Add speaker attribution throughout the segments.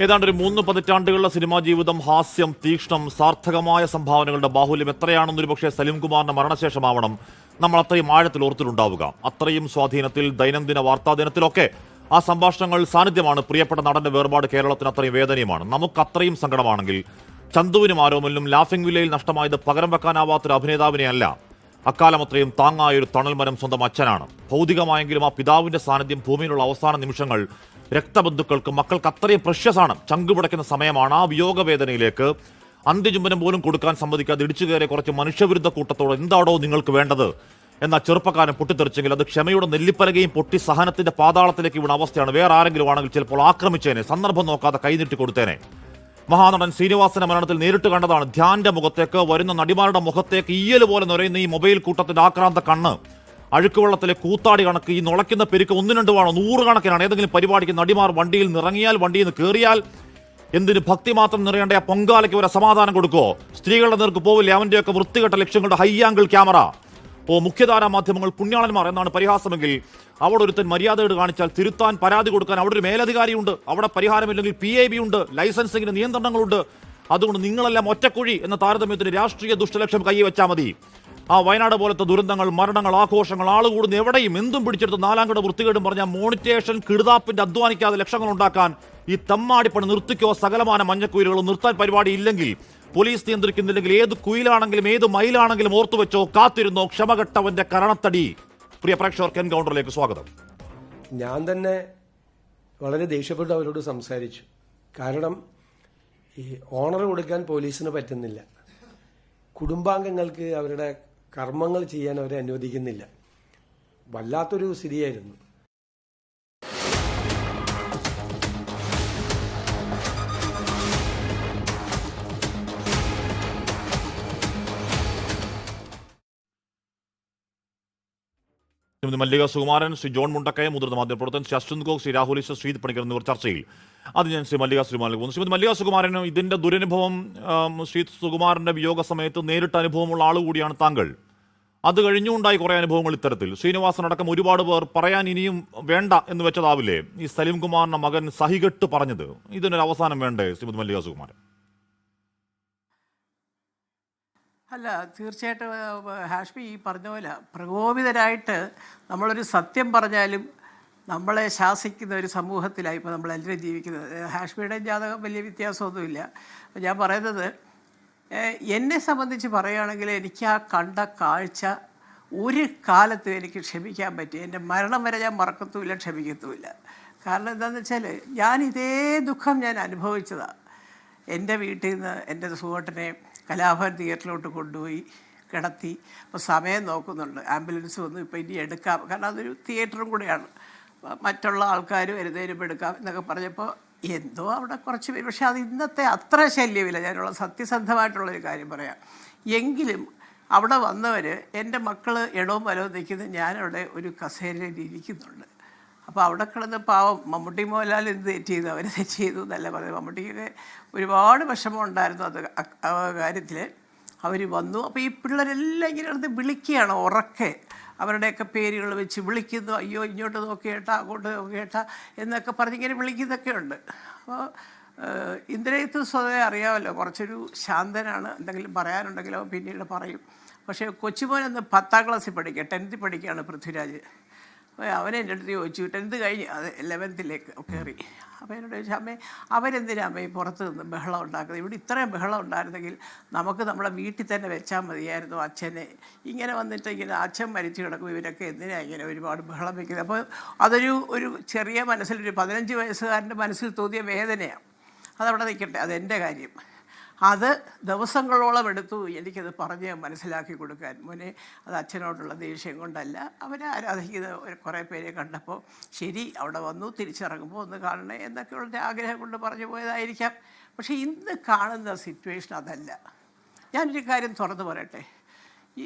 Speaker 1: ഏതാണ്ട് ഒരു 3 പതിറ്റാണ്ടുകളുടെ സിനിമാ ജീവിതം, ഹാസ്യം, തീക്ഷ്ണം, സാർത്ഥകമായ സംഭാവനകളുടെ ബാഹുല്യം എത്രയാണെന്നൊരു പക്ഷേ സലീംകുമാറിന്റെ മരണശേഷമാവണം നമ്മൾ അത്രയും ആഴത്തിൽ ഓർത്തിട്ടുണ്ടാവുക. അത്രയും സ്വാധീനത്തിൽ ദൈനംദിന വാർത്താദിനത്തിലൊക്കെ ആ സംഭാഷണങ്ങൾ സാന്നിധ്യമാണ്. പ്രിയപ്പെട്ട നടന്റെ വേർപാട് കേരളത്തിന് അത്രയും വേദനയുമാണ്. നമുക്ക് അത്രയും സങ്കടമാണെങ്കിൽ ചന്തുവിനും ആരോമലിനും ലാഫിംഗ് വില്ലയിൽ നഷ്ടമായത് പകരം വെക്കാനാവാത്തൊരു അഭിനേതാവിനെ അല്ല, അക്കാലം അത്രയും താങ്ങായൊരു തണൽമരം സ്വന്തം അച്ഛനാണ്. ഭൗതികമായെങ്കിലും ആ പിതാവിന്റെ സാന്നിധ്യം ഭൂമിയിലുള്ള അവസാന നിമിഷങ്ങൾ രക്തബന്ധുക്കൾക്ക്, മക്കൾക്ക് അത്രയും പ്രഷ്യസാണ്. ചങ്കുപിടയ്ക്കുന്ന സമയമാണ്. ആ വിയോഗവേദനയിലേക്ക് അന്ത്യചുംബനം പോലും കൊടുക്കാൻ സമ്മതിക്കാതെ ഇടിച്ചു കയറിയ കുറച്ച് മനുഷ്യവിരുദ്ധ കൂട്ടത്തോട് എന്താണോ നിങ്ങൾക്ക് വേണ്ടത് എന്ന ചെറുപ്പക്കാരൻ പൊട്ടിത്തെറിച്ചെങ്കിൽ അത് ക്ഷമയുടെ നെല്ലിപ്പലകയും പൊട്ടി സഹനത്തിന്റെ പാതാളത്തിലേക്ക് വീണ അവസ്ഥയാണ്. വേറെ ആരെങ്കിലും ആണെങ്കിൽ ചിലപ്പോൾ ആക്രമിച്ചേനെ, സന്ദർഭം നോക്കാതെ കൈനീട്ടി കൊടുത്തേനെ. മഹാനടൻ ശ്രീനിവാസന്റെ മരണത്തിൽ നേരിട്ട് കണ്ടതാണ്. ധ്യാന്റെ മുഖത്തേക്ക്, വരുന്ന നടിമാരുടെ മുഖത്തേക്ക് ഈയൽ പോലെ നുരയുന്ന ഈ മൊബൈൽ കൂട്ടത്തിന്റെ ആക്രാന്ത കണ്ണ്, അഴുക്കുവെള്ളത്തിലെ കൂത്താടി കണക്ക്, ഈ നുളയ്ക്കുന്ന പെരുക്ക് 1-2 വേണോ, 100 കണക്കിനാണ്. ഏതെങ്കിലും പരിപാടിക്ക് നടിമാർ വണ്ടിയിൽ നിറങ്ങിയാൽ, വണ്ടിയിൽ നിന്ന് കയറിയാൽ എന്തിന് ഭക്തി മാത്രം നിറയേണ്ട ആ പൊങ്കാലയ്ക്ക് ഒരു സമാധാനം കൊടുക്കുമോ? സ്ത്രീകളുടെ നേർക്ക് പോവില്ലേ അവന്റെയൊക്കെ വൃത്തികെട്ട ലക്ഷ്യങ്ങളുടെ ഹൈ ആംഗിൾ ക്യാമറ? മുഖ്യധാരാ മാധ്യമങ്ങൾ പുണ്യാളന്മാർ എന്നാണ് പരിഹാസമെങ്കിൽ അവിടെ ഒരുത്തൻ മര്യാദയോട് കാണിച്ചാൽ തിരുത്താൻ, പരാതി കൊടുക്കാൻ അവിടെ ഒരു മേലധികാരിയുണ്ട്. അവിടെ പരിഹാരമില്ലെങ്കിൽ PIB ഉണ്ട്, ലൈസൻസിങ്ങിന് നിയന്ത്രണങ്ങളുണ്ട്. അതുകൊണ്ട് നിങ്ങളെല്ലാം ഒറ്റക്കുഴി എന്ന താരതമ്യത്തിന് രാഷ്ട്രീയ ദുഷ്ടലക്ഷ്യം കൈവച്ചാൽ മതി. ആ വയനാട് പോലത്തെ ദുരന്തങ്ങൾ, മരണങ്ങൾ, ആഘോഷങ്ങൾ, ആളുകൂടുന്ന എവിടെയും എന്തും പിടിച്ചെടുത്ത് നാലാംകട വൃത്തികേടും പറഞ്ഞാൽ മോണിറ്റേഷൻ കിടുതാപ്പിന്റെ അധ്വാനിക്കാതെ ലക്ഷങ്ങൾ ഉണ്ടാക്കാൻ ഈ തമ്മാടിപ്പണി നിർത്തിക്കോ. സകലമാന മഞ്ഞക്കുയിലുകളും നിർത്താൻ പരിപാടി ഇല്ലെങ്കിൽ, പോലീസ് നിയന്ത്രിക്കുന്നില്ലെങ്കിൽ, ഏത് കുയിലാണെങ്കിലും ഏത് മയിലാണെങ്കിലും ഓർത്തു വെച്ചോ, കാത്തിരുന്നോ, ക്ഷമകെട്ടവന്റെ കരണത്തടി. പ്രിയ പ്രേക്ഷകർക്ക് എൻകൗണ്ടറിലേക്ക് സ്വാഗതം.
Speaker 2: ഞാൻ തന്നെ വളരെ ദേഷ്യപ്പെട്ട് അവരോട് സംസാരിച്ചു. കാരണം ഈ ഓണർ കൊടുക്കാൻ പോലീസിന് പറ്റുന്നില്ല, കുടുംബാംഗങ്ങൾക്ക് അവരുടെ കർമ്മങ്ങൾ ചെയ്യാൻ അവരെ അനുവദിക്കുന്നില്ല. വല്ലാത്തൊരു സ്ഥിതിയായിരുന്നു.
Speaker 1: ശ്രീമതി മല്ലിക സുകുമാരൻ, ശ്രീ ജോൺ മുണ്ടക്കയ, മുതിർന്ന മാധ്യമപ്രവർത്തകൻ, ശ്രീ അശ്വന്ത് ഗോഗ്, ശ്രീ രാഹുൽ ഈശ്വർ, ശ്രീ പണിക്കർ എന്നിവർ ചർച്ചയിൽ. അത് ഞാൻ ശ്രീ മല്ലിക സുകുമാരൻ പോകുന്നു. ശ്രീമതി മല്ലിക സുകുമാരൻ, ഇതിന്റെ ദുരനുഭവം, ശ്രീ സുകുമാരന്റെ വിയോഗ സമയത്ത് നേരിട്ട് അനുഭവമുള്ള ആളുകൂടിയാണ് താങ്കൾ. അത് കഴിഞ്ഞുണ്ടായി കുറേ അനുഭവങ്ങൾ ഇത്തരത്തിൽ. ശ്രീനിവാസനടക്കം ഒരുപാട് പേർ പറയാൻ ഇനിയും വേണ്ട എന്ന് വെച്ചതാവില്ലേ ഈ സലീംകുമാറിന്റെ മകൻ സഹികെട്ട് പറഞ്ഞത്? ഇതിനൊരു അവസാനം വേണ്ടേ ശ്രീമതി മല്ലിക സുകുമാരൻ?
Speaker 3: അല്ല, തീർച്ചയായിട്ടും ഹാഷ്മി ഈ പറഞ്ഞ പോലെ പ്രകോപിതരായിട്ട് നമ്മളൊരു സത്യം പറഞ്ഞാലും നമ്മളെ ശാസിക്കുന്ന ഒരു സമൂഹത്തിലായി ഇപ്പോൾ നമ്മളെല്ലാവരും ജീവിക്കുന്നത്. ഹാഷ്മിയുടെ ജാതകം വലിയ വ്യത്യാസമൊന്നുമില്ല. ഞാൻ പറയുന്നത്, എന്നെ സംബന്ധിച്ച് പറയുകയാണെങ്കിൽ എനിക്ക് ആ കണ്ട കാഴ്ച ഒരു കാലത്തും എനിക്ക് ക്ഷമിക്കാൻ പറ്റി. എൻ്റെ മരണം വരെ ഞാൻ മറക്കത്തുമില്ല, ക്ഷമിക്കത്തുമില്ല. കാരണം എന്താണെന്ന് വെച്ചാൽ ഞാൻ ഇതേ ദുഃഖം ഞാൻ അനുഭവിച്ചതാണ്. എൻ്റെ വീട്ടിൽ നിന്ന് എൻ്റെ സുഹൃത്തിനെ കലാഭവൻ തിയേറ്ററിലോട്ട് കൊണ്ടുപോയി കിടത്തി. അപ്പോൾ സമയം നോക്കുന്നുണ്ട്, ആംബുലൻസ് വന്നു, ഇപ്പോൾ ഇനി എടുക്കാം, കാരണം അതൊരു തിയേറ്ററും കൂടെയാണ്, മറ്റുള്ള ആൾക്കാർ വരുന്നതിനും എടുക്കാം എന്നൊക്കെ പറഞ്ഞപ്പോൾ എന്തോ അവിടെ കുറച്ച് പേര്. പക്ഷേ അത് ഇന്നത്തെ അത്ര ശല്യമില്ല. ഞാനുള്ള സത്യസന്ധമായിട്ടുള്ളൊരു കാര്യം പറയാം. എങ്കിലും അവിടെ വന്നവർ, എൻ്റെ മക്കൾ ഇടവും വലവും നിൽക്കുന്നത്, ഞാനവിടെ ഒരു കസേരയിൽ ഇരിക്കുന്നുണ്ട്. അപ്പോൾ അവിടെ കിടന്ന് പാവം മമ്മൂട്ടി മോഹൻലാൽ എന്ത് തെറ്റ് ചെയ്തു, അവർ തെറ്റ് ചെയ്തു എന്നല്ല പറയുന്നത്. മമ്മൂട്ടിക്കൊക്കെ ഒരുപാട് വിഷമം ഉണ്ടായിരുന്നു അത് കാര്യത്തിൽ. അവർ വന്നു. അപ്പോൾ ഈ പിള്ളേരെല്ലാം ഇങ്ങനെ എടുത്ത് വിളിക്കുകയാണ് ഉറക്കെ, അവരുടെയൊക്കെ പേരുകൾ വെച്ച് വിളിക്കുന്നു. അയ്യോ ഇങ്ങോട്ട് നോക്കിയേട്ടാ, അങ്ങോട്ട് നോക്കിയേട്ടാ എന്നൊക്കെ പറഞ്ഞിങ്ങനെ വിളിക്കുന്നതൊക്കെ ഉണ്ട്. അപ്പോൾ ഇന്ദ്രജിത്ത് സ്വതവേ അറിയാമല്ലോ, കുറച്ചൊരു ശാന്തനാണ്. എന്തെങ്കിലും പറയാനുണ്ടെങ്കിലോ പിന്നീട് പറയും. പക്ഷേ കൊച്ചുമോനൊന്ന് 10ാം ക്ലാസ്സിൽ പഠിക്കുക, 10th പഠിക്കുകയാണ് പൃഥ്വിരാജ്. അപ്പോൾ അവൻ എൻ്റെ അടുത്ത് ചോദിച്ചു, 10th കഴിഞ്ഞ് അത് 11th കയറി. അപ്പോൾ എന്നോട് ചോദിച്ചു, അമ്മേ അവരെന്തിനാ അമ്മേ പുറത്ത് നിന്ന് ബഹളം ഉണ്ടാക്കുന്നത്? ഇവിടെ ഇത്രയും ബഹളം ഉണ്ടായിരുന്നെങ്കിൽ നമുക്ക് നമ്മളെ വീട്ടിൽ തന്നെ വെച്ചാൽ മതിയായിരുന്നു അച്ഛനെ. ഇങ്ങനെ വന്നിട്ട് ഇങ്ങനെ അച്ഛൻ മരിച്ചു കിടക്കും, ഇവരൊക്കെ എന്തിനാണ് ഇങ്ങനെ ഒരുപാട് ബഹളം വയ്ക്കുന്നത്? അപ്പോൾ ഒരു ചെറിയ മനസ്സിലൊരു 15 വയസ്സുകാരൻ്റെ മനസ്സിൽ തോന്നിയ വേദനയാണ്. അതവിടെ നിൽക്കട്ടെ, അതെൻ്റെ കാര്യം. അത് ദിവസങ്ങളോളം എടുത്തു എനിക്കത് പറഞ്ഞ് മനസ്സിലാക്കി കൊടുക്കാൻ. മോനെ, അത് അച്ഛനോടുള്ള ദേഷ്യം കൊണ്ടല്ല, അവരെ ആരാധിക്കുന്ന കുറേ പേരെ കണ്ടപ്പോൾ ശരി അവിടെ വന്നു, തിരിച്ചിറങ്ങുമ്പോൾ ഒന്ന് കാണണേ എന്നൊക്കെയുള്ള ആഗ്രഹം കൊണ്ട് പറഞ്ഞു പോയതായിരിക്കാം. പക്ഷേ ഇന്ന് കാണുന്ന സിറ്റുവേഷൻ അതല്ല. ഞാനൊരു കാര്യം തുറന്നു പറയട്ടെ. ഈ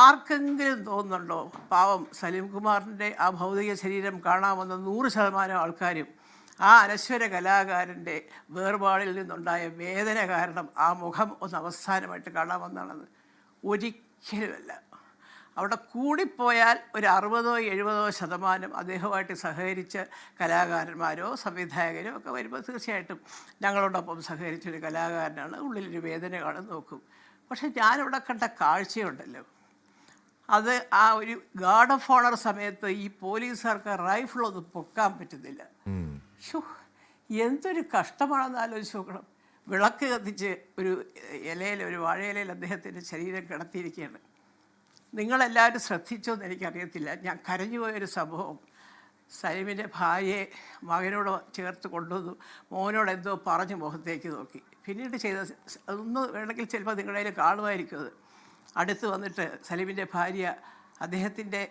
Speaker 3: ആർക്കെങ്കിലും തോന്നുന്നുണ്ടോ പാവം സലീംകുമാറിൻ്റെ ആ ഭൗതിക ശരീരം കാണാമെന്ന 100% ആൾക്കാരും ആ അനശ്വര കലാകാരൻ്റെ വേർപാടിൽ നിന്നുണ്ടായ വേദന കാരണം ആ മുഖം ഒന്ന് അവസാനമായിട്ട് കാണാമെന്നാണെന്ന്? ഒരിക്കലുമല്ല. അവിടെ കൂടിപ്പോയാൽ ഒരു 60-70% അദ്ദേഹവുമായിട്ട് സഹകരിച്ച കലാകാരന്മാരോ സംവിധായകരോ ഒക്കെ വരുമ്പോൾ തീർച്ചയായിട്ടും ഞങ്ങളോടൊപ്പം സഹകരിച്ചൊരു കലാകാരനാണ്, ഉള്ളിലൊരു വേദന കാണും, നോക്കും. പക്ഷെ ഞാനിവിടെ കണ്ട കാഴ്ചയുണ്ടല്ലോ, അത് ആ ഒരു ഗാർഡ് ഓഫ് ഓണർ സമയത്ത് ഈ പോലീസുകാർക്ക് റൈഫിളൊന്നും പൊക്കാൻ പറ്റുന്നില്ല. എന്തൊരു കഷ്ടമാണെന്ന് ആലോചിച്ച് നോക്കണം. വിളക്ക് കത്തിച്ച് ഒരു ഇലയിൽ, ഒരു വാഴയിലയിൽ അദ്ദേഹത്തിൻ്റെ ശരീരം കിടത്തിയിരിക്കുകയാണ്. നിങ്ങളെല്ലാവരും ശ്രദ്ധിച്ചോ എന്ന് എനിക്കറിയത്തില്ല. ഞാൻ കരഞ്ഞുപോയൊരു സംഭവം, സലീമിൻ്റെ ഭാര്യയെ മകനോട് ചേർത്ത് കൊണ്ടുവന്നു, മോനോട് എന്തോ പറഞ്ഞ് മുഖത്തേക്ക് നോക്കി. പിന്നീട് ചെയ്ത അതൊന്ന് വേണമെങ്കിൽ ചിലപ്പോൾ നിങ്ങളുടെ കയ്യിൽ കാണുമായിരിക്കും. അത് അടുത്ത് വന്നിട്ട് സലീമിൻ്റെ ഭാര്യ അദ്ദേഹത്തിൻ്റെ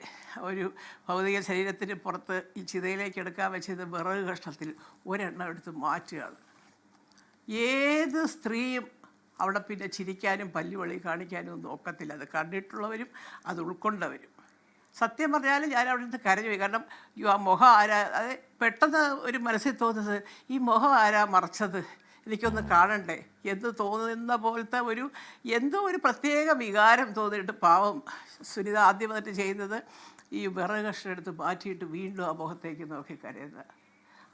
Speaker 3: ഒരു ഭൗതിക ശരീരത്തിന് പുറത്ത് ഈ ചിതയിലേക്ക് എടുക്കാൻ വെച്ചത് വിറക് കഷ്ണത്തിൽ ഒരെണ്ണം എടുത്ത് മാറ്റുകയാണ്. ഏത് സ്ത്രീയും അവിടെ പിന്നെ ചിരിക്കാനും പല്ലുവളി കാണിക്കാനും ഒന്നും ഒക്കത്തില്ല. അത് കണ്ടിട്ടുള്ളവരും അത് ഉൾക്കൊണ്ടവരും. സത്യം പറഞ്ഞാൽ ഞാൻ അവിടെ നിന്ന് കരഞ്ഞുപോയി. കാരണം ആ മുഖം ആരാ, അത് പെട്ടെന്ന് ഒരു മനസ്സിൽ തോന്നുന്നത്, ഈ മുഖം ആരാ മറച്ചത്, എനിക്കൊന്ന് കാണണ്ടേ എന്ന് തോന്നുന്ന പോലത്തെ എന്തോ ഒരു പ്രത്യേക വികാരം തോന്നിയിട്ട് പാവം സുനിത ആദ്യം വന്നിട്ട് ചെയ്യുന്നത് ഈ വിറക് കഷ്ണം എടുത്ത് മാറ്റിയിട്ട് വീണ്ടും ആ മുഖത്തേക്ക് നോക്കി കരയുന്നത്.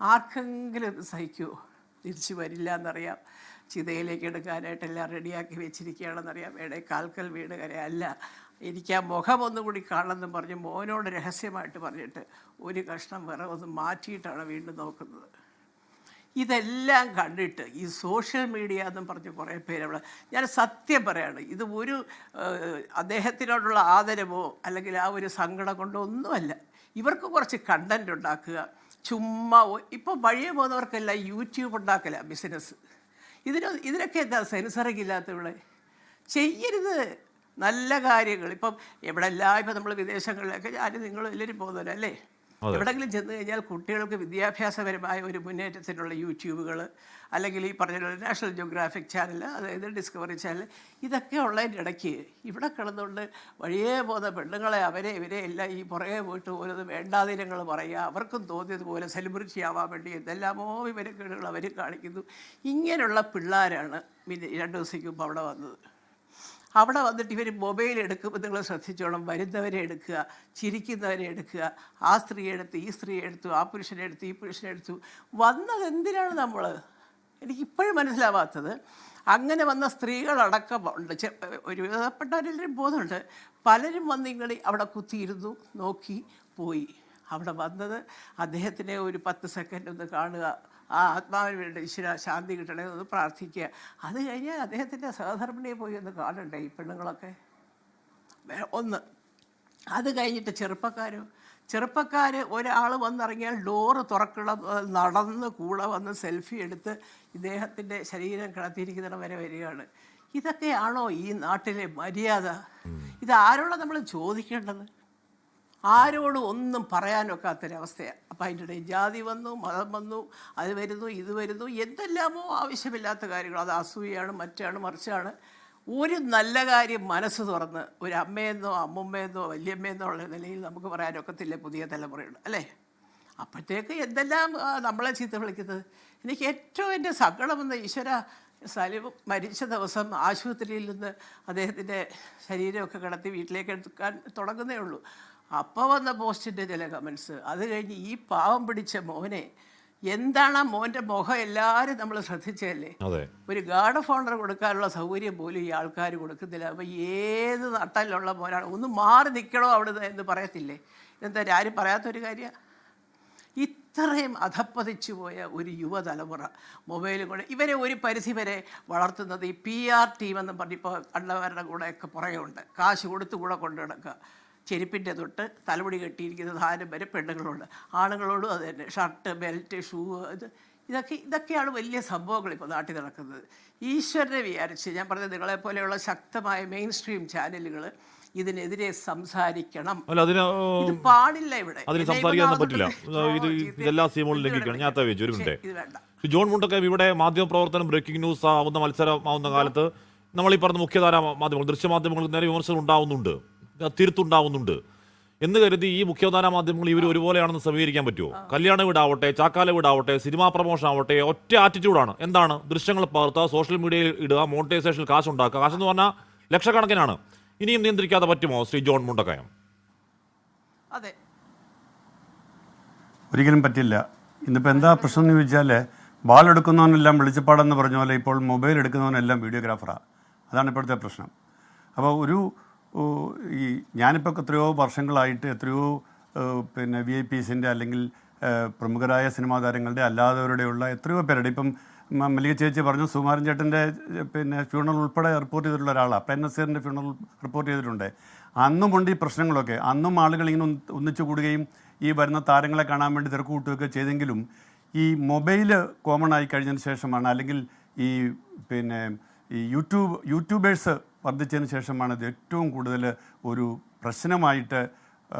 Speaker 3: ആർക്കെങ്കിലും ഇത് സഹിക്കുമോ? തിരിച്ചു വരില്ല എന്നറിയാം. ചിതയിലേക്ക് എടുക്കാനായിട്ട് എല്ലാം റെഡിയാക്കി വെച്ചിരിക്കുകയാണെന്നറിയാം. കാൽക്കൽ വീട് കരയല്ല, എനിക്ക് ആ മുഖം ഒന്നുകൂടി കാണണമെന്ന് പറഞ്ഞ് മോനോട് രഹസ്യമായിട്ട് പറഞ്ഞിട്ട് ഒരു കഷ്ണം വിറകൊന്ന് മാറ്റിയിട്ടാണ് വീണ്ടും നോക്കുന്നത്. ഇതെല്ലാം കണ്ടിട്ട് ഈ സോഷ്യൽ മീഡിയ എന്നും പറഞ്ഞ് കുറേ പേര് അവിടെ, ഞാൻ സത്യം പറയാണ്, ഇത് അദ്ദേഹത്തിനോടുള്ള ആദരവോ അല്ലെങ്കിൽ ആ ഒരു സങ്കടം കൊണ്ടോ ഒന്നുമല്ല. ഇവർക്ക് കുറച്ച് കണ്ടൻറ് ഉണ്ടാക്കുക, ചുമ്മാ ഇപ്പോൾ വഴിയെ പോകുന്നവർക്കെല്ലാം യൂട്യൂബ് ഉണ്ടാക്കല ബിസിനസ്. ഇതിനൊക്കെ എന്താ സെൻസറിങ് ഇല്ലാത്തവളെ? ചെയ്യരുത് നല്ല കാര്യങ്ങൾ. ഇപ്പം എവിടെല്ലാം ഇപ്പം നമ്മൾ വിദേശങ്ങളിലൊക്കെ ഞാനും നിങ്ങളും എല്ലാവരും പോകുന്നവരല്ലേ അല്ലേ? എവിടെയെങ്കിലും ചെന്ന് കഴിഞ്ഞാൽ കുട്ടികൾക്ക് വിദ്യാഭ്യാസപരമായ ഒരു മുന്നേറ്റത്തിനുള്ള യൂട്യൂബുകൾ, അല്ലെങ്കിൽ ഈ പറഞ്ഞ നാഷണൽ ജിയോഗ്രാഫിക് ചാനൽ, അതായത് ഡിസ്കവറി ചാനൽ, ഇതൊക്കെ ഉള്ളതിൻ്റെ ഇടയ്ക്ക് ഇവിടെ കിടന്നുകൊണ്ട് വഴിയേ പോകുന്ന പെണ്ണുങ്ങളെ അവരെ ഇവരെ എല്ലാം ഈ പുറകെ പോയിട്ട് ഓരോന്ന് വേണ്ടാതിരങ്ങൾ പറയുക, അവർക്കും തോന്നിയതുപോലെ സെലിബ്രിറ്റി ആവാൻ വേണ്ടി എന്തെല്ലാമോ വിവരക്കേടുകൾ അവർ കാണിക്കുന്നു. ഇങ്ങനെയുള്ള പിള്ളേരാണ് 2 ദിവസത്തേക്ക് മുമ്പ് അവിടെ വന്നത്. അവിടെ വന്നിട്ട് ഇവർ മൊബൈൽ എടുക്കുമ്പോൾ നിങ്ങൾ ശ്രദ്ധിച്ചോണം, വരുന്നവരെ എടുക്കുക, ചിരിക്കുന്നവരെ എടുക്കുക, ആ സ്ത്രീയെ എടുത്ത് ഈ സ്ത്രീയെ എടുത്തു, ആ പുരുഷനെ എടുത്ത് ഈ പുരുഷനെ എടുത്തു. വന്നത് എന്തിനാണ് നമ്മൾ? എനിക്കിപ്പോഴും മനസ്സിലാവാത്തത്. അങ്ങനെ വന്ന സ്ത്രീകളടക്കമുണ്ട്, ഒരു വിധപ്പെട്ടവരെല്ലാവരും പോകുന്നുണ്ട്. പലരും വന്ന് ഇങ്ങനെ അവിടെ കുത്തിയിരുന്നു, നോക്കി പോയി. അവിടെ വന്നത് അദ്ദേഹത്തിനെ ഒരു 10 സെക്കൻഡ് ഒന്ന് കാണുക, ആ ആത്മാവിന് വേണ്ടി ഈശ്വര ശാന്തി കിട്ടണേ എന്ന് പ്രാർത്ഥിക്കുക. അത് കഴിഞ്ഞാൽ അദ്ദേഹത്തിൻ്റെ സഹധർമ്മിണിയെ പോയി ഒന്ന് കാണണ്ടേ ഈ പെണ്ണുങ്ങളൊക്കെ? ഒന്ന് അത് കഴിഞ്ഞിട്ട് ചെറുപ്പക്കാർ ഒരാൾ വന്നിറങ്ങിയാൽ ഡോറ് തുറക്കണം, നടന്ന് കൂടെ വന്ന് സെൽഫി എടുത്ത് ഇദ്ദേഹത്തിൻ്റെ ശരീരം കിടത്തിയിരിക്കുന്നിടം വരെ വരികയാണ്. ഇതൊക്കെയാണോ ഈ നാട്ടിലെ മര്യാദ? ഇതാരോടാണ് നമ്മൾ ചോദിക്കേണ്ടത്? ആരോടും ഒന്നും പറയാനൊക്കാത്തൊരവസ്ഥയാണ്. അപ്പം അതിൻ്റെ ഇടയിൽ ജാതി വന്നു, മതം വന്നു, അത് വരുന്നു, ഇത് വരുന്നു, എന്തെല്ലാമോ ആവശ്യമില്ലാത്ത കാര്യങ്ങൾ. അത് അസൂയാണ്, മറ്റാണ്, മറിച്ചാണ്. ഒരു നല്ല കാര്യം മനസ്സ് തുറന്ന് ഒരു അമ്മയെന്നോ അമ്മുമ്മയെന്നോ വല്യമ്മയെന്നോ ഉള്ള നിലയിൽ നമുക്ക് പറയാനൊക്കത്തില്ല പുതിയ തലമുറയുണ്ട് അല്ലേ? അപ്പോഴത്തേക്ക് എന്തെല്ലാം നമ്മളെ ചീത്ത വിളിക്കുന്നത്. എനിക്ക് ഏറ്റവും എൻ്റെ സങ്കടമെന്ന്, ഈശ്വര, സലീം മരിച്ച ദിവസം ആശുപത്രിയിൽ നിന്ന് അദ്ദേഹത്തിൻ്റെ ശരീരമൊക്കെ കിടത്തി വീട്ടിലേക്ക് എടുക്കാൻ തുടങ്ങുന്നേ ഉള്ളൂ. അപ്പോൾ വന്ന പോസ്റ്റിൻ്റെ ചില കമൻസ്, അത് കഴിഞ്ഞ് ഈ പാവം പിടിച്ച മോനെ, എന്താണ് ആ മോൻ്റെ മുഖം എല്ലാവരും നമ്മൾ ശ്രദ്ധിച്ചതല്ലേ? ഒരു ഗാർഡ് ഓഫ് ഓണർ കൊടുക്കാനുള്ള സൗകര്യം പോലും ഈ ആൾക്കാർ കൊടുക്കുന്നില്ല. അപ്പോൾ ഏത് നട്ടലുള്ള മോനാണ്? ഒന്ന് മാറി നിൽക്കണോ അവിടുന്ന് എന്ന് പറയത്തില്ലേ? എന്താ ആരും പറയാത്തൊരു കാര്യമാണ്? ഇത്രയും അധപ്പതിച്ചു പോയ ഒരു യുവതലമുറ മൊബൈലും കൂടെ ഇവരെ ഒരു പരിധി വരെ വളർത്തുന്നത് ഈ PR ടീമെന്ന് പറഞ്ഞിപ്പോൾ കണ്ടവരുടെ കൂടെയൊക്കെ പുറകെ ഉണ്ട്. കാശ് കൊടുത്ത് കൂടെ കൊണ്ടു കിടക്കുക. ചെരുപ്പിൻ്റെ തൊട്ട് തലമുടി കെട്ടിയിരിക്കുന്ന സാധനം വരെ പെണ്ണുങ്ങളുണ്ട്. ആണുങ്ങളോടും അത് തന്നെ, ഷർട്ട്, ബെൽറ്റ്, ഷൂ, ഇതൊക്കെയാണ് വലിയ സംഭവങ്ങൾ ഇപ്പോൾ നാട്ടിൽ നടക്കുന്നത്. ഈശ്വരനെ വിചാരിച്ച് ഞാൻ പറഞ്ഞത്, നിങ്ങളെപ്പോലെയുള്ള ശക്തമായ മെയിൻ സ്ട്രീം ചാനലുകൾ ഇതിനെതിരെ സംസാരിക്കണം.
Speaker 1: അല്ല, അതിന്
Speaker 3: ഇത് പാടില്ല. ഇവിടെ
Speaker 1: അതിന്
Speaker 3: എന്നെ
Speaker 1: സംസാരിക്കാൻ
Speaker 3: ഇതൊന്നും
Speaker 1: പറ്റില്ല. ഇത് ഇതെല്ലാ നിയമങ്ങളും ലംഘിക്കുകയാണ്. ഞാൻ വെച്ചു ഒരു മിനിറ്റ്.
Speaker 3: ഇത് വേണ്ട.
Speaker 1: ജോൺ മുണ്ടക്കയം, ഇവിടെ മാധ്യമപ്രവർത്തനം ബ്രേക്കിംഗ് ന്യൂസ് ആവുന്ന മത്സരമാവുന്ന കാലത്ത് നമ്മൾ ഈ പറഞ്ഞ മുഖ്യധാര മാധ്യമങ്ങൾ, ദൃശ്യമാധ്യമങ്ങൾക്ക് നേരെ വിമർശനം ഉണ്ടാവുന്നുണ്ട്, തിരുത്തുണ്ടാവുന്നുണ്ട് എന്ന് കരുതി ഈ മുഖ്യധാര മാധ്യമങ്ങൾ ഇവർ ഒരുപോലെയാണെന്ന് സമീകരിക്കാൻ പറ്റുമോ? കല്യാണ വീടാവട്ടെ, ചാക്കാല വീടാവട്ടെ, സിനിമാ പ്രമോഷൻ ആവട്ടെ, ഒറ്റ ആറ്റിറ്റ്യൂഡാണ്. എന്താണ്? ദൃശ്യങ്ങൾ പകർത്തുക, സോഷ്യൽ മീഡിയയിൽ ഇടുക, മോണിറ്റൈസേഷനിൽ കാശുണ്ടാക്കുക. കാശെന്ന് പറഞ്ഞാൽ ലക്ഷക്കണക്കിനാണ്. ഇനിയും നിയന്ത്രിക്കാതെ പറ്റുമോ ശ്രീ ജോൺ മുണ്ടക്കയം?
Speaker 3: അതെ,
Speaker 4: ഒരിക്കലും പറ്റില്ല. ഇന്നിപ്പോൾ എന്താ പ്രശ്നം എന്ന് ചോദിച്ചാൽ, ബാളെടുക്കുന്നവനെല്ലാം വെളിച്ചപ്പാടെന്ന് പറഞ്ഞ പോലെ ഇപ്പോൾ മൊബൈൽ എടുക്കുന്നവനെല്ലാം വീഡിയോഗ്രാഫറാണ്. അതാണ് ഇപ്പോഴത്തെ പ്രശ്നം. അപ്പോൾ ഈ ഞാനിപ്പോൾ എത്രയോ വർഷങ്ങളായിട്ട് എത്രയോ പിന്നെ VIPസിൻ്റെ അല്ലെങ്കിൽ പ്രമുഖരായ സിനിമാ താരങ്ങളുടെ അല്ലാത്തവരുടെയുള്ള എത്രയോ പേരുടെ, ഇപ്പം മല്ലിക ചേച്ചി പറഞ്ഞു, സുകുമാരൻ ചേട്ടൻ്റെ പിന്നെ ഫ്യൂണറൽ ഉൾപ്പെടെ റിപ്പോർട്ട് ചെയ്തിട്ടുള്ള ഒരാളാണ്. പ്രേം നസീറിൻ്റെ ഫ്യൂണറൽ റിപ്പോർട്ട് ചെയ്തിട്ടുണ്ട്. അന്നുമുണ്ട് ഈ പ്രശ്നങ്ങളൊക്കെ. അന്നും ആളുകൾ ഇങ്ങനെ ഒന്നിച്ചു കൂടുകയും ഈ വരുന്ന താരങ്ങളെ കാണാൻ വേണ്ടി തിരക്ക് കൂട്ടുകയൊക്കെ ചെയ്തെങ്കിലും ഈ മൊബൈൽ കോമൺ ആയി കഴിഞ്ഞതിന് ശേഷമാണ്, അല്ലെങ്കിൽ ഈ പിന്നെ ഈ യൂട്യൂബേഴ്സ് വർദ്ധിച്ചതിന് ശേഷമാണ് ഇത് ഏറ്റവും കൂടുതൽ ഒരു പ്രശ്നമായിട്ട്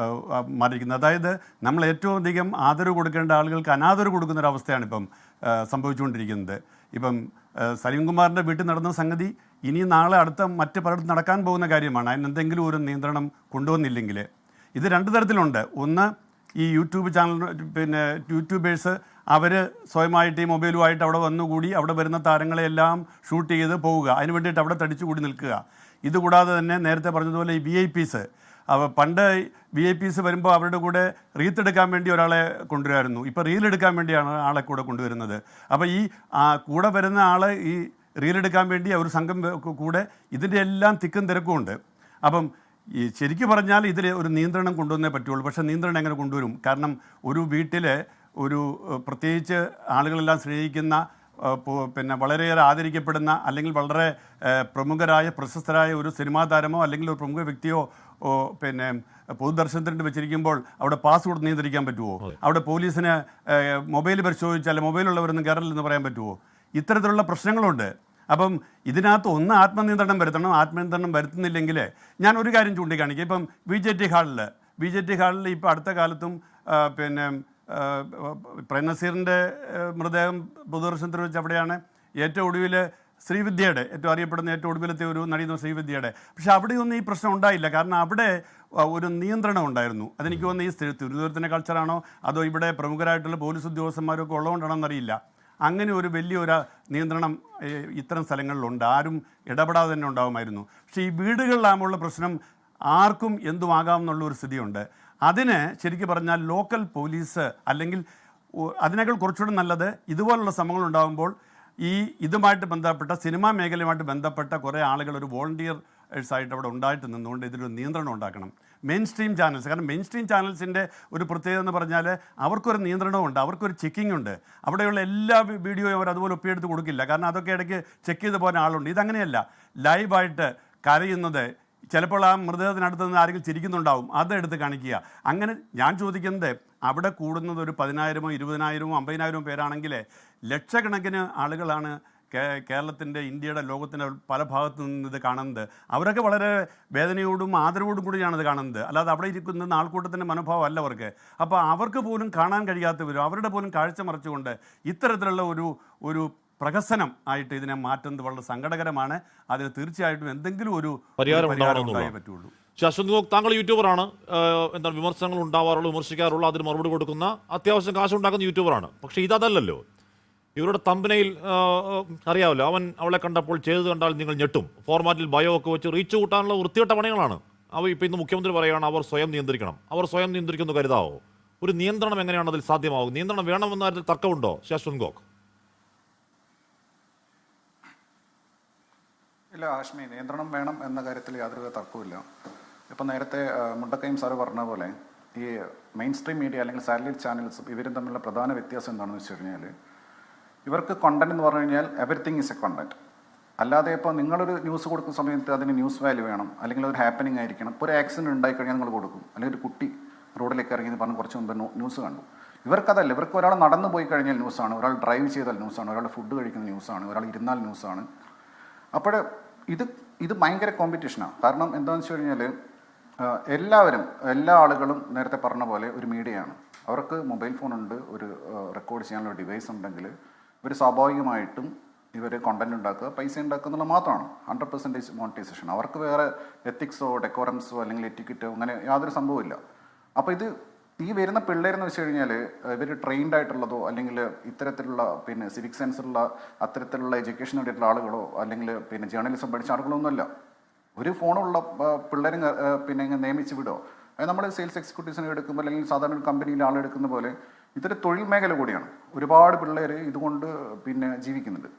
Speaker 4: മാറിയിരിക്കുന്നത്. അതായത് നമ്മൾ ഏറ്റവും അധികം ആദരവ് കൊടുക്കേണ്ട ആളുകൾക്ക് അനാദരവ് കൊടുക്കുന്നൊരവസ്ഥയാണ് ഇപ്പം സംഭവിച്ചുകൊണ്ടിരിക്കുന്നത്. ഇപ്പം സലീംകുമാറിൻ്റെ വീട്ടിൽ നടന്ന സംഗതി ഇനി നാളെ അടുത്ത മറ്റ് പലയിടത്തും നടക്കാൻ പോകുന്ന കാര്യമാണ്. അതിനെന്തെങ്കിലും ഒരു നിയന്ത്രണം കൊണ്ടുവന്നില്ലെങ്കിൽ ഇത് രണ്ട് തരത്തിലുണ്ട്. ഒന്ന്, ഈ യൂട്യൂബ് ചാനൽ പിന്നെ യൂട്യൂബേഴ്സ് അവർ സ്വയമായിട്ട് ഈ മൊബൈലുമായിട്ട് അവിടെ വന്നുകൂടി അവിടെ വരുന്ന താരങ്ങളെല്ലാം ഷൂട്ട് ചെയ്ത് പോവുക, അതിന് വേണ്ടിയിട്ട് അവിടെ തടിച്ചുകൂടി നിൽക്കുക. ഇതുകൂടാതെ തന്നെ നേരത്തെ പറഞ്ഞതുപോലെ ഈ VIPs, പണ്ട് VIPs വരുമ്പോൾ അവരുടെ കൂടെ റീത്ത് എടുക്കാൻ വേണ്ടി ഒരാളെ കൊണ്ടുവരുമായിരുന്നു. ഇപ്പോൾ റീൽ എടുക്കാൻ വേണ്ടിയാണ് ആളെ കൂടെ കൊണ്ടുവരുന്നത്. അപ്പോൾ ഈ കൂടെ വരുന്ന ആൾ ഈ റീൽ എടുക്കാൻ വേണ്ടി ഒരു സംഘം കൂടെ, ഇതിൻ്റെ എല്ലാം തിക്കും തിരക്കുമുണ്ട്. അപ്പം ഈ ശരിക്കും പറഞ്ഞാൽ ഇതിൽ ഒരു നിയന്ത്രണം കൊണ്ടുവന്നേ പറ്റുള്ളൂ. പക്ഷേ നിയന്ത്രണം എങ്ങനെ കൊണ്ടുവരും? കാരണം ഒരു വീട്ടിൽ ഒരു പ്രത്യേകിച്ച് ആളുകളെല്ലാം സ്നേഹിക്കുന്ന പിന്നെ വളരെയേറെ ആദരിക്കപ്പെടുന്ന അല്ലെങ്കിൽ വളരെ പ്രമുഖരായ പ്രശസ്തരായ ഒരു സിനിമാ താരമോ അല്ലെങ്കിൽ ഒരു പ്രമുഖ വ്യക്തിയോ പിന്നെ പൊതുദർശനത്തിന് വെച്ചിരിക്കുമ്പോൾ അവിടെ പാസ് കൊടുത്ത് നിയന്ത്രിക്കാൻ പറ്റുമോ? അവിടെ പോലീസിന് മൊബൈൽ പരിശോധിച്ചാൽ മൊബൈലുള്ളവരൊന്നും കയറില്ലെന്ന് പറയാൻ പറ്റുമോ? ഇത്തരത്തിലുള്ള പ്രശ്നങ്ങളുണ്ട്. അപ്പം ഇതിനകത്ത് ഒന്ന് ആത്മനിയന്ത്രണം വരുത്തണം. ആത്മനിയന്ത്രണം വരുത്തുന്നില്ലെങ്കിൽ ഞാൻ ഒരു കാര്യം ചൂണ്ടിക്കാണിക്കാം. ഇപ്പം VJT ഹാളിൽ ഇപ്പോൾ അടുത്ത കാലത്തും പിന്നെ പ്രേം നസീറിൻ്റെ മൃതദേഹം പൊതുദർശനത്തിൽ വെച്ച് അവിടെയാണ് ഏറ്റവും ഒടുവിൽ ശ്രീവിദ്യയുടെ, ഏറ്റവും അറിയപ്പെടുന്ന ഏറ്റവും ഒടുവിലത്തെ ഒരു നടിയെന്ന ശ്രീവിദ്യയുടെ. പക്ഷെ അവിടെയൊന്നും ഈ പ്രശ്നം ഉണ്ടായില്ല. കാരണം അവിടെ ഒരു നിയന്ത്രണം ഉണ്ടായിരുന്നു. അതെനിക്ക് തോന്നുന്നു ഈ തിരുവനന്തപുരത്തിൻ്റെ കൾച്ചറാണോ അതോ ഇവിടെ പ്രമുഖരായിട്ടുള്ള പോലീസ് ഉദ്യോഗസ്ഥന്മാരൊക്കെ ഉള്ളതുകൊണ്ടാണെന്നറിയില്ല. അങ്ങനെ ഒരു വലിയൊരു നിയന്ത്രണം ഇത്തരം സ്ഥലങ്ങളിലുണ്ട്. ആരും ഇടപെടാതെ തന്നെ ഉണ്ടാകുമായിരുന്നു. പക്ഷേ ഈ വീടുകളിലാകുമ്പോഴുള്ള പ്രശ്നം ആർക്കും എന്തുമാകാമെന്നുള്ളൊരു സ്ഥിതിയുണ്ട്. അതിന് ശരിക്കും പറഞ്ഞാൽ ലോക്കൽ പോലീസ് അല്ലെങ്കിൽ അതിനേക്കാൾ കുറച്ചുകൂടി നല്ലത് ഇതുപോലുള്ള ശ്രമങ്ങളുണ്ടാകുമ്പോൾ ഇതുമായിട്ട് ബന്ധപ്പെട്ട സിനിമാ മേഖലയുമായിട്ട് ബന്ധപ്പെട്ട കുറേ ആളുകൾ ഒരു വോളണ്ടിയേഴ്സായിട്ട് അവിടെ ഉണ്ടായിട്ട് നിന്നുകൊണ്ട് ഇതിലൊരു നിയന്ത്രണം ഉണ്ടാക്കണം. മെയിൻ സ്ട്രീം ചാനൽസ്, കാരണം മെയിൻ സ്ട്രീം ചാനൽസിൻ്റെ ഒരു പ്രത്യേകത എന്ന് പറഞ്ഞാൽ അവർക്കൊരു നിയന്ത്രണമുണ്ട്, അവർക്കൊരു ചെക്കിംഗ് ഉണ്ട്. അവിടെയുള്ള എല്ലാ വീഡിയോയും അവർ അതുപോലെ ഒപ്പിയെടുത്ത് കൊടുക്കില്ല. കാരണം അതൊക്കെ ഇടയ്ക്ക് ചെക്ക് ചെയ്ത് പോകുന്ന ആളുണ്ട്. ഇതങ്ങനെയല്ല. ലൈവായിട്ട് കരയുന്നത്, ചിലപ്പോൾ ആ മൃതദേഹത്തിനടുത്ത് നിന്ന് ആരെങ്കിലും ചിരിക്കുന്നുണ്ടാവും, അതെടുത്ത് കാണിക്കുക. അങ്ങനെ ഞാൻ ചോദിക്കുന്നത്, അവിടെ കൂടുന്നത് ഒരു 10,000-ഓ 20,000-ഓ 50,000-ഓ പേരാണെങ്കിൽ ലക്ഷക്കണക്കിന് ആളുകളാണ് കേരളത്തിൻ്റെ, ഇന്ത്യയുടെ, ലോകത്തിൻ്റെ പല ഭാഗത്തു നിന്ന് ഇത് കാണുന്നത്. അവരൊക്കെ വളരെ വേദനയോടും ആദരവോടും കൂടിയാണ് ഇത് കാണുന്നത്. അല്ലാതെ അവിടെ ഇരിക്കുന്ന ആൾക്കൂട്ടത്തിൻ്റെ മനോഭാവം അല്ല അവർക്ക്. അപ്പോൾ അവർക്ക് പോലും കാണാൻ കഴിയാത്തവരും അവരുടെ പോലും കാഴ്ച മറച്ചുകൊണ്ട് ഇത്തരത്തിലുള്ള ഒരു പ്രഹസനം ആയിട്ട് ഇതിനെ മാറ്റുന്നത് വളരെ സങ്കടകരമാണ്. അതിന് തീർച്ചയായിട്ടും എന്തെങ്കിലും ഒരു പരിഹാരം ഉണ്ടായേ പറ്റുള്ളൂ.
Speaker 1: അശ്വന്ത് ഗോക്, താങ്കൾ യൂട്യൂബറാണ്. എന്താണ് വിമർശനങ്ങൾ ഉണ്ടാവാറുള്ളൂ, വിമർശിക്കാറുള്ളൂ, അതിന് മറുപടി കൊടുക്കുന്ന അത്യാവശ്യം കാശുണ്ടാക്കുന്ന യൂട്യൂബറാണ്. പക്ഷേ ഇതല്ലല്ലോ. ഇവരുടെ തമ്പനയിൽ അറിയാമല്ലോ, അവളെ കണ്ടപ്പോൾ ചെയ്തത് കണ്ടാൽ നിങ്ങൾ ഞെട്ടും. ഫോർമാറ്റിൽ ബയോ ഒക്കെ വെച്ച് റീച്ച് കൂട്ടാനുള്ള വൃത്തികെട്ട പണികളാണ്. ഇപ്പോൾ ഇന്ന് മുഖ്യമന്ത്രി പറയുകയാണ് അവർ സ്വയം നിയന്ത്രിക്കണം. അവർ സ്വയം നിയന്ത്രിക്കുന്നു കരുതാവോ? ഒരു നിയന്ത്രണം എങ്ങനെയാണ് അതിൽ സാധ്യമാവും? നിയന്ത്രണം വേണമെന്ന കാര്യത്തിൽ തർക്കമുണ്ടോ അശ്വന്ത് ഗോക്?
Speaker 5: ഇല്ല ഹാഷ്മി, നിയന്ത്രണം വേണം എന്ന കാര്യത്തിൽ യാതൊരു തർക്കവുമില്ല. ഇപ്പം നേരത്തെ മുണ്ടക്കയം സാറ് പറഞ്ഞ പോലെ ഈ മെയിൻ സ്ട്രീം മീഡിയ അല്ലെങ്കിൽ സാറ്റലൈറ്റ് ചാനൽസും ഇവരും തമ്മിലുള്ള പ്രധാന വ്യത്യാസം എന്താണെന്ന് വെച്ച് കഴിഞ്ഞാൽ, ഇവർക്ക് കണ്ടന്റ് എന്ന് പറഞ്ഞു കഴിഞ്ഞാൽ എവറിത്തിങ് ഈസ് എ കണ്ടന്റ്. അല്ലാതെ ഇപ്പോൾ നിങ്ങളൊരു ന്യൂസ് കൊടുക്കുന്ന സമയത്ത് അതിന് ന്യൂസ് വാല്യൂ വേണം, അല്ലെങ്കിൽ ഒരു ഹാപ്പനിങ് ആയിരിക്കണം. ഇപ്പോൾ ഒരു ആക്സിഡൻറ്റ് ഉണ്ടായിക്കഴിഞ്ഞാൽ നിങ്ങൾ കൊടുക്കും, അല്ലെങ്കിൽ ഒരു കുട്ടി റോഡിലേക്ക് ഇറങ്ങി എന്ന് പറഞ്ഞ് കുറച്ച് മുമ്പ് ന്യൂസ് കണ്ടു. ഇവർക്കതല്ല. ഇവർക്ക് ഒരാൾ നടന്നു പോയി കഴിഞ്ഞാൽ ന്യൂസാണ്, ഒരാൾ ഡ്രൈവ് ചെയ്താൽ ന്യൂസാണ്, ഒരാൾ ഫുഡ് കഴിക്കുന്ന ന്യൂസാണ്, ഒരാൾ ഇരുന്നാൽ ന്യൂസാണ്. അപ്പോൾ ഇത് ഭയങ്കര കോമ്പറ്റീഷനാണ്. കാരണം എന്താണെന്ന് വെച്ച് കഴിഞ്ഞാൽ എല്ലാവരും, എല്ലാ ആളുകളും നേരത്തെ പറഞ്ഞ പോലെ ഒരു മീഡിയയാണ്. അവർക്ക് മൊബൈൽ ഫോണുണ്ട്, ഒരു റെക്കോർഡ് ചെയ്യാനുള്ള ഡിവൈസ് ഉണ്ടെങ്കിൽ ഇവർ സ്വാഭാവികമായിട്ടും ഇവർ കണ്ടന്റ് ഉണ്ടാക്കുക, പൈസ ഉണ്ടാക്കുക എന്നുള്ളത് മാത്രമാണ്. 100% മോണിറ്റൈസേഷൻ. അവർക്ക് വേറെ എത്തിക്സോ ഡെക്കോറംസോ അല്ലെങ്കിൽ എറ്റിക്കറ്റോ അങ്ങനെ യാതൊരു സംഭവമില്ല. അപ്പോൾ ഇത് ഈ വരുന്ന പിള്ളേരെന്ന് വെച്ച് കഴിഞ്ഞാൽ ഇവർ ട്രെയിൻഡ് ആയിട്ടുള്ളതോ അല്ലെങ്കിൽ ഇത്തരത്തിലുള്ള സിവിക് സെൻസുള്ള അത്തരത്തിലുള്ള എഡ്യൂക്കേഷൻ നേടിയിട്ടുള്ള ആളുകളോ അല്ലെങ്കിൽ ജേർണലിസം പഠിച്ച ആളുകളൊന്നുമല്ല. ഒരു ഫോണുള്ള പിള്ളേരും ഇങ്ങനെ നിയമിച്ച് വിടുമോ? നമ്മൾ സെയിൽസ് എക്സിക്യൂട്ടീവ്സിനെ എടുക്കുമ്പോൾ അല്ലെങ്കിൽ സാധാരണ ഒരു കമ്പനിയിൽ ആളെടുക്കുന്ന പോലെ ഇതൊരു തൊഴിൽ മേഖല കൂടിയാണ്. ഒരുപാട് പിള്ളേർ ഇതുകൊണ്ട് ജീവിക്കുന്നുണ്ട്.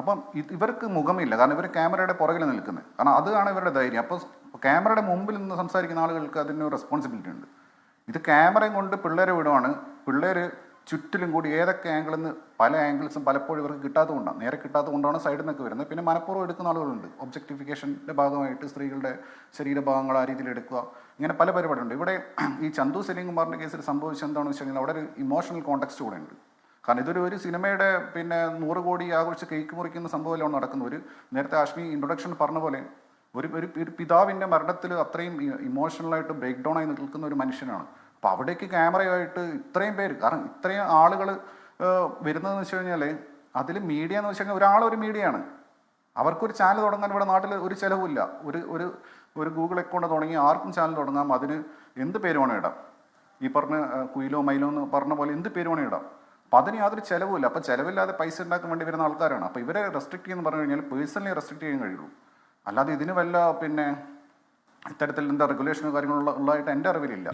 Speaker 5: അപ്പം ഇവർക്ക് മുഖമില്ല, കാരണം ഇവർ ക്യാമറയുടെ പുറകിൽ നിൽക്കുന്നത്. കാരണം അതാണ് ഇവരുടെ ധൈര്യം. അപ്പോൾ ക്യാമറയുടെ മുമ്പിൽ നിന്ന് സംസാരിക്കുന്ന ആളുകൾക്ക് അതിന് റെസ്പോൺസിബിലിറ്റി ഉണ്ട്. ഇത് ക്യാമറയും കൊണ്ട് പിള്ളേരെ വിടുവാണ്. പിള്ളേർ ചുറ്റിലും കൂടി ഏതൊക്കെ ആംഗിളിൽ നിന്ന് പല ആംഗിൾസും പലപ്പോഴും ഇവർക്ക് കിട്ടാത്തതുകൊണ്ടാണ്, നേരെ കിട്ടാത്തതുകൊണ്ടാണ് സൈഡിൽ നിന്നൊക്കെ വരുന്നത്. പിന്നെ മനഃപൂർവ്വം എടുക്കുന്ന ആളുകളുണ്ട്. ഒബ്ജക്ടിഫിക്കേഷൻ്റെ ഭാഗമായിട്ട് സ്ത്രീകളുടെ ശരീരഭാഗങ്ങൾ ആ രീതിയിൽ എടുക്കുക, ഇങ്ങനെ പല പരിപാടിയുണ്ട്. ഇവിടെ ഈ ചന്തു സലീം കുമാറിൻ്റെ കേസിൽ സംഭവിച്ചെന്താണെന്ന് വെച്ച് കഴിഞ്ഞാൽ അവിടെ ഒരു ഇമോഷണൽ കോണ്ടെക്സ്റ്റ് കൂടെ ഉണ്ട്. കാരണം ഇതൊരു സിനിമയുടെ 100 കോടി ആഘോഷിച്ച് കേക്ക് മുറിക്കുന്ന സംഭവമല്ല നടക്കുന്നത്. നേരത്തെ ആഷ്മി ഇൻട്രൊഡക്ഷൻ പറഞ്ഞ പോലെ ഒരു പിതാവിൻ്റെ മരണത്തിൽ അത്രയും ഇമോഷണലായിട്ട് ബ്രേക്ക് ഡൗൺ ആയി നിൽക്കുന്ന ഒരു മനുഷ്യനാണ്. അപ്പോൾ അവിടേക്ക് ക്യാമറയായിട്ട് ഇത്രയും പേര്, കാരണം ഇത്രയും ആളുകൾ വരുന്നതെന്ന് വെച്ച് കഴിഞ്ഞാൽ അതിൽ മീഡിയ എന്ന് വെച്ച് കഴിഞ്ഞാൽ ഒരാളൊരു മീഡിയയാണ്. അവർക്കൊരു ചാനൽ തുടങ്ങാൻ ഇവിടെ നാട്ടിൽ ഒരു ചിലവില്ല. ഒരു ഗൂഗിൾ അക്കൗണ്ട് തുടങ്ങി ആർക്കും ചാനൽ തുടങ്ങാം. അതിന് എന്ത് പേര് വേണം ഇടാം. ഈ പറഞ്ഞ കുയിലോ മൈലോ എന്ന് പറഞ്ഞ പോലെ എന്ത് പേര് വേണം ഇടാം. അപ്പോൾ അതിന് യാതൊരു ചിലവുമില്ല. അപ്പോൾ ചിലവില്ലാതെ പൈസ ഉണ്ടാക്കാൻ വേണ്ടി വരുന്ന ആൾക്കാരാണ്. അപ്പോൾ ഇവരെ റെസ്ട്രിക്റ്റ് ചെയ്യുമെന്ന് പറഞ്ഞു കഴിഞ്ഞാൽ പേഴ്സണലി റെസ്ട്രിക്റ്റ് ചെയ്യാൻ കഴിയുള്ളൂ. അല്ലാതെ ഇതിന് വല്ല ഇത്തരത്തിൽ റെഗുലേഷനോ കാര്യങ്ങളോ ഉള്ളതായിട്ട് എൻ്റെ അറിവിലില്ല.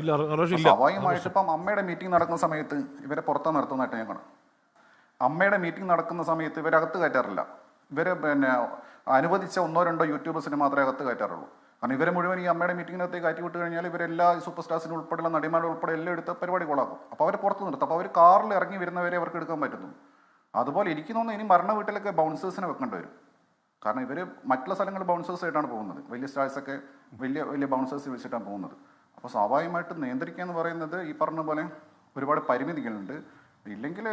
Speaker 5: സ്വാഭാവികമായിട്ട് ഇപ്പം അമ്മയുടെ മീറ്റിംഗ് നടക്കുന്ന സമയത്ത് ഇവരെ പുറത്ത് നിർത്തുന്നതായിട്ട് ഞാൻ കാണാം. അമ്മയുടെ മീറ്റിംഗ് നടക്കുന്ന സമയത്ത് ഇവരകത്ത് കയറ്റാറില്ല. ഇവരെ അനുവദിച്ച 1-2 യൂട്യൂബേഴ്സിന് മാത്രമേ അകത്ത് കയറ്റാറുള്ളൂ. കാരണം ഇവരെ മുഴുവൻ ഈ അമ്മയുടെ മീറ്റിങ്ങിനകത്ത് കയറ്റി വിട്ട് കഴിഞ്ഞാൽ ഇവരെല്ലാ സൂപ്പർ സ്റ്റാർസിനും ഉൾപ്പെടെയുള്ള നടിമാരും ഉൾപ്പെടെ എല്ലാം എടുത്ത് പരിപാടി കൊള്ളാക്കും. അപ്പോൾ അവർ പുറത്ത് നിർത്തും. അപ്പോൾ അവർ കാറിൽ ഇറങ്ങി വരുന്നവരെ അവർക്ക് എടുക്കാൻ പറ്റുന്നു. അതുപോലെ ഇരിക്കുന്നൊന്നും ഇനി മരണ വീട്ടിലൊക്കെ ബൗൺസേഴ്സിനെ വെക്കേണ്ടി വരും. കാരണം ഇവർ മറ്റുള്ള സ്ഥലങ്ങളിൽ ബൗൺസേഴ്സ് ആയിട്ടാണ് പോകുന്നത്. വലിയ സ്റ്റാർസൊക്കെ വലിയ ബൗൺസേഴ്സ് വെച്ചിട്ടാണ് പോകുന്നത്. അപ്പോൾ സ്വാഭാവികമായിട്ടും നിയന്ത്രിക്കുക എന്ന് പറയുന്നത് ഈ പറഞ്ഞ പോലെ ഒരുപാട് പരിമിതികളുണ്ട്. ഇല്ലെങ്കിൽ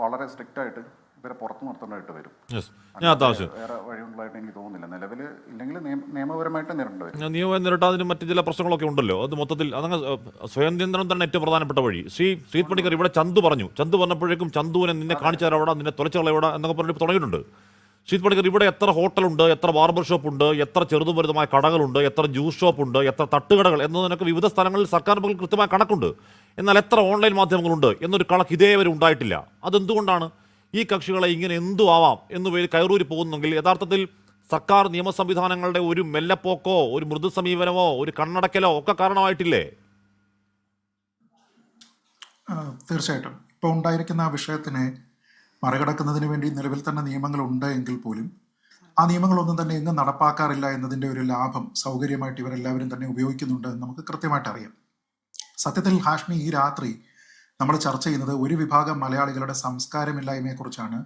Speaker 5: വളരെ സ്ട്രിക്റ്റ് ആയിട്ട് ഇവരെ പുറത്തു നിർത്തേണ്ടതായിട്ട് വരും. വേറെ വഴിയുള്ളതായിട്ട് എനിക്ക് തോന്നുന്നില്ല. നിലവിൽ ഇല്ലെങ്കിൽ നിയമപരമായിട്ട് നേരിടേണ്ടി വരും.
Speaker 1: നിയമം നേരിട്ടാതിന് മറ്റു ചില പ്രശ്നങ്ങളൊക്കെ ഉണ്ടല്ലോ. അത് മൊത്തത്തിൽ അതങ്ങ് സ്വയം നിയന്ത്രണം തന്നെ ഏറ്റവും പ്രധാനപ്പെട്ട വഴി. ശ്രീ പണിക്കർ ഇവിടെ ചന്തു പറഞ്ഞപ്പോഴേക്കും ചന്തുവിനെ നിന്നെ കാണിച്ചാൽ എവിടെ, നിന്നെ തുലച്ചുള്ള എവിടെ എന്നൊക്കെ പറഞ്ഞിട്ട് തുടങ്ങിയിട്ടുണ്ട്. ശ്രീത് പണിക്കർ, ഇവിടെ എത്ര ഹോട്ടലുണ്ട്, എത്ര ബാർബർ ഷോപ്പുണ്ട്, എത്ര ചെറുതും വലുതുമായ കടകളുണ്ട്, എത്ര ജ്യൂസ് ഷോപ്പുണ്ട്, എത്ര തട്ടുകടകൾ എന്നതിനൊക്കെ വിവിധ സ്ഥലങ്ങളിൽ സർക്കാർ കൃത്യമായ കണക്കുണ്ട്. എന്നാൽ എത്ര ഓൺലൈൻ മാധ്യമങ്ങളുണ്ട് എന്നൊരു കണക്ക് ഇതേവരെ ഉണ്ടായിട്ടില്ല. അതെന്തുകൊണ്ടാണ്? ഈ കക്ഷികളെ ഇങ്ങനെ എന്തു ആവാം എന്ന് പേര് കയറൂരി പോകുന്നെങ്കിൽ യഥാർത്ഥത്തിൽ സർക്കാർ നിയമ സംവിധാനങ്ങളുടെ ഒരു മെല്ലപ്പോക്കോ ഒരു മൃദു സമീപനമോ ഒരു കണ്ണടക്കലോ ഒക്കെ കാരണമായിട്ടില്ലേ?
Speaker 6: തീർച്ചയായിട്ടും ഇപ്പോൾ ഉണ്ടായിരിക്കുന്ന ആ വിഷയത്തിനെ മറികടക്കുന്നതിന് വേണ്ടി നിലവിൽ തന്നെ നിയമങ്ങളുണ്ട് എങ്കിൽ പോലും ആ നിയമങ്ങളൊന്നും തന്നെ എങ്ങും നടപ്പാക്കാറില്ല എന്നതിൻ്റെ ഒരു ലാഭം സൗകര്യമായിട്ട് ഇവരെല്ലാവരും തന്നെ ഉപയോഗിക്കുന്നുണ്ട് എന്ന് നമുക്ക് കൃത്യമായിട്ട് അറിയാം. സത്യത്തിൽ ഹാഷ്മി, ഈ രാത്രി നമ്മൾ ചർച്ച ചെയ്യുന്നത് ഒരു വിഭാഗം മലയാളികളുടെ സംസ്കാരമില്ലായ്മയെക്കുറിച്ചാണ്,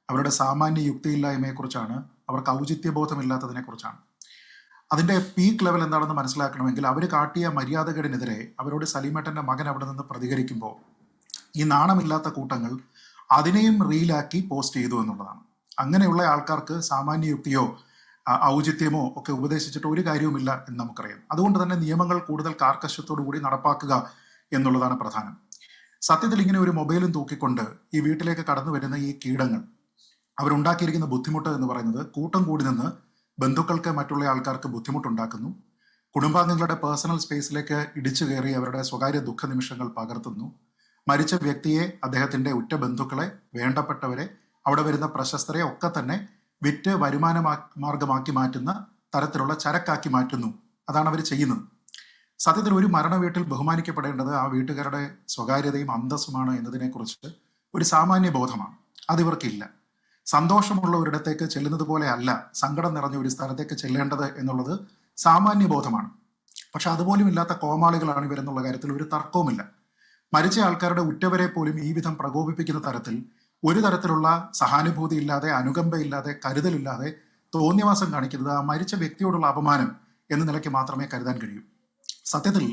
Speaker 6: അവരുടെ സാമാന്യ യുക്തിയില്ലായ്മയെക്കുറിച്ചാണ്, അവർക്ക് ഔചിത്യബോധമില്ലാത്തതിനെക്കുറിച്ചാണ്. അതിൻ്റെ പീക്ക് ലെവൽ എന്താണെന്ന് മനസ്സിലാക്കണമെങ്കിൽ അവർ കാട്ടിയ മര്യാദകേടിനെതിരെ അവരോട് സലീമേട്ടൻ്റെ മകൻ അവിടെ നിന്ന് പ്രതികരിക്കുമ്പോൾ ഈ നാണമില്ലാത്ത കൂട്ടങ്ങൾ അതിനെയും റീലാക്കി പോസ്റ്റ് ചെയ്തു എന്നുള്ളതാണ്. അങ്ങനെയുള്ള ആൾക്കാർക്ക് സാമാന്യ യുക്തിയോ ഔചിത്യമോ ഒക്കെ ഉപദേശിച്ചിട്ട് ഒരു കാര്യവുമില്ല എന്ന് നമുക്കറിയാം. അതുകൊണ്ട് തന്നെ നിയമങ്ങൾ കൂടുതൽ കാർക്കശ്യത്തോടു കൂടി നടപ്പാക്കുക എന്നുള്ളതാണ് പ്രധാനം. സത്യത്തിൽ ഇങ്ങനെ ഒരു മൊബൈലും തൂക്കിക്കൊണ്ട് ഈ വീട്ടിലേക്ക് കടന്നു വരുന്ന ഈ കീടങ്ങൾ അവരുണ്ടാക്കിയിരിക്കുന്ന ബുദ്ധിമുട്ട് എന്ന് പറയുന്നത് കൂട്ടം കൂടി നിന്ന് ബന്ധുക്കൾക്ക് മറ്റുള്ള ആൾക്കാർക്ക് ബുദ്ധിമുട്ടുണ്ടാക്കുന്നു, കുടുംബാംഗങ്ങളുടെ പേഴ്സണൽ സ്പേസിലേക്ക് ഇടിച്ചു കയറി അവരുടെ സ്വകാര്യ ദുഃഖ നിമിഷങ്ങൾ പകർത്തുന്നു, മരിച്ച വ്യക്തിയെ, അദ്ദേഹത്തിൻ്റെ ഉറ്റ ബന്ധുക്കളെ, വേണ്ടപ്പെട്ടവരെ, അവിടെ വരുന്ന പ്രശസ്തരെ ഒക്കെ തന്നെ വിറ്റ് വരുമാന മാർഗമാക്കി മാറ്റുന്ന തരത്തിലുള്ള ചരക്കാക്കി മാറ്റുന്നു. അതാണ് അവർ ചെയ്യുന്നത്. സത്യത്തിൽ ഒരു മരണ വീട്ടിൽ ബഹുമാനിക്കപ്പെടേണ്ടത് ആ വീട്ടുകാരുടെ സ്വകാര്യതയും അന്തസ്സുമാണ് എന്നതിനെക്കുറിച്ച് ഒരു സാമാന്യ ബോധമാണ്. അതിവർക്കില്ല. സന്തോഷമുള്ള ഒരിടത്തേക്ക് ചെല്ലുന്നത് പോലെ അല്ല സങ്കടം നിറഞ്ഞ ഒരു സ്ഥലത്തേക്ക് ചെല്ലേണ്ടത് എന്നുള്ളത് സാമാന്യ ബോധമാണ്. പക്ഷെ അതുപോലും ഇല്ലാത്ത കോമാളികളാണ് ഇവരെന്നുള്ള കാര്യത്തിൽ ഒരു തർക്കവുമില്ല. മരിച്ച ആൾക്കാരുടെ ഉറ്റവരെ പോലും ഈ വിധം പ്രകോപിപ്പിക്കുന്ന തരത്തിൽ ഒരു തരത്തിലുള്ള സഹാനുഭൂതി ഇല്ലാതെ, അനുകമ്പയില്ലാതെ, കരുതലില്ലാതെ തോന്നിയവാസം കാണിക്കുന്നത് ആ മരിച്ച വ്യക്തിയോടുള്ള അപമാനം എന്ന നിലയ്ക്ക് മാത്രമേ കരുതാൻ കഴിയൂ. സത്യത്തിൽ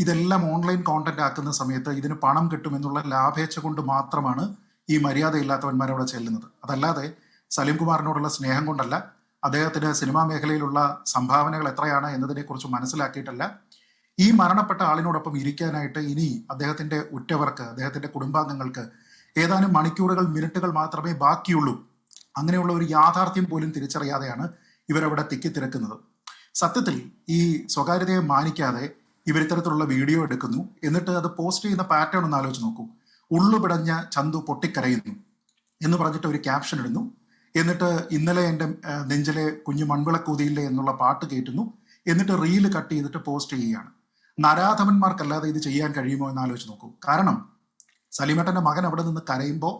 Speaker 6: ഇതെല്ലാം ഓൺലൈൻ കോണ്ടന്റ് ആക്കുന്ന സമയത്ത് ഇതിന് പണം കിട്ടുമെന്നുള്ള ലാഭേച്ഛ കൊണ്ട് മാത്രമാണ് ഈ മര്യാദയില്ലാത്തവന്മാരവിടെ ചെല്ലുന്നത്. അതല്ലാതെ സലീം കുമാറിനോടുള്ള സ്നേഹം കൊണ്ടല്ല, അദ്ദേഹത്തിന് സിനിമാ മേഖലയിലുള്ള സംഭാവനകൾ എത്രയാണ് എന്നതിനെക്കുറിച്ച് മനസ്സിലാക്കിയിട്ടല്ല. ഈ മരണപ്പെട്ട ആളിനോടൊപ്പം ഇരിക്കാനായിട്ട് ഇനി അദ്ദേഹത്തിന്റെ ഉറ്റവർക്ക്, അദ്ദേഹത്തിന്റെ കുടുംബാംഗങ്ങൾക്ക് ഏതാനും മണിക്കൂറുകൾ, മിനിറ്റുകൾ മാത്രമേ ബാക്കിയുള്ളൂ. അങ്ങനെയുള്ള ഒരു യാഥാർത്ഥ്യം പോലും തിരിച്ചറിയാതെയാണ് ഇവരവിടെ തിക്കിത്തിരക്കുന്നത്. സത്യത്തിൽ ഈ സ്വകാര്യതയെ മാനിക്കാതെ ഇവർ ഇത്തരത്തിലുള്ള വീഡിയോ എടുക്കുന്നു, എന്നിട്ട് അത് പോസ്റ്റ് ചെയ്യുന്ന പാറ്റേൺ ഒന്ന് ആലോചിച്ച് നോക്കൂ. ഉള്ളുപിടഞ്ഞ ചന്തു പൊട്ടിക്കരയുന്നു എന്ന് പറഞ്ഞിട്ട് ഒരു ക്യാപ്ഷൻ ഇടുന്നു. എന്നിട്ട് ഇന്നലെ എൻ്റെ നെഞ്ചിലെ കുഞ്ഞു മൺവിളക്കൂതിയില്ലേ എന്നുള്ള പാട്ട് കേട്ടുന്നു. എന്നിട്ട് റീല് കട്ട് ചെയ്തിട്ട് പോസ്റ്റ് ചെയ്യുകയാണ്. നരാധമന്മാർക്കല്ലാതെ ഇത് ചെയ്യാൻ കഴിയുമോ എന്ന് ആലോചിച്ച് നോക്കൂ. കാരണം സലീമേട്ടൻ്റെ മകൻ അവിടെ നിന്ന് കരയുമ്പോൾ,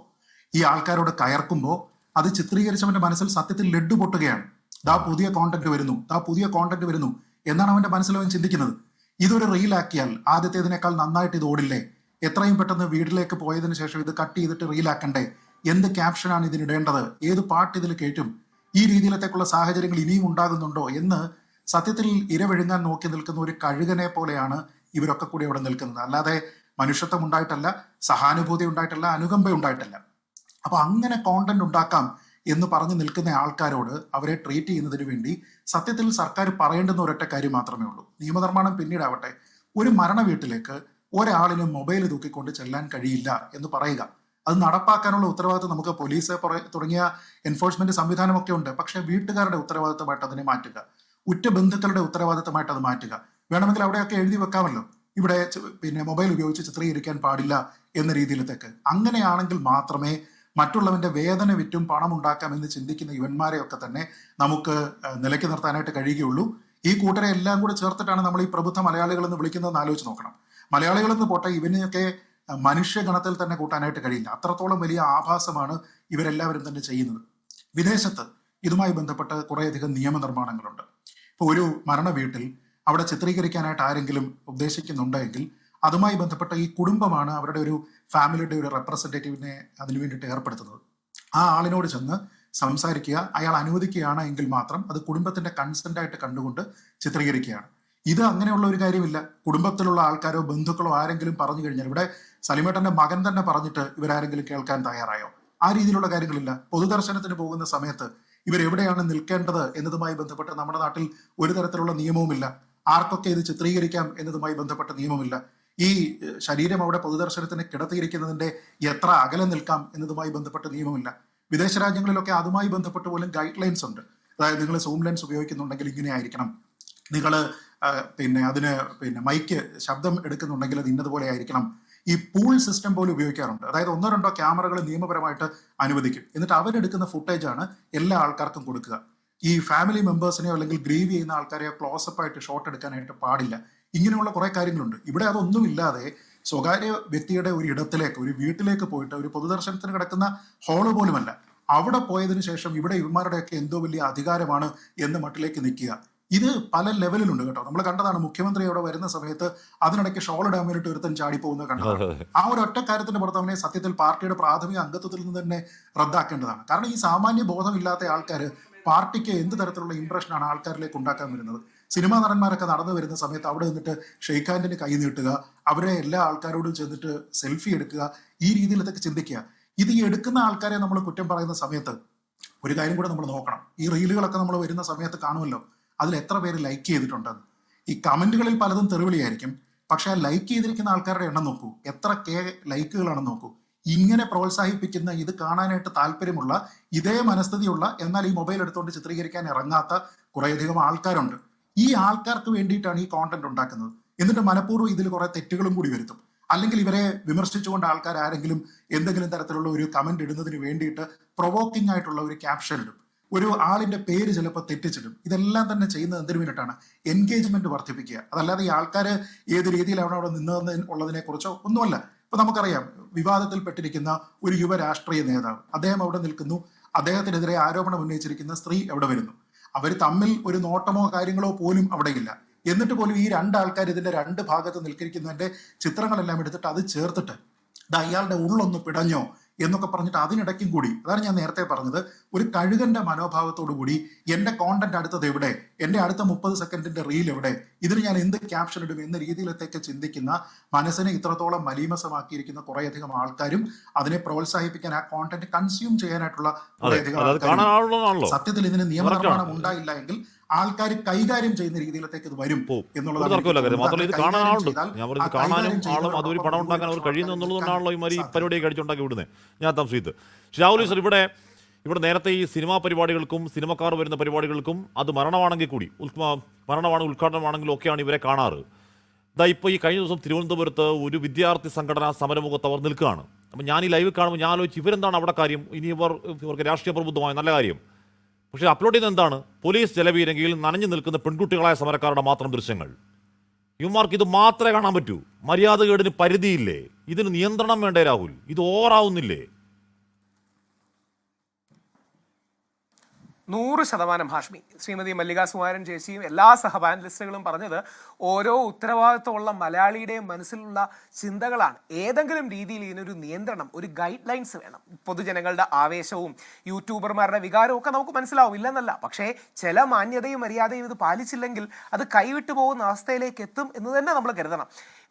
Speaker 6: ഈ ആൾക്കാരോട് കയർക്കുമ്പോൾ, അത് ചിത്രീകരിച്ചവന്റെ മനസ്സിൽ സത്യത്തിൽ ലഡ്ഡു പൊട്ടുകയാണ്. ദാ പുതിയ കോണ്ടന്റ് വരുന്നു, ദാ പുതിയ കോണ്ടന്റ് വരുന്നു എന്നാണ് അവന്റെ മനസ്സിൽ അവൻ ചിന്തിക്കുന്നത്. ഇതൊരു റീലാക്കിയാൽ ആദ്യത്തേതിനേക്കാൾ നന്നായിട്ട് ഇത് ഓടില്ലേ? എത്രയും പെട്ടെന്ന് വീട്ടിലേക്ക് പോയതിനു ശേഷം ഇത് കട്ട് ചെയ്തിട്ട് റീലാക്കണ്ടേ? എന്ത് ക്യാപ്ഷനാണ് ഇതിനിടേണ്ടത്? ഏത് പാട്ട് ഇതിൽ കേട്ടും? ഈ രീതിയിലത്തേക്കുള്ള സാഹചര്യങ്ങൾ ഇനിയും ഉണ്ടാകുന്നുണ്ടോ എന്ന് സത്യത്തിൽ ഇരവിഴുങ്ങാൻ നോക്കി നിൽക്കുന്ന ഒരു കഴുകനെ പോലെയാണ് ഇവരൊക്കെ കൂടി അവിടെ നിൽക്കുന്നത്. അല്ലാതെ മനുഷ്യത്വം ഉണ്ടായിട്ടല്ല, സഹാനുഭൂതി ഉണ്ടായിട്ടല്ല, അനുകമ്പ ഉണ്ടായിട്ടല്ല. അപ്പൊ അങ്ങനെ കോണ്ടന്റ് ഉണ്ടാക്കാം എന്ന് പറഞ്ഞു നിൽക്കുന്ന ആൾക്കാരോട് അവരെ ട്രീറ്റ് ചെയ്യുന്നതിന് വേണ്ടി സത്യത്തിൽ സർക്കാർ പറയേണ്ടുന്ന ഒരൊറ്റ കാര്യം മാത്രമേ ഉള്ളൂ. നിയമനിർമ്മാണം പിന്നീടാവട്ടെ, ഒരു മരണ വീട്ടിലേക്ക് ഒരാളിന് മൊബൈൽ തൂക്കിക്കൊണ്ട് ചെല്ലാൻ കഴിയില്ല എന്ന് പറയുക. അത് നടപ്പാക്കാനുള്ള ഉത്തരവാദിത്വം നമുക്ക് പോലീസ് തുടങ്ങിയ എൻഫോഴ്സ്മെന്റ് സംവിധാനമൊക്കെ ഉണ്ട്. പക്ഷേ വീട്ടുകാരുടെ ഉത്തരവാദിത്തമായിട്ട് അതിനെ മാറ്റുക, ഉറ്റ ബന്ധുക്കളുടെ ഉത്തരവാദിത്തമായിട്ട് അത് മാറ്റുക. വേണമെങ്കിൽ അവിടെയൊക്കെ എഴുതി വെക്കാമല്ലോ, ഇവിടെ മൊബൈൽ ഉപയോഗിച്ച് ചിത്രീകരിക്കാൻ പാടില്ല എന്ന രീതിയിലത്തേക്ക്. അങ്ങനെയാണെങ്കിൽ മാത്രമേ മറ്റുള്ളവന്റെ വേദന വിറ്റും പണം ഉണ്ടാക്കാം എന്ന് ചിന്തിക്കുന്ന ഇവന്മാരെയൊക്കെ തന്നെ നമുക്ക് നിലയ്ക്ക് നിർത്താനായിട്ട് കഴിയുകയുള്ളൂ. ഈ കൂട്ടരെ എല്ലാം കൂടെ ചേർത്തിട്ടാണ് നമ്മൾ ഈ പ്രബുദ്ധ മലയാളികൾ എന്ന് വിളിക്കുന്നതെന്ന് ആലോചിച്ച് നോക്കണം. മലയാളികളെന്ന് പോട്ടെ, ഇവനെയൊക്കെ മനുഷ്യഗണത്തിൽ തന്നെ കൂട്ടാനായിട്ട് കഴിയില്ല. അത്രത്തോളം വലിയ ആഭാസമാണ് ഇവരെല്ലാവരും തന്നെ ചെയ്യുന്നത്. വിദേശത്ത് ഇതുമായി ബന്ധപ്പെട്ട് കുറേയധികം നിയമനിർമ്മാണങ്ങളുണ്ട്. ഇപ്പോൾ ഒരു മരണ വീട്ടിൽ അവിടെ ചിത്രീകരിക്കാനായിട്ട് ആരെങ്കിലും ഉദ്ദേശിക്കുന്നുണ്ടെങ്കിൽ അതുമായി ബന്ധപ്പെട്ട ഈ കുടുംബമാണ് അവരുടെ ഒരു ഫാമിലിയുടെ ഒരു റെപ്രസെൻറ്റേറ്റീവിനെ അതിനു വേണ്ടിയിട്ട് ഏർപ്പെടുത്തുന്നത്. ആ ആളിനോട് ചെന്ന് സംസാരിക്കുക, അയാൾ അനുവദിക്കുകയാണ് എങ്കിൽ മാത്രം അത് കുടുംബത്തിന്റെ കൺസെന്റ് കണ്ടുകൊണ്ട് ചിത്രീകരിക്കുകയാണ്. ഇത് അങ്ങനെയുള്ള ഒരു കാര്യമില്ല. കുടുംബത്തിലുള്ള ആൾക്കാരോ ബന്ധുക്കളോ ആരെങ്കിലും പറഞ്ഞു കഴിഞ്ഞാൽ, ഇവിടെ സലിമേട്ടന്റെ മകൻ തന്നെ പറഞ്ഞിട്ട് ഇവരാരെങ്കിലും കേൾക്കാൻ തയ്യാറായോ? ആ രീതിയിലുള്ള കാര്യങ്ങളില്ല. പൊതുദർശനത്തിന് പോകുന്ന സമയത്ത് ഇവരെവിടെയാണ് നിൽക്കേണ്ടത് എന്നതുമായി ബന്ധപ്പെട്ട് നമ്മുടെ നാട്ടിൽ ഒരു തരത്തിലുള്ള നിയമവുമില്ല. ആർക്കൊക്കെ ഇത് ചിത്രീകരിക്കാം എന്നതുമായി ബന്ധപ്പെട്ട നിയമമില്ല. ഈ ശരീരം അവിടെ പൊതുദർശനത്തിന് കിടത്തിയിരിക്കുന്നതിന്റെ എത്ര അകലെ നിൽക്കാം എന്നതുമായി ബന്ധപ്പെട്ട നിയമമില്ല. വിദേശ രാജ്യങ്ങളിലൊക്കെ അതുമായി ബന്ധപ്പെട്ട് പോലും ഗൈഡ് ലൈൻസ് ഉണ്ട്. അതായത് നിങ്ങൾ സൂം ലെൻസ് ഉപയോഗിക്കുന്നുണ്ടെങ്കിൽ ഇങ്ങനെ ആയിരിക്കണം, നിങ്ങൾ അതിന് മൈക്ക് ശബ്ദം എടുക്കുന്നുണ്ടെങ്കിൽ അത് ഇന്നതുപോലെ ആയിരിക്കണം. ഈ പൂൾ സിസ്റ്റം പോലും ഉപയോഗിക്കാറുണ്ട്. അതായത് 1-2 ക്യാമറകൾ നിയമപരമായിട്ട് അനുവദിക്കും. എന്നിട്ട് അവരെടുക്കുന്ന ഫുട്ടേജാണ് എല്ലാ ആൾക്കാർക്കും കൊടുക്കുക. ഈ ഫാമിലി മെമ്പേഴ്സിനെയോ അല്ലെങ്കിൽ ഗ്രീവ് ചെയ്യുന്ന ആൾക്കാരെയോ ക്ലോസപ്പ് ആയിട്ട് ഷോട്ട് എടുക്കാനായിട്ട് പാടില്ല. ഇങ്ങനെയുള്ള കുറെ കാര്യങ്ങളുണ്ട്. ഇവിടെ അതൊന്നുമില്ലാതെ സ്വകാര്യ വ്യക്തിയുടെ ഒരു ഇടത്തിലേക്ക്, ഒരു വീട്ടിലേക്ക് പോയിട്ട്, ഒരു പൊതുദർശനത്തിന് കിടക്കുന്ന ഹാള് പോലുമല്ല, അവിടെ പോയതിനു ശേഷം ഇവിടെ ഇവന്മാരുടെയൊക്കെ എന്തോ വലിയ അധികാരമാണ് എന്ന മട്ടിലേക്ക് നിൽക്കുക. ഇത് പല ലെവലിലുണ്ട് കേട്ടോ. നമ്മൾ കണ്ടതാണ്, മുഖ്യമന്ത്രി അവിടെ വരുന്ന സമയത്ത് അതിനിടയ്ക്ക് ഷോൾ ഇടാൻ വേണ്ടിയിട്ട് ഒരുത്തൻ ചാടിപ്പോകുന്നത് കണ്ടതാണ്. ആ ഒരു ഒറ്റ കാര്യത്തിന്റെ പുറത്ത് അവനെ സത്യത്തിൽ പാർട്ടിയുടെ പ്രാഥമിക അംഗത്വത്തിൽ നിന്ന് തന്നെ റദ്ദാക്കേണ്ടതാണ്. കാരണം ഈ സാമാന്യ ബോധമില്ലാത്ത ആൾക്കാർ പാർട്ടിക്ക് എന്ത് തരത്തിലുള്ള ഇംപ്രഷനാണ് ആൾക്കാരിലേക്ക് ഉണ്ടാക്കാൻ വരുന്നത്? സിനിമാ നടന്മാരൊക്കെ നടന്നു വരുന്ന സമയത്ത് അവിടെ നിന്നിട്ട് ഷെയ്ഖ് ഹാൻഡിന് കൈ നീട്ടുക, അവരെ എല്ലാ ആൾക്കാരോടും ചെന്നിട്ട് സെൽഫി എടുക്കുക, ഈ രീതിയിലൊക്കെ ചിന്തിക്കുക. ഇത് ഈ എടുക്കുന്ന ആൾക്കാരെ നമ്മൾ കുറ്റം പറയുന്ന സമയത്ത് ഒരു കാര്യം കൂടെ നമ്മൾ നോക്കണം. ഈ റീലുകളൊക്കെ നമ്മൾ വരുന്ന സമയത്ത് കാണുമല്ലോ, അതിൽ എത്ര പേര് ലൈക്ക് ചെയ്തിട്ടുണ്ടെന്ന്. ഈ കമന്റുകളിൽ പലതും തെറിവിളിയായിരിക്കും, പക്ഷെ ആ ലൈക്ക് ചെയ്തിരിക്കുന്ന ആൾക്കാരുടെ എണ്ണം നോക്കൂ, എത്ര ലൈക്കുകളാണെന്ന് നോക്കൂ. ഇങ്ങനെ പ്രോത്സാഹിപ്പിക്കുന്ന, ഇത് കാണാനായിട്ട് താല്പര്യമുള്ള, ഇതേ മനസ്ഥിതിയുള്ള, എന്നാൽ ഈ മൊബൈൽ എടുത്തുകൊണ്ട് ചിത്രീകരിക്കാൻ ഇറങ്ങാത്ത കുറേയധികം ആൾക്കാരുണ്ട്. ഈ ആൾക്കാർക്ക് വേണ്ടിയിട്ടാണ് ഈ കോണ്ടന്റ് ഉണ്ടാക്കുന്നത്. എന്നിട്ട് മനഃപൂർവ്വം ഇതിൽ കുറെ തെറ്റുകളും കൂടി വരുത്തും. അല്ലെങ്കിൽ ഇവരെ വിമർശിച്ചുകൊണ്ട് ആൾക്കാർ ആരെങ്കിലും എന്തെങ്കിലും തരത്തിലുള്ള ഒരു കമന്റ് ഇടുന്നതിന് വേണ്ടിയിട്ട് പ്രൊവോക്കിംഗ് ആയിട്ടുള്ള ഒരു ക്യാപ്ഷൻ ഇടും, ഒരു ആളിന്റെ പേര് ചിലപ്പോൾ തെറ്റിച്ചിടും. ഇതെല്ലാം തന്നെ ചെയ്യുന്നത് എന്തിനു വേണ്ടിയിട്ടാണ്? എൻഗേജ്മെന്റ് വർദ്ധിപ്പിക്കുക. അതല്ലാതെ ഈ ആൾക്കാർ ഏത് രീതിയിലാണ് അവിടെ നിന്നതെന്ന് ഉള്ളതിനെ കുറിച്ചോ ഒന്നുമല്ല. ഇപ്പൊ നമുക്കറിയാം, വിവാദത്തിൽപ്പെട്ടിരിക്കുന്ന ഒരു യുവ രാഷ്ട്രീയ നേതാവ്, അദ്ദേഹം അവിടെ നിൽക്കുന്നു, അദ്ദേഹത്തിനെതിരെ ആരോപണം ഉന്നയിച്ചിരിക്കുന്ന സ്ത്രീ എവിടെ വരുന്നു. അവർ തമ്മിൽ ഒരു നോട്ടമോ കാര്യങ്ങളോ പോലും അവിടെയില്ല. എന്നിട്ട് പോലും ഈ 2 ആൾക്കാർ ഇതിന്റെ 2 ഭാഗത്ത് നിൽക്കുന്നതിന്റെ ചിത്രങ്ങളെല്ലാം എടുത്തിട്ട് അത് ചേർത്തിട്ട് അയാളുടെ ഉള്ളൊന്ന് പിടഞ്ഞോ എന്നൊക്കെ പറഞ്ഞിട്ട് അതിനിടയ്ക്കും കൂടി, അതാണ് ഞാൻ നേരത്തെ പറഞ്ഞത്, ഒരു കഴുകന്റെ മനോഭാവത്തോടു കൂടി എൻ്റെ കോണ്ടന്റ് അടുത്തത് എവിടെ, എൻ്റെ അടുത്ത 30 സെക്കൻഡിന്റെ റീൽ എവിടെ, ഇതിന് ഞാൻ എന്ത് ക്യാപ്ഷൻ ഇടും എന്ന രീതിയിലത്തേക്ക് ചിന്തിക്കുന്ന, മനസ്സിനെ ഇത്രത്തോളം മലീമസമാക്കിയിരിക്കുന്ന കുറേയധികം ആൾക്കാരും അതിനെ പ്രോത്സാഹിപ്പിക്കാൻ, ആ കോണ്ടന്റ് കൺസ്യൂം ചെയ്യാനായിട്ടുള്ള കുറേയധികം ആൾക്കാരും. സത്യത്തിൽ ഇതിന് നിയമനിർമ്മാണം ഉണ്ടായില്ല എങ്കിൽ ആൾക്കാർ കൈകാര്യം ചെയ്യുന്ന രീതിയിലത്തേക്ക് ഇത് വരും
Speaker 1: എന്നുള്ളതാണ്. ഇത് കാണാൻ ആളുണ്ട്, ഞാൻ പറഞ്ഞത് കാണാനും ആളും അതുവഴി പണം ഉണ്ടാക്കാൻ അവർ കഴിയുന്നു എന്നുള്ളതുകൊണ്ടാണല്ലോ ഈ ഈ പരിപാടിയൊക്കെ അടിച്ചുണ്ടാക്കി വിടുന്നത്. ഞാൻ സംശയിത്ത് രാഹുൽ സർ, ഇവിടെ നേരത്തെ ഈ സിനിമാ പരിപാടികൾക്കും സിനിമക്കാർ വരുന്ന പരിപാടികൾക്കും അത് മരണമാണെങ്കിൽ കൂടി, മരണമാണ് ഉദ്ഘാടനമാണെങ്കിലും ഒക്കെയാണ് ഇവരെ കാണാറ്. ഇപ്പോൾ ഈ കഴിഞ്ഞ ദിവസം തിരുവനന്തപുരത്ത് ഒരു വിദ്യാർത്ഥി സംഘടന സമരമുഖത്ത് അവർ നിൽക്കുകയാണ്. അപ്പം ഞാൻ ഈ ലൈവ് കാണുമ്പോൾ ഞാൻ ആലോചിച്ച് ഇവരെന്താണ് അവിടെ കാര്യം, ഇനി ഇവർക്ക് രാഷ്ട്രീയ പ്രബുദ്ധമായ നല്ല കാര്യം. പക്ഷേ അപ്ലോഡ് ചെയ്യുന്നത് എന്താണ്, പോലീസ് ജലപീരങ്കിയിൽ നനഞ്ഞു നിൽക്കുന്ന പെൺകുട്ടികളായ സമരക്കാരുടെ മാത്രം ദൃശ്യങ്ങൾ. ഇവന്മാർക്ക് ഇത് മാത്രമേ കാണാൻ പറ്റൂ. മര്യാദകേടിന് പരിധിയില്ലേ? ഇതിന് നിയന്ത്രണം വേണ്ടേ രാഹുൽ? ഇത് ഓവറാവുന്നില്ലേ?
Speaker 7: 100% ഹാഷ്മി. ശ്രീമതി മല്ലിക സുകുമാരൻ ചേച്ചിയും എല്ലാ സഹപാനലിസ്റ്റുകളും പറഞ്ഞത് ഓരോ ഉത്തരവാദിത്വമുള്ള മലയാളിയുടെയും മനസ്സിലുള്ള ചിന്തകളാണ്. ഏതെങ്കിലും രീതിയിൽ ഇതിനൊരു നിയന്ത്രണം, ഒരു ഗൈഡ് ലൈൻസ് വേണം. പൊതുജനങ്ങളുടെ ആവേശവും യൂട്യൂബർമാരുടെ വികാരവും ഒക്കെ നമുക്ക് മനസ്സിലാവും, ഇല്ലെന്നല്ല. പക്ഷേ ചില മാന്യതയും മര്യാദയും ഇത് പാലിച്ചില്ലെങ്കിൽ അത് കൈവിട്ടു പോകുന്ന അവസ്ഥയിലേക്ക് എത്തും എന്ന് തന്നെ നമ്മൾ കരുതണം.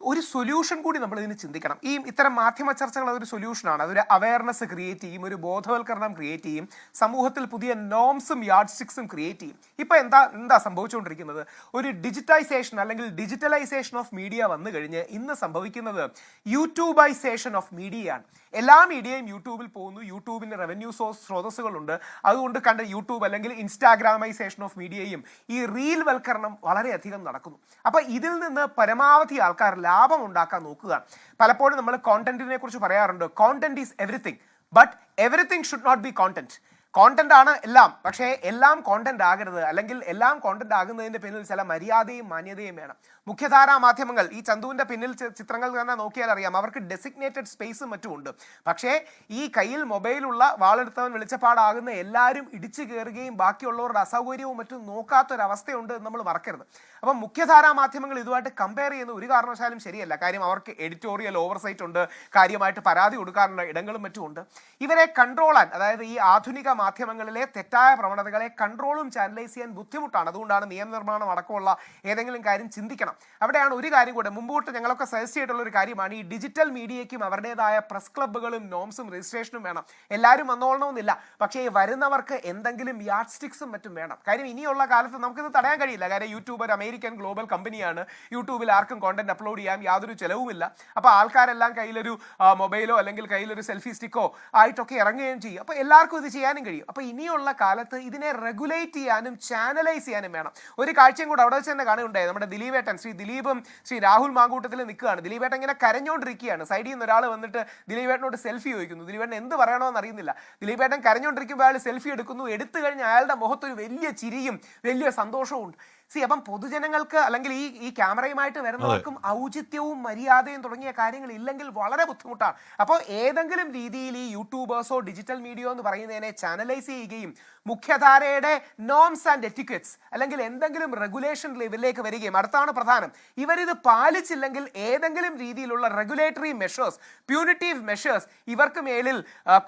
Speaker 7: ഒരു സൊല്യൂഷൻ കൂടി നമ്മൾ ഇതിന് ചിന്തിക്കണം. ഇത്തരം മാധ്യമ ചർച്ചകൾ അതൊരു സൊല്യൂഷനാണ്. അതൊരു അവയർനെസ് ക്രിയേറ്റ് ചെയ്യും, ഒരു ബോധവൽക്കരണം ക്രിയേറ്റ് ചെയ്യും, സമൂഹത്തിൽ പുതിയ നോംസും യാർഡ് സ്റ്റിക്സും ക്രിയേറ്റ് ചെയ്യും. ഇപ്പം എന്താ സംഭവിച്ചുകൊണ്ടിരിക്കുന്നത്? ഒരു ഡിജിറ്റൈസേഷൻ അല്ലെങ്കിൽ ഡിജിറ്റലൈസേഷൻ ഓഫ് മീഡിയ വന്നു കഴിഞ്ഞ് ഇന്ന് സംഭവിക്കുന്നത് യൂട്യൂബൈസേഷൻ ഓഫ് മീഡിയയാണ്. എല്ലാ മീഡിയയും യൂട്യൂബിൽ പോകുന്നു. യൂട്യൂബിന് റവന്യൂ സ്രോതസ്സുകളുണ്ട്. അതുകൊണ്ട് കണ്ട യൂട്യൂബ് അല്ലെങ്കിൽ ഇൻസ്റ്റാഗ്രാമൈസേഷൻ ഓഫ് മീഡിയയും ഈ റീൽ വൽക്കരണം വളരെയധികം നടക്കുന്നു. അപ്പം ഇതിൽ നിന്ന് പരമാവധി ആൾക്കാർ ലാഭം ഉണ്ടാക്കാൻ നോക്കുക. പലപ്പോഴും നമ്മൾ കോണ്ടന്റിനെ കുറിച്ച് പറയാറുണ്ട്, content is everything, but everything should not be content. Content ആണ് എല്ലാം, പക്ഷേ എല്ലാം കോണ്ടന്റ് ആകരുത്. അല്ലെങ്കിൽ എല്ലാം കോണ്ടന്റ് ആകുന്നതിന്റെ പിന്നിൽ ചില മര്യാദയും മാന്യതയും വേണം. മുഖ്യധാരാ മാധ്യമങ്ങൾ, ഈ ചന്തുവിന്റെ പിന്നിൽ ചിത്രങ്ങൾ തന്നെ നോക്കിയാൽ അറിയാം, അവർക്ക് ഡെസിഗ്നേറ്റഡ് സ്പേസും മറ്റും ഉണ്ട്. പക്ഷേ ഈ കയ്യിൽ മൊബൈലുള്ള വാളെടുത്തവൻ വെളിച്ചപ്പാടാകുന്ന എല്ലാവരും ഇടിച്ചു കയറുകയും ബാക്കിയുള്ളവരുടെ അസൗകര്യവും മറ്റും നോക്കാത്തൊരവസ്ഥയുണ്ട് എന്ന് നമ്മൾ മറക്കരുത്. അപ്പം മുഖ്യധാരാ മാധ്യമങ്ങൾ ഇതുമായിട്ട് കമ്പയർ ചെയ്യുന്ന ഒരു കാരണവശാലും ശരിയല്ല. കാര്യം അവർക്ക് എഡിറ്റോറിയൽ ഓവർസൈറ്റ് ഉണ്ട്, കാര്യമായിട്ട് പരാതി കൊടുക്കാനുള്ള ഇടങ്ങളും മറ്റും ഉണ്ട്. ഇവരെ കൺട്രോളാൻ, അതായത് ഈ ആധുനിക മാധ്യമങ്ങളിലെ തെറ്റായ പ്രവണതകളെ കൺട്രോളും ചാനലൈസ് ചെയ്യാൻ ബുദ്ധിമുട്ടാണ്. അതുകൊണ്ടാണ് നിയമനിർമ്മാണം അടക്കമുള്ള ഏതെങ്കിലും കാര്യം ചിന്തിക്കണം. അവിടെയാണ് ഒരു കാര്യം കൂടെ മുമ്പോട്ട് ഞങ്ങളൊക്കെ സജസ്റ്റ് ചെയ്തിട്ടുള്ള ഒരു കാര്യമാണ്, ഈ ഡിജിറ്റൽ മീഡിയയ്ക്കും അവരുടേതായ പ്രസ് ക്ലബ്ബുകളും നോംസും രജിസ്ട്രേഷനും വേണം. എല്ലാവരും വന്നോളണമെന്നില്ല, പക്ഷേ ഈ വരുന്നവർക്ക് എന്തെങ്കിലും യാർഡ് സ്റ്റിക്സും മറ്റും വേണം. കാര്യം ഇനിയുള്ള കാലത്ത് നമുക്കിത് തടയാൻ കഴിയില്ല. കാര്യം യൂട്യൂബ് ഒരു അമേരിക്കൻ ഗ്ലോബൽ കമ്പനിയാണ്. യൂട്യൂബിൽ ആർക്കും കോണ്ടന്റ് അപ്ലോഡ് ചെയ്യാൻ യാതൊരു ചെലവുമില്ല. അപ്പോൾ ആൾക്കാരെല്ലാം കയ്യിലൊരു മൊബൈലോ അല്ലെങ്കിൽ കയ്യിലൊരു സെൽഫി സ്റ്റിക്കോ ആയിട്ടൊക്കെ ഇറങ്ങുകയും ചെയ്യും. അപ്പോൾ എല്ലാവർക്കും ഇത് ചെയ്യാനും കഴിയും. അപ്പോൾ ഇനിയുള്ള കാലത്ത് ഇതിനെ റെഗുലേറ്റ് ചെയ്യാനും ചാനലൈസ് ചെയ്യാനും വേണം. ഒരു കാഴ്ചയും കൂടെ അവിടെ വെച്ച് തന്നെ കാണുകയുണ്ടായി. നമ്മുടെ ദിലീപേട്ടൻ, ശ്രീ ദിലീപും ശ്രീ രാഹുൽ മാങ്കൂട്ടത്തിൽ നിൽക്കുകയാണ്. ദിലീപേട്ടൻ ഇങ്ങനെ കരഞ്ഞുകൊണ്ടിരിക്കുകയാണ്. സൈഡിൽ നിന്ന് ഒരാൾ വന്നിട്ട് ദിലീപേട്ടനോട് സെൽഫി ചോദിക്കുന്നു. ദിലീപേട്ടൻ എന്ത് പറയണമെന്ന് അറിയുന്നില്ല. ദിലീപേട്ടൻ കരഞ്ഞുകൊണ്ടിരിക്കുമ്പോൾ അയാൾ സെൽഫി എടുക്കുന്നു. എടുത്തു കഴിഞ്ഞ് അയാളുടെ മുഖത്തൊരു വലിയ ചിരിയും വലിയ സന്തോഷവും ഉണ്ട്. അപ്പം പൊതുജനങ്ങൾക്ക് അല്ലെങ്കിൽ ഈ ക്യാമറയുമായിട്ട് വരുന്നവർക്കും ഔചിത്യവും മര്യാദയും തുടങ്ങിയ കാര്യങ്ങൾ ഇല്ലെങ്കിൽ വളരെ ബുദ്ധിമുട്ടാണ്. അപ്പോൾ ഏതെങ്കിലും രീതിയിൽ ഈ യൂട്യൂബേഴ്സോ ഡിജിറ്റൽ മീഡിയ എന്ന് പറയുന്നതിനെ ചാനലൈസ് ചെയ്യുകയും മുഖ്യധാരയുടെ നോംസ് ആൻഡ് എറ്റിക്വറ്റ്സ് അല്ലെങ്കിൽ എന്തെങ്കിലും റെഗുലേഷൻ ലെവലിലേക്ക് വരികയും, അടുത്താണ് പ്രധാനം, ഇവരിത് പാലിച്ചില്ലെങ്കിൽ ഏതെങ്കിലും രീതിയിലുള്ള റെഗുലേറ്ററി മെഷേഴ്സ്, പ്യൂണിറ്റീവ് മെഷേഴ്സ് ഇവർക്ക് മേലിൽ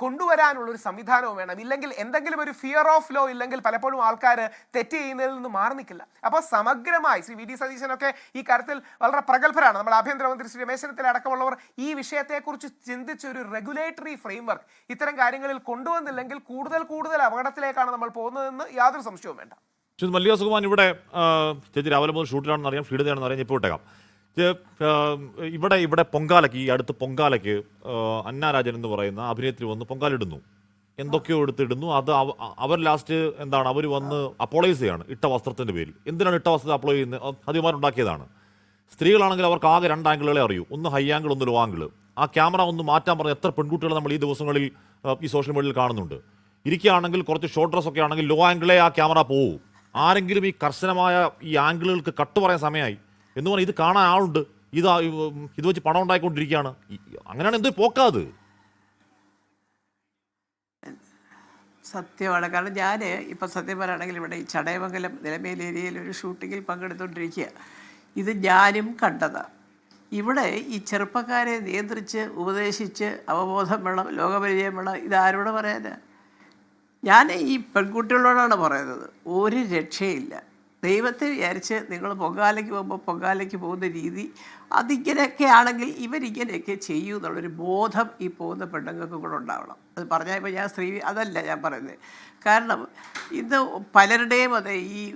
Speaker 7: കൊണ്ടുവരാനുള്ള ഒരു സംവിധാനവും വേണം. ഇല്ലെങ്കിൽ എന്തെങ്കിലും ഒരു ഫിയർ ഓഫ് ലോ ഇല്ലെങ്കിൽ പലപ്പോഴും ആൾക്കാർ തെറ്റ് ചെയ്യുന്നതിൽ നിന്ന് മാറി നിൽക്കില്ല. അപ്പോൾ സമഗ്രമായി ശ്രീ വി.ഡി. സതീശനൊക്കെ ഈ കാര്യത്തിൽ വളരെ പ്രഗത്ഭരാണ്. നമ്മുടെ ആഭ്യന്തരമന്ത്രി ശ്രീ രമേശ് ചെന്നിത്തല അടക്കമുള്ളവർ ഈ വിഷയത്തെക്കുറിച്ച് ചിന്തിച്ച് ഒരു റെഗുലേറ്ററി ഫ്രെയിംവർക്ക് ഇത്തരം കാര്യങ്ങളിൽ കൊണ്ടുവന്നില്ലെങ്കിൽ കൂടുതൽ അപകടത്തിലേക്കാണ് നമ്മൾ പോകുന്നതെന്ന് യാതൊരു സംശയവും വേണ്ട.
Speaker 1: മല്ലിക സുകുമാരൻ, ഇവിടെ ചേച്ചി രാവിലെ മുതൽ ഷൂട്ടിലാണെന്ന് അറിയാം, ഷീഡിതാണെന്ന് അറിയാം, ഇപ്പോൾ ഇട്ടേക്കാം. ഇവിടെ പൊങ്കാലയ്ക്ക്, ഈ അടുത്ത് പൊങ്കാലയ്ക്ക് അന്ന രാജൻ എന്ന് പറയുന്ന അഭിനേത്രി വന്ന് പൊങ്കാലിടുന്നു, എന്തൊക്കെയോ എടുത്തിടുന്നു. അത് അവർ ലാസ്റ്റ് എന്താണ്, അവർ വന്ന് അപ്പോളൈസ് ചെയ്യാണ് ഇട്ട വസ്ത്രത്തിൻ്റെ പേരിൽ. എന്തിനാണ് ഇട്ട വസ്ത്രത്തെ അപ്ലൈ ചെയ്യുന്നത്? അതിമാരുണ്ടാക്കിയതാണ്. സ്ത്രീകളാണെങ്കിൽ അവർക്ക് ആകെ 2 ആംഗിളുകളെ അറിയൂ, ഒന്ന് ഹൈ ആംഗിൾ, ഒന്ന് ലോ ആംഗിൾ. ആ ക്യാമറ ഒന്ന് മാറ്റാൻ പറഞ്ഞ എത്ര പെൺകുട്ടികൾ നമ്മൾ ഈ ദിവസങ്ങളിൽ ഈ സോഷ്യൽ മീഡിയയിൽ കാണുന്നുണ്ട്. ഇരിക്കുകയാണെങ്കിൽ കുറച്ച് ഷോർട്ട് ഡ്രസ് ഒക്കെ ആണെങ്കിൽ ലോ ആംഗിളേ ആ ക്യാമറ പോവും. ആരെങ്കിലും ഈ കർശനമായ ഈ ആംഗിളുകൾക്ക് കട്ട് പറയാൻ സമയമായി എന്ന് പറഞ്ഞാൽ ഇത് കാണാൻ ആളുണ്ട്, ഇത് വെച്ച് പണം ഉണ്ടായിക്കൊണ്ടിരിക്കുകയാണ്. അങ്ങനെയാണ് എന്ത് പോക്കാത്?
Speaker 3: സത്യമാണ്. കാരണം ഞാൻ ഇപ്പം സത്യം പറയുകയാണെങ്കിൽ ഇവിടെ ഈ ചടയമംഗലം നിലമേൽ ഏരിയയിൽ ഒരു ഷൂട്ടിങ്ങിൽ പങ്കെടുത്തുകൊണ്ടിരിക്കുക. ഇത് ഞാനും കണ്ടതാണ്. ഇവിടെ ഈ ചെറുപ്പക്കാരെ നിയന്ത്രിച്ച് ഉപദേശിച്ച് അവബോധം വേണം, ലോകപരിചയം വേണം, ഇതാരോട് പറയാനാ? ഞാൻ ഈ പെൺകുട്ടികളോടാണ് പറയുന്നത്, ഒരു രക്ഷയില്ല. ദൈവത്തെ വിചാരിച്ച് നിങ്ങൾ പൊങ്കാലയ്ക്ക് പോകുമ്പോൾ പൊങ്കാലയ്ക്ക് പോകുന്ന രീതി അതിങ്ങനെയൊക്കെ ആണെങ്കിൽ ഇവരിങ്ങനെയൊക്കെ ചെയ്യൂ എന്നുള്ളൊരു ബോധം ഈ പോകുന്ന പെണ്ണുങ്ങൾക്ക് കൂടെ ഉണ്ടാവണം. അത് പറഞ്ഞാൽ ഇപ്പോൾ ഞാൻ അതല്ല ഞാൻ പറയുന്നത്. കാരണം ഇന്ന് പലരുടെയും അതെ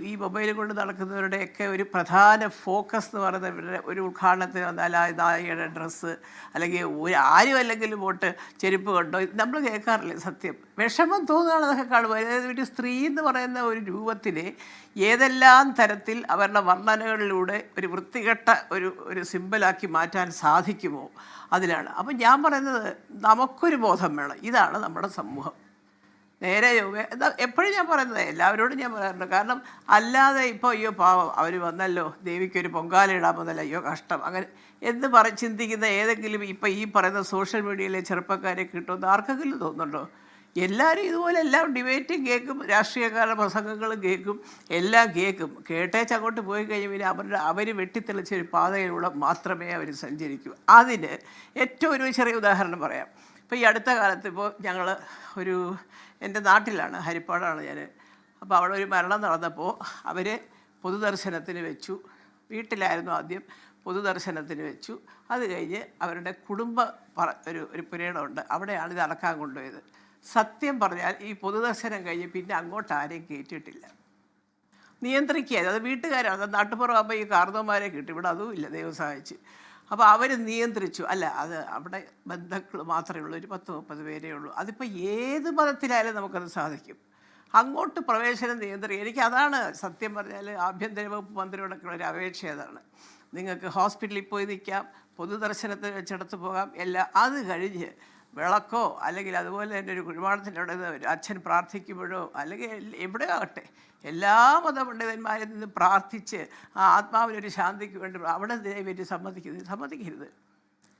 Speaker 3: ഈ മൊബൈൽ കൊണ്ട് നടക്കുന്നവരുടെയൊക്കെ ഒരു പ്രധാന ഫോക്കസ് എന്ന് പറയുന്നത് ഇവരുടെ ഒരു ഉദ്ഘാടനത്തിന് വന്നാൽ ആ നായികയുടെ ഡ്രസ്സ് അല്ലെങ്കിൽ ആരും അല്ലെങ്കിലും പോട്ട് ചെരുപ്പ് കണ്ടോ, നമ്മൾ കേൾക്കാറില്ലേ സത്യം. വിഷമം തോന്നുകയാണ് അതൊക്കെ കാണുമ്പോൾ. അതായത് ഒരു സ്ത്രീ എന്ന് പറയുന്ന ഒരു രൂപത്തിനെ ഏതെല്ലാം തരത്തിൽ അവരുടെ വർണ്ണനകളിലൂടെ ഒരു വൃത്തികെട്ട ഒരു സിമ്പലാക്കി മാറ്റാൻ സാധിക്കുമോ അതിലാണ്. അപ്പം ഞാൻ പറയുന്നത് നമുക്കൊരു ബോധം വേണം. ഇതാണ് നമ്മുടെ സമൂഹം. നേരെ എപ്പോഴും ഞാൻ പറയുന്നത് എല്ലാവരോടും ഞാൻ പറയാറുണ്ട്. കാരണം അല്ലാതെ ഇപ്പോൾ അയ്യോ പാവം അവർ വന്നല്ലോ ദേവിക്കൊരു പൊങ്കാല ഇടാൻ വന്നല്ലോ അയ്യോ കഷ്ടം അങ്ങനെ എന്ന് ചിന്തിക്കുന്ന ഏതെങ്കിലും ഇപ്പം ഈ പറയുന്ന സോഷ്യൽ മീഡിയയിലെ ചെറുപ്പക്കാരെ കിട്ടുമെന്ന് ആർക്കെങ്കിലും തോന്നുന്നുണ്ടോ? എല്ലാവരും ഇതുപോലെ എല്ലാം ഡിബേറ്റും കേൾക്കും, രാഷ്ട്രീയക്കാരുടെ പ്രസംഗങ്ങളും കേൾക്കും, എല്ലാം കേൾക്കും. കേട്ടേച്ച് അങ്ങോട്ട് പോയി കഴിഞ്ഞാൽ അവർ വെട്ടിത്തെളിച്ചൊരു പാതയിലൂടെ മാത്രമേ അവർ സഞ്ചരിക്കൂ. അതിന് ഏറ്റവും ഒരു ചെറിയ ഉദാഹരണം പറയാം. ഇപ്പോൾ ഈ അടുത്ത കാലത്ത് ഇപ്പോൾ ഞങ്ങൾ എൻ്റെ നാട്ടിലാണ്, ഹരിപ്പാടാണ് ഞാൻ. അപ്പോൾ അവിടെ ഒരു മരണം നടന്നപ്പോൾ അവർ പൊതുദർശനത്തിന് വെച്ചു. വീട്ടിലായിരുന്നു ആദ്യം, പൊതുദർശനത്തിന് വെച്ചു. അത് കഴിഞ്ഞ് അവരുടെ കുടുംബ ഒരു പുരയിടമുണ്ട്, അവിടെയാണ് ഇത് അടക്കാൻ കൊണ്ടുപോയത്. സത്യം പറഞ്ഞാൽ ഈ പൊതുദർശനം കഴിഞ്ഞ് പിന്നെ അങ്ങോട്ട് ആരെയും കയറ്റിയിട്ടില്ല. നിയന്ത്രിക്കുക, അത് വീട്ടുകാരാണ്. അത് നാട്ടുപുറമാകുമ്പോൾ ഈ കാർന്നോന്മാരെ കിട്ടും, ഇവിടെ അതും ഇല്ല ദൈവം സഹായിച്ച്. അപ്പോൾ അവർ നിയന്ത്രിച്ചു. അല്ല, അത് അവിടെ ബന്ധുക്കൾ മാത്രമേ ഉള്ളൂ, ഒരു 10-30 പേരേ ഉള്ളൂ. അതിപ്പോൾ ഏത് മതത്തിലായാലും നമുക്കത് സാധിക്കും. അങ്ങോട്ട് പ്രവേശനം എനിക്ക് അതാണ് സത്യം പറഞ്ഞാൽ ആഭ്യന്തര വകുപ്പ് മന്ത്രിയോടൊക്കെ ഒരു അപേക്ഷ അതാണ്. നിങ്ങൾക്ക് ഹോസ്പിറ്റലിൽ പോയി നിൽക്കാം, പൊതുദർശനത്തിന് വെച്ചിടത്ത് പോകാം, എല്ലാം. അത് കഴിഞ്ഞ് വിളക്കോ അല്ലെങ്കിൽ അതുപോലെ തന്നെ ഒരു കുഴിമാടത്തിൻ്റെ അവിടെ നിന്ന് അച്ഛൻ പ്രാർത്ഥിക്കുമ്പോഴോ അല്ലെങ്കിൽ എവിടെയോ ആകട്ടെ എല്ലാ മതപണ്ഡിതന്മാരിൽ നിന്ന് പ്രാർത്ഥിച്ച് ആ ആത്മാവിനൊരു ശാന്തിക്ക് വേണ്ടി അവിടെ ദൈവം സമ്മതിക്കരുത്.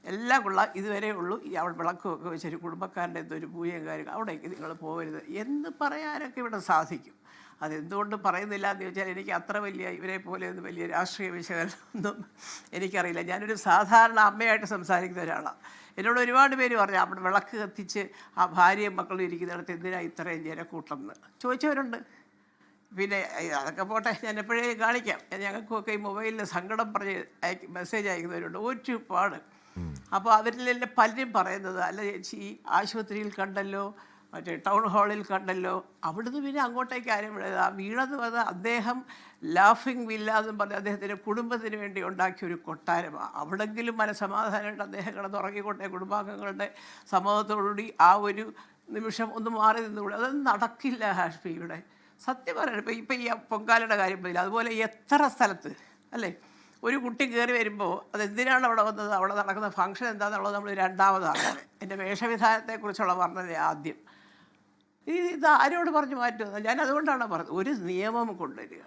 Speaker 3: എല്ലാം കൊള്ളാം, ഇതുവരെ ഉള്ളൂ. ഈ അവിടെ വിളക്കുമൊക്കെ വെച്ചൊരു കുടുംബക്കാരൻ്റെ എന്തൊരു പൂജയും കാര്യം അവിടേക്ക് നിങ്ങൾ പോകരുത് എന്ന് പറയാനൊക്കെ ഇവിടെ സാധിക്കും. അതെന്തുകൊണ്ട് പറയുന്നില്ല എന്ന് ചോദിച്ചാൽ എനിക്ക് അത്ര വലിയ ഇവരെ പോലെ ഒന്നും വലിയ രാഷ്ട്രീയ വിശകലനം ഒന്നും എനിക്കറിയില്ല. ഞാനൊരു സാധാരണ അമ്മയായിട്ട് സംസാരിക്കുന്ന ഒരാളാണ്. എന്നോട് ഒരുപാട് പേര് പറഞ്ഞു അവിടെ വിളക്ക് കത്തിച്ച് ആ ഭാര്യയും മക്കളും ഇരിക്കുന്നിടത്ത് എന്തിനാണ് ഇത്രയും ജനക്കൂട്ടം എന്ന് ചോദിച്ചവരുണ്ട്. പിന്നെ അതൊക്കെ പോട്ടെ, ഞാൻ എപ്പോഴേ കാണിക്കാം. ഞങ്ങൾക്കൊക്കെ ഈ മൊബൈലിൽ സങ്കടം പറഞ്ഞ് മെസ്സേജ് അയക്കുന്നവരുണ്ട് ഒരുപാട്. അപ്പോൾ അവരിലെല്ലാം പലരും പറയുന്നത് അല്ല ചേച്ചി ആശുപത്രിയിൽ കണ്ടല്ലോ, മറ്റേ ടൗൺ ഹാളിൽ കണ്ടല്ലോ, അവിടുന്ന് പിന്നെ അങ്ങോട്ടേക്ക് ആരും വിടുന്നത്. ആ വീണെന്ന് പറഞ്ഞാൽ അദ്ദേഹം ലാഫിംഗ് വില്ല എന്നും പറഞ്ഞ് അദ്ദേഹത്തിൻ്റെ കുടുംബത്തിന് വേണ്ടി ഉണ്ടാക്കിയ ഒരു കൊട്ടാരമാണ്. അവിടെങ്കിലും മനസമാധാനമായിട്ട് അദ്ദേഹം കിടന്നുറങ്ങിക്കൊണ്ടേ കുടുംബാംഗങ്ങളുടെ സമ്മതത്തോടുകൂടി ആ ഒരു നിമിഷം ഒന്ന് മാറി നിന്നുകൂടെ. അതൊന്നും നടക്കില്ല ഹാഷ്മി ഇവിടെ. സത്യം പറയണം. ഇപ്പം ഈ പൊങ്കാലയുടെ കാര്യം പോയില്ല, അതുപോലെ എത്ര സ്ഥലത്ത് അല്ലേ ഒരു കുട്ടി കയറി വരുമ്പോൾ അതെന്തിനാണ് അവിടെ വന്നത്, അവിടെ നടക്കുന്ന ഫംഗ്ഷൻ എന്താണെന്നുള്ളത് നമ്മൾ രണ്ടാമതാണ്. എൻ്റെ വേഷവിധാനത്തെക്കുറിച്ചുള്ള വർണ്ണന ആദ്യം. ഇത് ആരോട് പറഞ്ഞു മാറ്റുന്നത്? ഞാൻ അതുകൊണ്ടാണ് പറഞ്ഞത് ഒരു നിയമം കൊണ്ടുവരിക.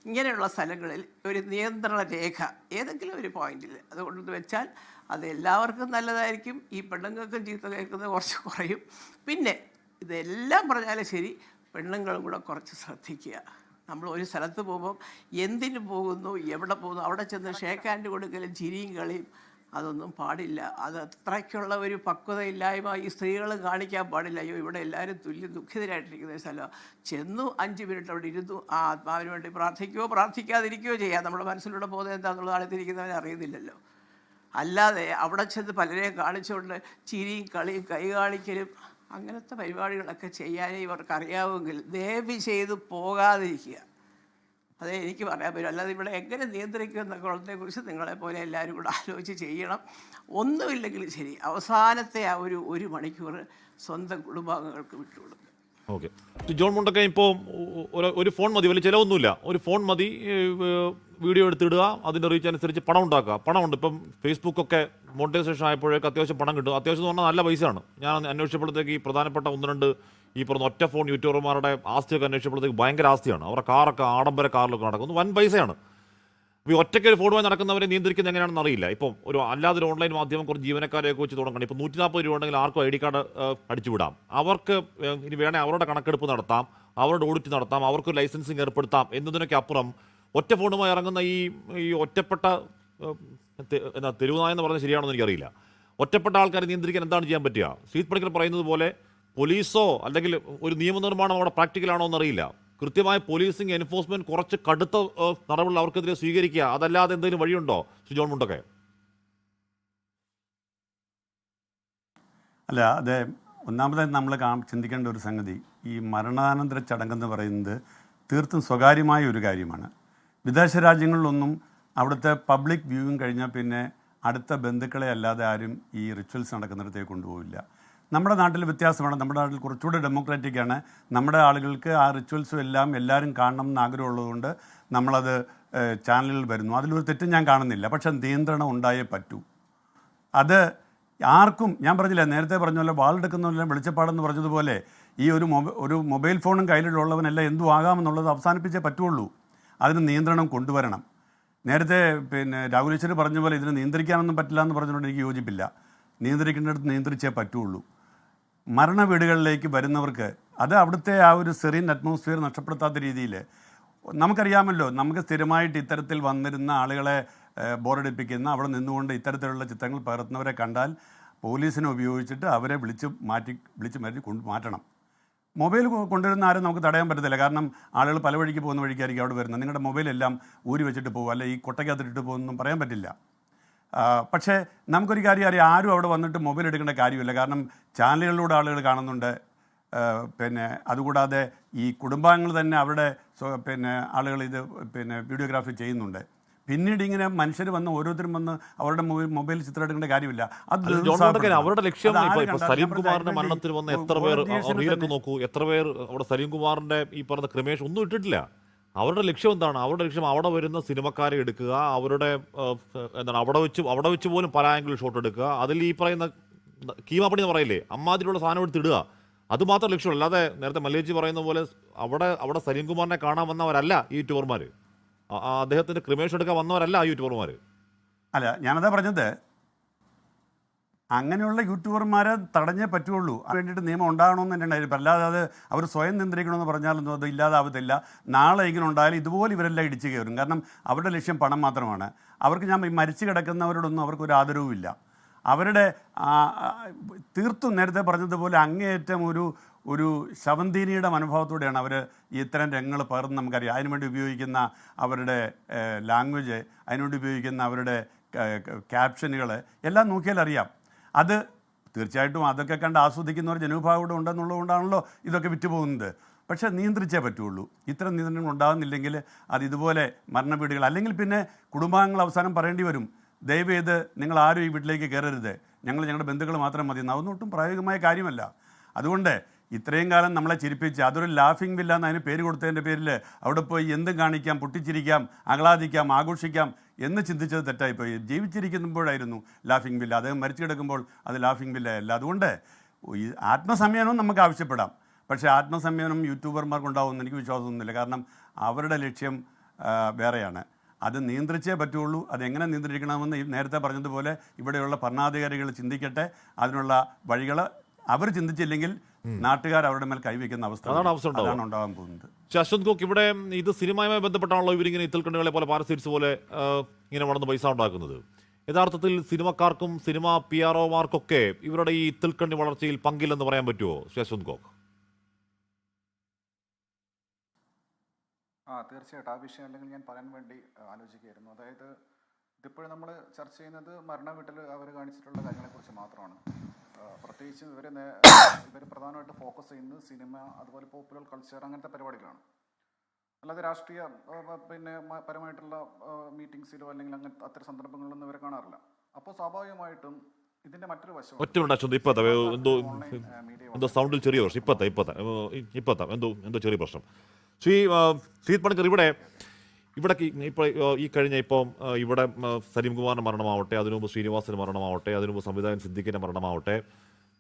Speaker 3: ഇങ്ങനെയുള്ള സ്ഥലങ്ങളിൽ ഒരു നിയന്ത്രണ രേഖ ഏതെങ്കിലും ഒരു പോയിന്റിൽ അതുകൊണ്ട് വെച്ചാൽ അത് എല്ലാവർക്കും നല്ലതായിരിക്കും. ഈ പെണ്ണുങ്ങൾക്കും ചീത്ത കേൾക്കുന്നത് കുറച്ച് കുറയും. പിന്നെ ഇതെല്ലാം പറഞ്ഞാലും ശരി, പെണ്ണുങ്ങളും കൂടെ കുറച്ച് ശ്രദ്ധിക്കുക. നമ്മൾ ഒരു സ്ഥലത്ത് പോകുമ്പം എന്തിനു പോകുന്നു, എവിടെ പോകുന്നു, അവിടെ ചെന്ന് ഷേക്ക് ഹാൻഡ് കൊടുക്കലും ചിരിയും കളിയും അതൊന്നും പാടില്ല. അത് അത്രയ്ക്കുള്ള ഒരു പക്വതയില്ലായ്മ ഈ സ്ത്രീകൾ കാണിക്കാൻ പാടില്ല. അയ്യോ ഇവിടെ എല്ലാവരും തുല്യ ദുഃഖിതരായിട്ടിരിക്കുന്ന സ്ഥലമാണ്. ചെന്നു 5 മിനിറ്റ് അവിടെ ഇരുന്നു, ആ ആത്മാവിന് വേണ്ടി പ്രാർത്ഥിക്കുകയോ പ്രാർത്ഥിക്കാതിരിക്കുകയോ ചെയ്യാം. നമ്മുടെ മനസ്സിലൂടെ പോകുന്നത് എന്താണെന്നുള്ളത് അടുത്തിരിക്കുന്നവനെ അറിയുന്നില്ലല്ലോ. അല്ലാതെ അവിടെ ചെന്ന് പലരെയും കാണിച്ചുകൊണ്ട് ചിരിയും കളിയും കൈ കാണിക്കലും അങ്ങനത്തെ പരിപാടികളൊക്കെ ചെയ്യാനേ ഇവർക്ക് അറിയാവുമെങ്കിൽ ദയവ് ചെയ്ത് പോകാതിരിക്കുക. അതേ എനിക്ക് പറയാൻ പറ്റും. അല്ലാതെ ഇവിടെ എങ്ങനെ നിയന്ത്രിക്കും എന്നൊക്കെ ഉള്ളതിനെക്കുറിച്ച് നിങ്ങളെപ്പോലെ എല്ലാവരും കൂടെ ആലോചിച്ച് ചെയ്യണം. ഒന്നുമില്ലെങ്കിലും ശരി, അവസാനത്തെ ആ ഒരു മണിക്കൂർ സ്വന്തം കുടുംബാംഗങ്ങൾക്ക് വിട്ടുകൊടുക്കുക.
Speaker 1: ഓക്കെ, ജോൺ മുണ്ടക്കൈ, ഇപ്പോൾ ഒരു ഫോൺ മതി, വലിയ ചിലവൊന്നുമില്ല. ഒരു ഫോൺ മതി, വീഡിയോ എടുത്തിടുക, അതിൻ്റെ റീച്ച് അനുസരിച്ച് പണം ഉണ്ടാക്കുക. പണമുണ്ട്. ഇപ്പം ഫേസ്ബുക്കൊക്കെ മോണിറ്റൈസേഷൻ ആയപ്പോഴേക്ക് അത്യാവശ്യം പണം കിട്ടും. അത്യാവശ്യം എന്ന് പറഞ്ഞാൽ നല്ല പൈസയാണ്. ഞാൻ അന്വേഷിച്ചപ്പോഴത്തേക്ക് ഈ പ്രധാനപ്പെട്ട 1-2 ഈ പറഞ്ഞ ഒറ്റ ഫോൺ യൂട്യൂബർമാരുടെ ആസ്തിയൊക്കെ അന്വേഷിച്ചപ്പോഴത്തേക്ക് ഭയങ്കര ആസ്തിയാണ്. അവരുടെ കാറൊക്കെ ആഡംബര കാറിലൊക്കെ നടക്കുന്നു, വൻ പൈസയാണ്. ഇപ്പോൾ ഈ ഒറ്റയ്ക്ക് ഒരു ഫോണുമായി നടക്കുന്നവരെ നിയന്ത്രിക്കുന്നത് എങ്ങനെയാണെന്ന് അറിയില്ല. ഇപ്പം അല്ലാതെ ഒരു ഓൺലൈൻ മാധ്യമം കുറച്ച് ജീവനക്കാരെയൊക്കെ വെച്ച് തുടങ്ങണം. ഇപ്പോൾ 140 രൂപ ഉണ്ടെങ്കിൽ ആർക്കും ID കാർഡ് അടിച്ചു വിടാം. അവർക്ക് ഇനി വേണേൽ അവരുടെ കണക്കെടുപ്പ് നടത്താം, അവരുടെ ഓഡിറ്റ് നടത്താം, അവർക്ക് ലൈസൻസിങ് ഏർപ്പെടുത്താം എന്നതിനൊക്കെ അപ്പുറം ഒറ്റ ഫോണുമായി ഇറങ്ങുന്ന ഈ ഒറ്റപ്പെട്ട തെരുവുനായ എന്ന് പറഞ്ഞാൽ ശരിയാണെന്ന് എനിക്കറിയില്ല. ഒറ്റപ്പെട്ട ആൾക്കാരെ നിയന്ത്രിക്കാൻ എന്താണ് ചെയ്യാൻ പറ്റുക? ശ്രീത് പണിക്കർ പറയുന്നത് പോലെ പോലീസോ അല്ലെങ്കിൽ ഒരു നിയമനിർമ്മാണം അവിടെ പ്രാക്ടിക്കലാണോ എന്നറിയില്ല. കൃത്യമായ പോലീസിങ് എൻഫോഴ്സ്മെന്റ് കുറച്ച് കടുത്ത നടപടികൾ അവർക്കെതിരെ സ്വീകരിക്കുക, അതല്ലാതെ എന്തെങ്കിലും വഴിയുണ്ടോ ശ്രീ ജോൺ മുണ്ടക്കെ?
Speaker 4: അല്ല, അത് ഒന്നാമതായി നമ്മൾ ചിന്തിക്കേണ്ട ഒരു സംഗതി, ഈ മരണാനന്തര ചടങ്ങെന്ന് പറയുന്നത് തീർത്തും സ്വകാര്യമായ ഒരു കാര്യമാണ്. വിദേശ രാജ്യങ്ങളിലൊന്നും അവിടുത്തെ പബ്ലിക് വ്യൂവിങ് കഴിഞ്ഞാൽ പിന്നെ അടുത്ത ബന്ധുക്കളെ അല്ലാതെ ആരും ഈ റിച്വൽസ് നടക്കുന്നിടത്തേക്ക് കൊണ്ടുപോകില്ല. നമ്മുടെ നാട്ടിൽ വ്യത്യാസമാണ്. നമ്മുടെ നാട്ടിൽ കുറച്ചുകൂടെ ഡെമോക്രാറ്റിക്കാണ്. നമ്മുടെ ആളുകൾക്ക് ആ റിച്വൽസും എല്ലാം എല്ലാവരും കാണണം എന്ന് ആഗ്രഹമുള്ളതുകൊണ്ട് നമ്മളത് ചാനലുകളിൽ വരുന്നു. അതിലൊരു തെറ്റും ഞാൻ കാണുന്നില്ല. പക്ഷേ നിയന്ത്രണം ഉണ്ടായേ പറ്റൂ. അത് ആർക്കും, ഞാൻ പറഞ്ഞില്ല, നേരത്തെ പറഞ്ഞ പോലെ വാളെടുക്കുന്നവരെല്ലാം വെളിച്ചപ്പാടെന്ന് പറഞ്ഞതുപോലെ ഈ ഒരു മൊബൈൽ ഫോണും കയ്യിലുള്ളവനെല്ലാം എന്തും ആകാമെന്നുള്ളത് അവസാനിപ്പിച്ചേ പറ്റുള്ളൂ. അതിന് നിയന്ത്രണം കൊണ്ടുവരണം. നേരത്തെ രാഹുൽ ഈശ്വർ പറഞ്ഞ പോലെ ഇതിനെ നിയന്ത്രിക്കാനൊന്നും പറ്റില്ല എന്ന് പറഞ്ഞുകൊണ്ട് എനിക്ക് യോജിപ്പില്ല. നിയന്ത്രിക്കേണ്ടടുത്ത് നിയന്ത്രിച്ചേ പറ്റുള്ളൂ. മരണ വീടുകളിലേക്ക് വരുന്നവർക്ക് അത് അവിടുത്തെ ആ ഒരു സെറീൻ അറ്റ്മോസ്ഫിയർ നഷ്ടപ്പെടുത്താത്ത രീതിയിൽ, നമുക്കറിയാമല്ലോ, നമുക്ക് സ്ഥിരമായിട്ട് ഇത്തരത്തിൽ വന്നിരുന്ന ആളുകളെ ബോറടിപ്പിക്കുന്ന, അവിടെ നിന്നുകൊണ്ട് ഇത്തരത്തിലുള്ള ചിത്രങ്ങൾ പകർത്തുന്നവരെ കണ്ടാൽ പോലീസിനെ ഉപയോഗിച്ചിട്ട് അവരെ വിളിച്ച് മാറ്റി മാറ്റണം. മൊബൈൽ കൊണ്ടുവരുന്ന ആരും നമുക്ക് തടയാൻ പറ്റത്തില്ല. കാരണം ആളുകൾ പല വഴിക്ക് പോകുന്ന വഴിക്കായിരിക്കും അവിടെ വരുന്നത്. നിങ്ങളുടെ മൊബൈലെല്ലാം ഊരി വെച്ചിട്ട് പോകും, അല്ലെ ഈ കൊട്ടയ്ക്കകത്തിട്ട് പോകുമെന്നും പറയാൻ പറ്റില്ല. പക്ഷേ നമുക്കൊരു കാര്യം അറിയാം, ആരും അവിടെ വന്നിട്ട് മൊബൈൽ എടുക്കേണ്ട കാര്യമില്ല. കാരണം ചാനലുകളിലൂടെ ആളുകൾ കാണുന്നുണ്ട്. അതുകൂടാതെ ഈ കുടുംബാംഗങ്ങൾ തന്നെ അവരുടെ ആളുകൾ ഇത് വീഡിയോഗ്രാഫി ചെയ്യുന്നുണ്ട്. പിന്നീട് ഇങ്ങനെ മനുഷ്യർ വന്ന് ഓരോരുത്തരും വന്ന് അവരുടെ മൊബൈൽ ചിത്രം എടുക്കേണ്ട കാര്യമില്ല.
Speaker 1: അവരുടെ ലക്ഷ്യം സലീം കുമാറിന്റെ മരണത്തിൽ വന്ന് എത്ര പേർ റീലൊക്കെ നോക്കൂ, എത്ര പേർ അവിടെ സലീം കുമാറിന്റെ ഈ പറഞ്ഞ ക്രിമേഷൻ ഒന്നും ഇട്ടിട്ടില്ല. അവരുടെ ലക്ഷ്യം എന്താണ്? അവരുടെ ലക്ഷ്യം അവിടെ വരുന്ന സിനിമക്കാരെ എടുക്കുക, അവരുടെ എന്താണ് അവിടെ വെച്ച് പോലും പല ആംഗിൾ ഷോട്ട് എടുക്കുക, അതിൽ ഈ പറയുന്ന കീമാപ്പണി എന്ന് പറയില്ലേ, അമ്മാതിരിയുള്ള സാധനം എടുത്തിടുക. അതുമാത്രം ലക്ഷ്യം. അല്ലാതെ നേരത്തെ മല്ലേജി പറയുന്ന പോലെ അവിടെ സലീം കുമാറിനെ കാണാൻ വന്നവരല്ല ഈ യൂട്യൂബർമാർ, അദ്ദേഹത്തിന്റെ ക്രിമേഷൻ എടുക്കാൻ വന്നവരല്ല ആ യൂട്യൂബർമാർ.
Speaker 4: അല്ല, ഞാനതാ പറഞ്ഞത്, അങ്ങനെയുള്ള യൂട്യൂബർമാരെ തടഞ്ഞേ പറ്റുള്ളൂ. അതിന് വേണ്ടിയിട്ട് നിയമം ഉണ്ടാകണമെന്ന് തന്നെ ഉണ്ടായിരിക്കും. അല്ലാതെ അത് അവർ സ്വയം നിയന്ത്രിക്കണമെന്ന് പറഞ്ഞാലൊന്നും അത് ഇല്ലാതാവത്തില്ല. നാളെ ഇങ്ങനെ ഉണ്ടായാലും ഇതുപോലെ ഇവരെല്ലാം ഇടിച്ചു കയറും. കാരണം അവരുടെ ലക്ഷ്യം പണം മാത്രമാണ്. അവർക്ക് ഞാൻ മരിച്ചു കിടക്കുന്നവരോടൊന്നും അവർക്കൊരു ആദരവുമില്ല. അവരുടെ തീർത്തും നേരത്തെ പറഞ്ഞതുപോലെ അങ്ങേയറ്റം ഒരു ശവന്തീനിയുടെ മനോഭാവത്തോടെയാണ് അവർ ഇത്തരം രംഗങ്ങൾ പകർന്ന് നമുക്കറിയാം. അതിനുവേണ്ടി ഉപയോഗിക്കുന്ന അവരുടെ ലാംഗ്വേജ്, അതിനുവേണ്ടി ഉപയോഗിക്കുന്ന അവരുടെ ക്യാപ്ഷനുകൾ എല്ലാം നോക്കിയാൽ അറിയാം. അത് തീർച്ചയായിട്ടും അതൊക്കെ കണ്ട് ആസ്വദിക്കുന്നവർ ജനവിഭാഗം ഇവിടെ ഉണ്ടെന്നുള്ളതുകൊണ്ടാണല്ലോ ഇതൊക്കെ വിറ്റുപോകുന്നത്. പക്ഷേ നിയന്ത്രിച്ചേ പറ്റുള്ളൂ. ഇത്തരം നിയന്ത്രണങ്ങൾ ഉണ്ടാകുന്നില്ലെങ്കിൽ അത് ഇതുപോലെ മരണവീടുകൾ, അല്ലെങ്കിൽ പിന്നെ കുടുംബാംഗങ്ങൾ അവസാനം പറയേണ്ടി വരും, ദയവേത് നിങ്ങൾ ആരും ഈ വീട്ടിലേക്ക് കയറരുത്, ഞങ്ങളുടെ ബന്ധുക്കൾ മാത്രം മതി. അതൊന്നും ഒട്ടും പ്രായോഗികമായ കാര്യമല്ല. അതുകൊണ്ട് ഇത്രയും കാലം നമ്മളെ ചിരിപ്പിച്ച് അതൊരു ലാഫിംഗ് വില്ല എന്ന് അതിന് പേര് കൊടുത്തതിൻ്റെ പേരിൽ അവിടെ പോയി എന്തും കാണിക്കാം, പൊട്ടിച്ചിരിക്കാം, ആഹ്ലാദിക്കാം, ആഘോഷിക്കാം എന്ന് ചിന്തിച്ചത് തെറ്റായിപ്പോയി. ജീവിച്ചിരിക്കുമ്പോഴായിരുന്നു ലാഫിംഗ് വില്ല, അദ്ദേഹം മരിച്ചു കിടക്കുമ്പോൾ അത് ലാഫിംഗ് വില്ല അല്ല. അതുകൊണ്ട് ഈ ആത്മസംയമനം നമുക്ക് ആവശ്യപ്പെടാം. പക്ഷേ ആത്മസംയമനം യൂട്യൂബർമാർക്കുണ്ടാവുമെന്ന് എനിക്ക് വിശ്വാസമൊന്നുമില്ല. കാരണം അവരുടെ ലക്ഷ്യം വേറെയാണ്. അത് നിയന്ത്രിച്ചേ പറ്റുള്ളൂ. അതെങ്ങനെ നിയന്ത്രിക്കണമെന്ന് നേരത്തെ പറഞ്ഞതുപോലെ ഇവിടെയുള്ള ഭരണാധികാരികൾ ചിന്തിക്കട്ടെ. അതിനുള്ള വഴികൾ അവർ ചിന്തിച്ചില്ലെങ്കിൽ നാട്ടുകാർ അവരുടെ മേൽ കൈവയ്ക്കുന്ന അവസ്ഥ അതാണ് ഉണ്ടാകാൻ പോകുന്നത്.
Speaker 1: അശ്വന്ത് ഗോക്ക്, ഇവിടെ ഇത് സിനിമയുമായി ബന്ധപ്പെട്ടാണല്ലോ ഇവരിങ്ങനെ ഇത്തൽക്കണ്ണികളെ പോലെ പാരസൈറ്റ്സ് പോലെ ഇങ്ങനെ വളർന്ന് പൈസ ഉണ്ടാക്കുന്നത്. യഥാർത്ഥത്തിൽ സിനിമക്കാർക്കും സിനിമ PROമാർക്കൊക്കെ ഇവരുടെ ഈ ഇത്തൽക്കണ്ണി വളർച്ചയിൽ പങ്കില്ലെന്ന് പറയാൻ പറ്റുമോ അശ്വന്ത് ഗോക്ക്?
Speaker 5: തീർച്ചയായിട്ടും ആ വിഷയം അല്ലെങ്കിൽ ഞാൻ പറയാൻ വേണ്ടി ആലോചിക്കുകയായിരുന്നു. അതായത് ഇതിപ്പോഴും നമ്മൾ ചർച്ച ചെയ്യുന്നത് മരണ വീട്ടിൽ അവർ കാണിച്ചിട്ടുള്ള കാര്യങ്ങളെക്കുറിച്ച് മാത്രമാണ്. പ്രത്യേകിച്ച് ഇവർ പ്രധാനമായിട്ട് ഫോക്കസ് ചെയ്യുന്നത് സിനിമ, അതുപോലെ പോപ്പുലർ കൾച്ചർ, അങ്ങനത്തെ പരിപാടികളാണ്. അല്ലാതെ രാഷ്ട്രീയ പരമായിട്ടുള്ള മീറ്റിംഗ്സിലോ അല്ലെങ്കിൽ അങ്ങനത്തെ അത്തരം സന്ദർഭങ്ങളിലൊന്നും ഇവരെ കാണാറില്ല. അപ്പോൾ സ്വാഭാവികമായിട്ടും ഇതിന്റെ മറ്റൊരു വശം
Speaker 1: എന്തോ സൗണ്ടിൽ ചെറിയ പ്രശ്നം എന്തോ ചെറിയ പ്രശ്നം. ശ്രീത് പണിക്കർ, ഇവിടെ ഇപ്പോൾ ഈ കഴിഞ്ഞ ഇവിടെ സലീം കുമാറിൻ്റെ മരണമാവട്ടെ, അതിനു മുമ്പ് ശ്രീനിവാസൻ്റെ മരണമാവട്ടെ, അതിനു മുമ്പ് സംവിധായകൻ സിദ്ദിഖിൻ്റെ മരണമാവട്ടെ,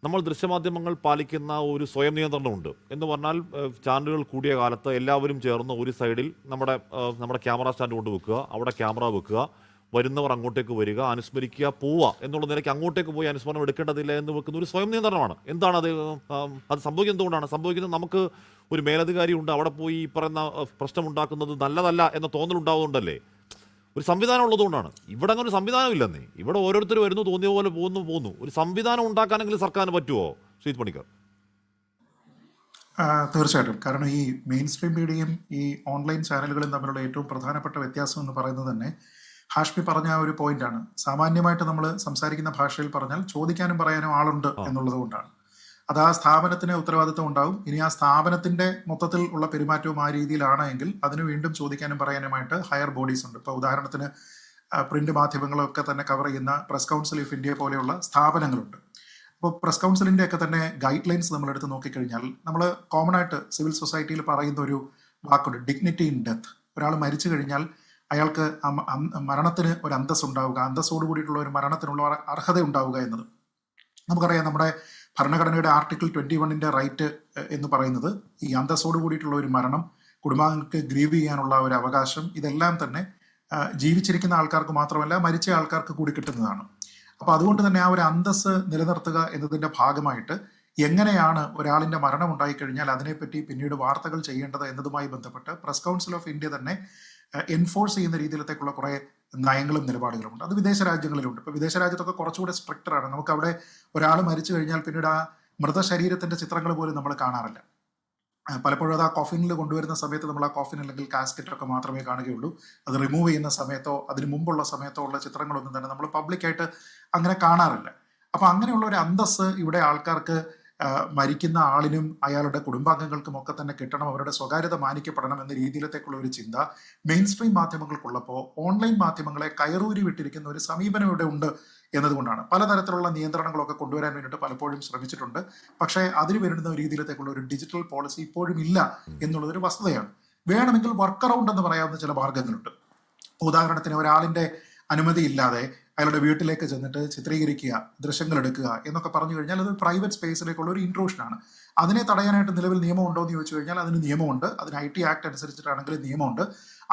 Speaker 1: നമ്മൾ ദൃശ്യമാധ്യമങ്ങൾ പാലിക്കുന്ന ഒരു സ്വയം നിയന്ത്രണമുണ്ട്. എന്ന് പറഞ്ഞാൽ ചാനലുകൾ കൂടിയ കാലത്ത് എല്ലാവരും ചേർന്ന് ഒരു സൈഡിൽ നമ്മുടെ ക്യാമറ സ്റ്റാൻഡ് കൊണ്ട് വെക്കുക, അവിടെ ക്യാമറ വെക്കുക, വരുന്നവർ അങ്ങോട്ടേക്ക് വരിക, അനുസ്മരിക്കുക, പോവുക എന്നുള്ള നിലയ്ക്ക് അങ്ങോട്ടേക്ക് പോയി അനുസ്മരണം എടുക്കേണ്ടതില്ല എന്ന് വെക്കുന്ന ഒരു സ്വയം നിയന്ത്രണമാണ്. എന്താണ് അത് സംഭവിക്കുന്നത്? എന്തുകൊണ്ടാണ് സംഭവിക്കുന്നത്? നമുക്ക് ഒരു മേലധികാരി ഉണ്ട്, അവിടെ പോയി ഈ പറയുന്ന പ്രശ്നമുണ്ടാക്കുന്നത് നല്ലതല്ല എന്ന തോന്നലുണ്ടാവുന്നുണ്ടല്ലേ? ഒരു സംവിധാനം ഉള്ളതുകൊണ്ടാണ്. ഇവിടെ അങ്ങനെ ഒരു സംവിധാനം ഇല്ലെന്നേ. ഇവിടെ ഓരോരുത്തർ വരുന്നു, തോന്നിയ പോലെ പോകുന്നു. ഒരു സംവിധാനം ഉണ്ടാക്കാനെങ്കിലും സർക്കാരിന് പറ്റുമോ ശ്രീജിത്ത് പണിക്കർ?
Speaker 6: തീർച്ചയായിട്ടും. കാരണം ഈ മെയിൻ സ്ട്രീം മീഡിയയും ഈ ഓൺലൈൻ ചാനലുകളും തമ്മിലുള്ള ഏറ്റവും പ്രധാനപ്പെട്ട വ്യത്യാസം എന്ന് പറയുന്നത് തന്നെ ഹാഷ്മി പറഞ്ഞ ആ ഒരു പോയിന്റാണ്. സാമാന്യമായിട്ട് നമ്മൾ സംസാരിക്കുന്ന ഭാഷയിൽ പറഞ്ഞാൽ ചോദിക്കാനും പറയാനും ആളുണ്ട് എന്നുള്ളത് കൊണ്ടാണ്. അത് ആ സ്ഥാപനത്തിന് ഉത്തരവാദിത്വം ഉണ്ടാവും. ഇനി ആ സ്ഥാപനത്തിന്റെ മൊത്തത്തിൽ ഉള്ള പെരുമാറ്റവും ആ രീതിയിലാണ് എങ്കിൽ അതിന് വീണ്ടും ചോദിക്കാനും പറയാനുമായിട്ട് ഹയർ ബോഡീസ് ഉണ്ട്. ഇപ്പോൾ ഉദാഹരണത്തിന് പ്രിന്റ് മാധ്യമങ്ങളൊക്കെ തന്നെ കവർ ചെയ്യുന്ന പ്രസ് കൗൺസിൽ ഓഫ് ഇന്ത്യ പോലെയുള്ള സ്ഥാപനങ്ങളുണ്ട്. അപ്പോൾ പ്രസ് കൗൺസിലിൻ്റെ ഒക്കെ തന്നെ ഗൈഡ് ലൈൻസ് നമ്മളെടുത്ത് നോക്കിക്കഴിഞ്ഞാൽ നമ്മൾ കോമൺ ആയിട്ട് സിവിൽ സൊസൈറ്റിയിൽ പറയുന്ന ഒരു വാക്കുണ്ട്, ഡിഗ്നിറ്റി ഇൻ ഡെത്ത്. ഒരാൾ മരിച്ചു കഴിഞ്ഞാൽ അയാൾക്ക് മരണത്തിന് ഒരു അന്തസ് ഉണ്ടാവുക, അന്തസ്സോട് കൂടിയിട്ടുള്ള ഒരു മരണത്തിനുള്ള അർഹത ഉണ്ടാവുക എന്നത് നമുക്കറിയാം. നമ്മുടെ ഭരണഘടനയുടെ ആർട്ടിക്കിൾ 21 റൈറ്റ് എന്ന് പറയുന്നത് ഈ അന്തസ്സോട് കൂടിയിട്ടുള്ള ഒരു മരണം, കുടുംബാംഗങ്ങൾക്ക് ഗ്രീവ് ചെയ്യാനുള്ള ഒരു അവകാശം, ഇതെല്ലാം തന്നെ ജീവിച്ചിരിക്കുന്ന ആൾക്കാർക്ക് മാത്രമല്ല മരിച്ച ആൾക്കാർക്ക് കൂടി കിട്ടുന്നതാണ്. അപ്പോൾ അതുകൊണ്ട് തന്നെ ആ ഒരു അന്തസ്സ് നിലനിർത്തുക എന്നതിൻ്റെ ഭാഗമായിട്ട് എങ്ങനെയാണ് ഒരാളിൻ്റെ മരണം ഉണ്ടായിക്കഴിഞ്ഞാൽ അതിനെപ്പറ്റി പിന്നീട് വാർത്തകൾ ചെയ്യേണ്ടത് എന്നതുമായി ബന്ധപ്പെട്ട് പ്രസ് കൗൺസിൽ ഓഫ് ഇന്ത്യ തന്നെ എൻഫോഴ്സ് ചെയ്യുന്ന രീതിയിലത്തേക്കുള്ള കുറേ നയങ്ങളും നിലപാടുകളുമുണ്ട്. അത് വിദേശ രാജ്യങ്ങളിലുണ്ട്. ഇപ്പോൾ വിദേശ രാജ്യത്തൊക്കെ കുറച്ചുകൂടെ സ്ട്രിക്റ്ററാണ്. നമുക്കവിടെ ഒരാൾ മരിച്ചു കഴിഞ്ഞാൽ പിന്നീട് ആ മൃതശരീരത്തിൻ്റെ ചിത്രങ്ങൾ പോലും നമ്മൾ കാണാറില്ല. പലപ്പോഴും അത് ആ കോഫിനിൽ കൊണ്ടുവരുന്ന സമയത്ത് നമ്മൾ ആ കോഫിൻ അല്ലെങ്കിൽ കാസ്കറ്റൊക്കെ മാത്രമേ കാണുകയുള്ളൂ. അത് റിമൂവ് ചെയ്യുന്ന സമയത്തോ അതിന് മുമ്പുള്ള സമയത്തോ ഉള്ള ചിത്രങ്ങളൊന്നും തന്നെ നമ്മൾ പബ്ലിക്കായിട്ട് അങ്ങനെ കാണാറില്ല. അപ്പോൾ അങ്ങനെയുള്ള ഒരു അന്തസ്സ് ഇവിടെ ആൾക്കാർക്ക് മരിക്കുന്ന ആളിനും അയാളുടെ കുടുംബാംഗങ്ങൾക്കും ഒക്കെ തന്നെ കിട്ടണം, അവരുടെ സ്വകാര്യത മാനിക്കപ്പെടണം എന്ന രീതിയിലത്തേക്കുള്ള ഒരു ചിന്ത മെയിൻ സ്ട്രീം മാധ്യമങ്ങൾക്കുള്ളപ്പോൾ ഓൺലൈൻ മാധ്യമങ്ങളെ കയറൂരി വിട്ടിരിക്കുന്ന ഒരു സമീപനം ഇവിടെ ഉണ്ട് എന്നതുകൊണ്ടാണ്. പലതരത്തിലുള്ള നിയന്ത്രണങ്ങളൊക്കെ കൊണ്ടുവരാൻ വേണ്ടിയിട്ട് പലപ്പോഴും ശ്രമിച്ചിട്ടുണ്ട്. പക്ഷേ അതിന് വരുന്ന രീതിയിലത്തേക്കുള്ള ഒരു ഡിജിറ്റൽ പോളിസി ഇപ്പോഴും ഇല്ല എന്നുള്ളതൊരു വസ്തുതയാണ്. വേണമെങ്കിൽ വർക്ക് അറൗണ്ട് എന്ന് പറയാവുന്ന ചില മാർഗങ്ങളുണ്ട്. ഉദാഹരണത്തിന് ഒരാളിൻ്റെ അനുമതിയില്ലാതെ അയാളുടെ വീട്ടിലേക്ക് ചെന്നിട്ട് ചിത്രീകരിക്കുക, ദൃശ്യങ്ങൾ എടുക്കുക എന്നൊക്കെ പറഞ്ഞു കഴിഞ്ഞാൽ അത് പ്രൈവറ്റ് സ്പേസിലേക്കുള്ള ഒരു ഇൻട്രൂഷനാണ്. അതിനെ തടയാനായിട്ട് നിലവിൽ നിയമമുണ്ടോ എന്ന് ചോദിച്ചു കഴിഞ്ഞാൽ അതിന് നിയമമുണ്ട്. അതിന് IT ആക്ട് അനുസരിച്ചിട്ടാണെങ്കിൽ നിയമമുണ്ട്.